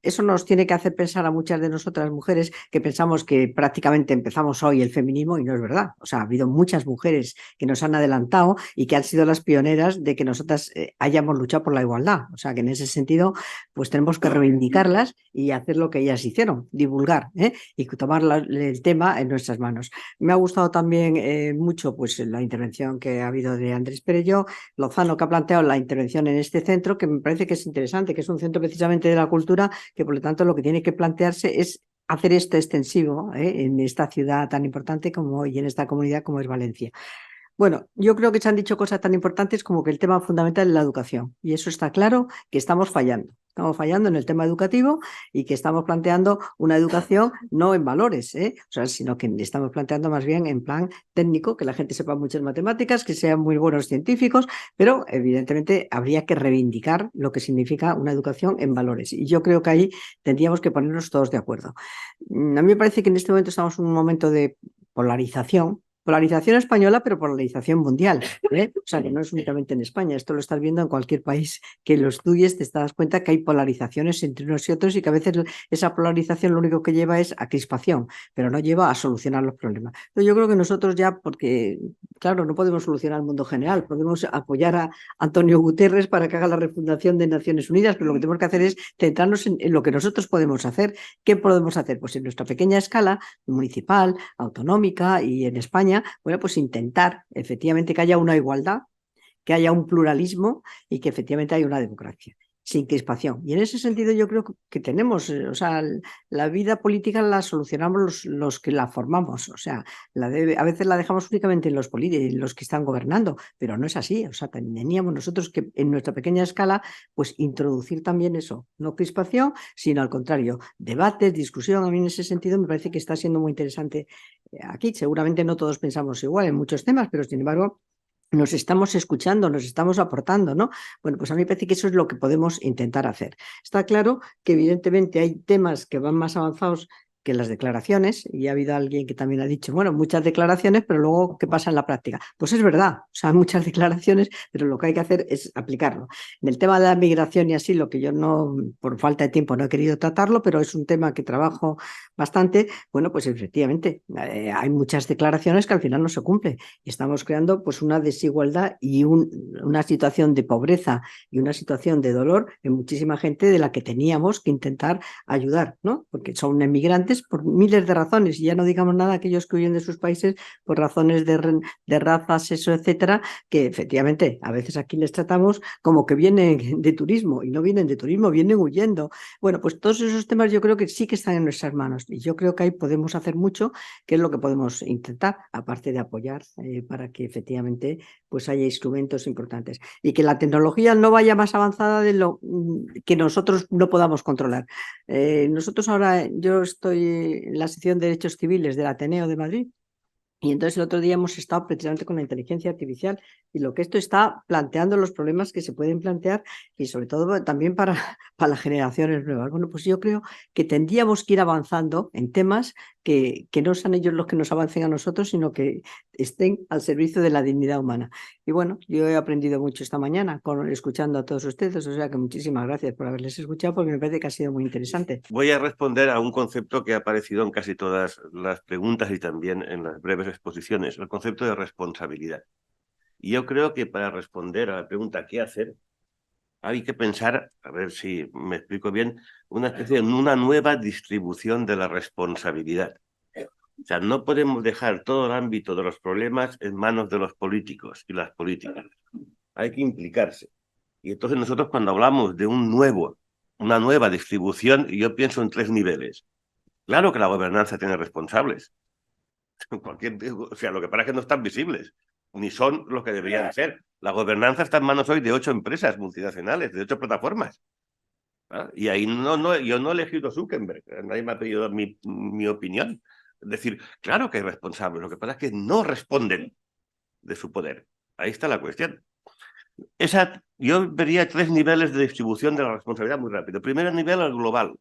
eso nos tiene que hacer pensar a muchas de nosotras mujeres que pensamos que prácticamente empezamos hoy el feminismo y no es verdad. O sea, ha habido muchas mujeres que nos han adelantado y que han sido las pioneras de que nosotras hayamos luchado por la igualdad. O sea, que en ese sentido, pues tenemos que reivindicarlas y hacer lo que ellas hicieron, divulgar y tomar el tema en nuestras manos. Me ha gustado también mucho pues, la intervención que ha habido de Andrés Perello Lozano, que ha planteado la intervención en este centro, que me parece que es interesante, que es un centro precisamente de la cultura, que por lo tanto lo que tiene que plantearse es hacer esto extensivo en esta ciudad tan importante como y en esta comunidad como es Valencia. Bueno, yo creo que se han dicho cosas tan importantes como que el tema fundamental es la educación. Y eso está claro que estamos fallando. Estamos fallando en el tema educativo y que estamos planteando una educación no en valores, o sea, sino que estamos planteando más bien en plan técnico, que la gente sepa muchas matemáticas, que sean muy buenos científicos, pero evidentemente habría que reivindicar lo que significa una educación en valores. Y yo creo que ahí tendríamos que ponernos todos de acuerdo. A mí me parece que en este momento estamos en un momento de polarización española, pero polarización mundial. O sea, que no es únicamente en España, esto lo estás viendo en cualquier país que lo estudies, te das cuenta que hay polarizaciones entre unos y otros y que a veces esa polarización lo único que lleva es a crispación, pero no lleva a solucionar los problemas. Entonces yo creo que nosotros ya, porque claro, no podemos solucionar el mundo general, podemos apoyar a Antonio Guterres para que haga la refundación de Naciones Unidas, pero lo que tenemos que hacer es centrarnos en lo que nosotros podemos hacer. ¿Qué podemos hacer? Pues en nuestra pequeña escala, municipal, autonómica y en España, bueno, pues intentar efectivamente que haya una igualdad, que haya un pluralismo y que efectivamente haya una democracia sin crispación. Y en ese sentido yo creo que tenemos, o sea, la vida política la solucionamos los que la formamos, o sea, a veces la dejamos únicamente en los que están gobernando, pero no es así, o sea, teníamos nosotros que en nuestra pequeña escala, pues introducir también eso, no crispación, sino al contrario, debates, discusión. A mí en ese sentido me parece que está siendo muy interesante aquí. Seguramente no todos pensamos igual en muchos temas, pero sin embargo nos estamos escuchando, nos estamos aportando, ¿no? Bueno, pues a mí me parece que eso es lo que podemos intentar hacer. Está claro que evidentemente hay temas que van más avanzados que las declaraciones, y ha habido alguien que también ha dicho, bueno, muchas declaraciones, pero luego, ¿qué pasa en la práctica? Pues es verdad, o sea, muchas declaraciones, pero lo que hay que hacer es aplicarlo. En el tema de la migración y así, lo que yo no, por falta de tiempo, no he querido tratarlo, pero es un tema que trabajo bastante, bueno, pues efectivamente, hay muchas declaraciones que al final no se cumplen y estamos creando pues una desigualdad y una situación de pobreza y una situación de dolor en muchísima gente de la que teníamos que intentar ayudar, ¿no? Porque son emigrantes por miles de razones, y ya no digamos nada aquellos que huyen de sus países por razones de raza, sexo, etcétera, que efectivamente a veces aquí les tratamos como que vienen de turismo y no vienen de turismo, vienen huyendo. Bueno, pues todos esos temas yo creo que sí que están en nuestras manos y yo creo que ahí podemos hacer mucho, que es lo que podemos intentar, aparte de apoyar para que efectivamente pues haya instrumentos importantes y que la tecnología no vaya más avanzada de lo que nosotros no podamos controlar. Nosotros ahora, yo estoy en la sección de Derechos Civiles del Ateneo de Madrid, y entonces el otro día hemos estado precisamente con la inteligencia artificial y lo que esto está planteando, los problemas que se pueden plantear y sobre todo también para las generaciones nuevas. Bueno, pues yo creo que tendríamos que ir avanzando en temas que no sean ellos los que nos avancen a nosotros, sino que estén al servicio de la dignidad humana. Y bueno, yo he aprendido mucho esta mañana escuchando a todos ustedes, o sea que muchísimas gracias por haberles escuchado porque me parece que ha sido muy interesante. Voy a responder a un concepto que ha aparecido en casi todas las preguntas y también en las breves exposiciones, el concepto de responsabilidad. Y yo creo que para responder a la pregunta ¿qué hacer?, hay que pensar, a ver si me explico bien, una especie de una nueva distribución de la responsabilidad. O sea, no podemos dejar todo el ámbito de los problemas en manos de los políticos y las políticas. Hay que implicarse. Y entonces nosotros cuando hablamos de una nueva distribución, yo pienso en 3 niveles. Claro que la gobernanza tiene responsables. O sea, lo que pasa es que no están visibles, ni son los que deberían ser. La gobernanza está en manos hoy de 8 empresas multinacionales, de 8 plataformas. ¿Ah? Y ahí yo no he elegido Zuckerberg, nadie me ha pedido mi opinión. Es decir, claro que hay responsables, lo que pasa es que no responden de su poder. Ahí está la cuestión. Yo vería 3 niveles de distribución de la responsabilidad muy rápido. Primer nivel, el global.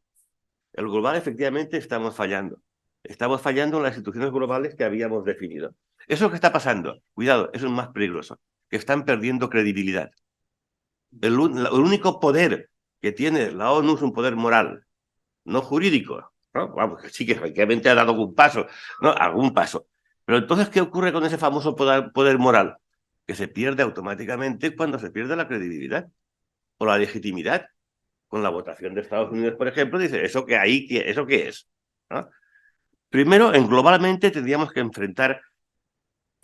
El global, efectivamente, estamos fallando. Estamos fallando en las instituciones globales que habíamos definido. Eso que está pasando, cuidado, eso es más peligroso, que están perdiendo credibilidad. El único poder que tiene la ONU es un poder moral. no jurídico, ¿no? Vamos, que sí que efectivamente ha dado algún paso, ¿no? Algún paso. Pero entonces, ¿qué ocurre con ese famoso poder moral? Que se pierde automáticamente cuando se pierde la credibilidad o la legitimidad. Con la votación de Estados Unidos, por ejemplo, dice, ¿eso qué es? ¿No? Primero, globalmente tendríamos que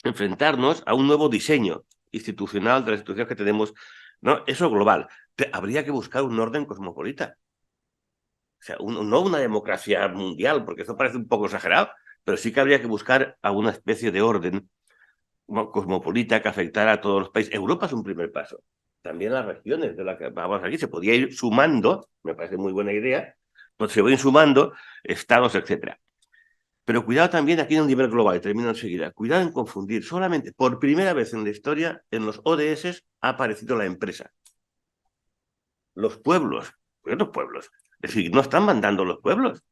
enfrentarnos a un nuevo diseño institucional de las instituciones que tenemos, ¿no? Eso global. Habría que buscar un orden cosmopolita. O sea, no una democracia mundial, porque eso parece un poco exagerado, pero sí que habría que buscar a una especie de orden cosmopolita que afectara a todos los países. Europa es un primer paso. También las regiones de las que vamos aquí se podía ir sumando, me parece muy buena idea, pues se van sumando estados, etcétera. Pero cuidado también aquí en un nivel global, y termino enseguida, cuidado en confundir. Solamente por primera vez en la historia, en los ODS ha aparecido la empresa. Los pueblos, ¿qué los pueblos? Es decir, no están mandando los pueblos,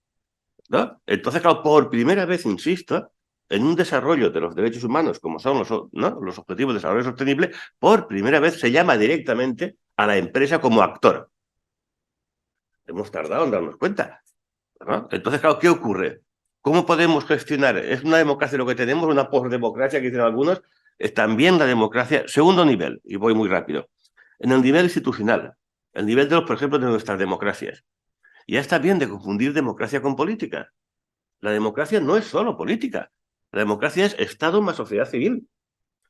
¿no? Entonces, claro, por primera vez, insisto, en un desarrollo de los derechos humanos, como son los Objetivos de Desarrollo Sostenible, por primera vez se llama directamente a la empresa como actor. Hemos tardado en darnos cuenta, ¿no? Entonces, claro, ¿qué ocurre? ¿Cómo podemos gestionar? ¿Es una democracia lo que tenemos, una postdemocracia que dicen algunos? Es también la democracia, segundo nivel, y voy muy rápido, en el nivel institucional, el nivel de por ejemplo, de nuestras democracias. Ya está bien de confundir democracia con política. La democracia no es solo política. La democracia es Estado más sociedad civil.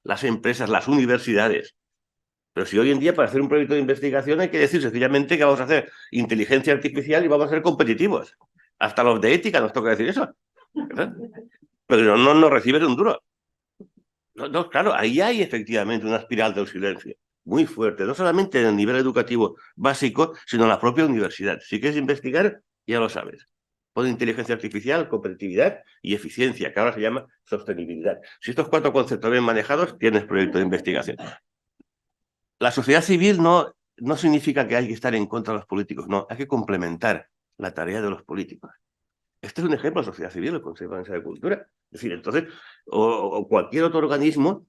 Las empresas, las universidades. Pero si hoy en día para hacer un proyecto de investigación hay que decir sencillamente que vamos a hacer inteligencia artificial y vamos a ser competitivos. Hasta los de ética nos toca decir eso. ¿Verdad? Pero no reciben un duro. No, claro, ahí hay efectivamente una espiral del silencio muy fuerte, no solamente en el nivel educativo básico, sino en la propia universidad. Si quieres investigar, ya lo sabes. Pon inteligencia artificial, competitividad y eficiencia, que ahora se llama sostenibilidad. Si estos 4 conceptos bien manejados, tienes proyecto de investigación. La sociedad civil no significa que hay que estar en contra de los políticos, no, hay que complementar la tarea de los políticos. Este es un ejemplo de sociedad civil, el Consejo Valenciano de Cultura. Es decir, entonces, o cualquier otro organismo,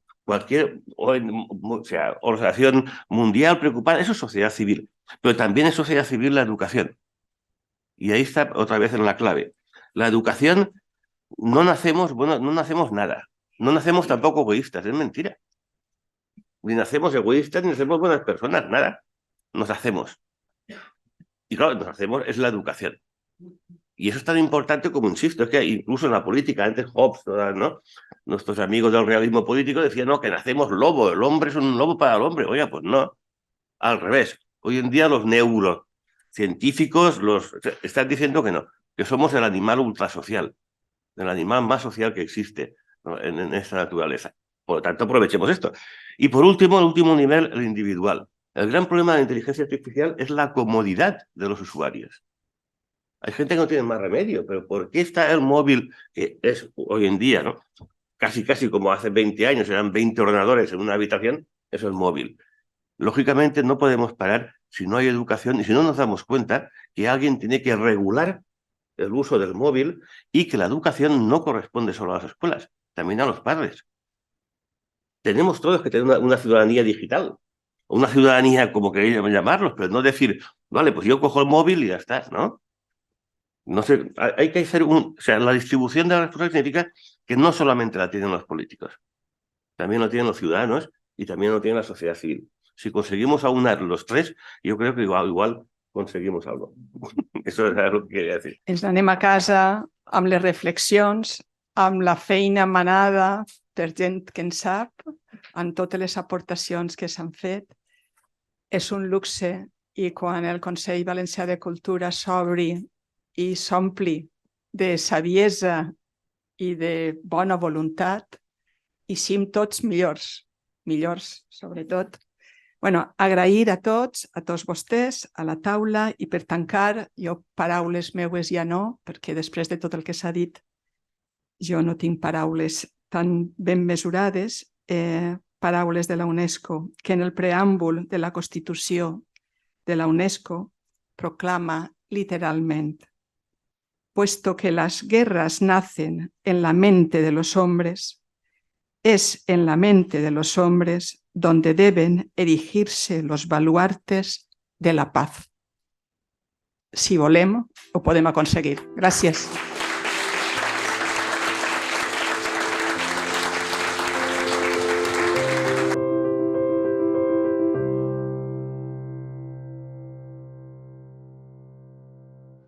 organización mundial preocupada, eso es sociedad civil. Pero también es sociedad civil la educación. Y ahí está otra vez en la clave. La educación, no nacemos nada. No nacemos tampoco egoístas, es mentira. Ni nacemos egoístas, ni nacemos buenas personas, nada. Nos hacemos. Y claro, nos hacemos es la educación. Y eso es tan importante como, insisto, es que incluso en la política, antes Hobbes, ¿no? Nuestros amigos del realismo político decían, no, que nacemos lobo, el hombre es un lobo para el hombre. Oiga, pues no, al revés. Hoy en día los neurocientíficos están diciendo que no, que somos el animal ultrasocial, el animal más social que existe, ¿no? en esta naturaleza. Por lo tanto, aprovechemos esto. Y por último, el último nivel, el individual. El gran problema de la inteligencia artificial es la comodidad de los usuarios. Hay gente que no tiene más remedio, pero ¿por qué está el móvil, que es hoy en día, ¿no? Casi como hace 20 años, eran 20 ordenadores en una habitación, eso es móvil. Lógicamente no podemos parar si no hay educación y si no nos damos cuenta que alguien tiene que regular el uso del móvil y que la educación no corresponde solo a las escuelas, también a los padres. Tenemos todos que tener una ciudadanía digital, o una ciudadanía como queréis llamarlos, pero no decir, vale, pues yo cojo el móvil y ya está, ¿no? No sé, hay que hacer la distribución de la responsabilidad significa que no solamente la tienen los políticos, también lo tienen los ciudadanos y también lo tiene la sociedad civil. Si conseguimos aunar los tres, yo creo que igual conseguimos algo. Eso és el que queria dir. Ens anem a casa amb les reflexions, amb la feina manada per gent que en sap, amb totes les aportacions que s'han fet. És un luxe i quan el Consell Valencià de Cultura s'obri i s'ompli de saviesa i de bona voluntat, i sim tots millors sobretot. Bueno, agrair a tots vostès, a la taula, i per tancar, jo paraules meues ja no, perquè després de tot el que s'ha dit, jo no tinc paraules tan ben mesurades, paraules de la UNESCO, que en el preàmbul de la Constitució de la UNESCO proclama literalment: puesto que las guerras nacen en la mente de los hombres, es en la mente de los hombres donde deben erigirse los baluartes de la paz. si volem, ho podem aconseguir. Gràcies.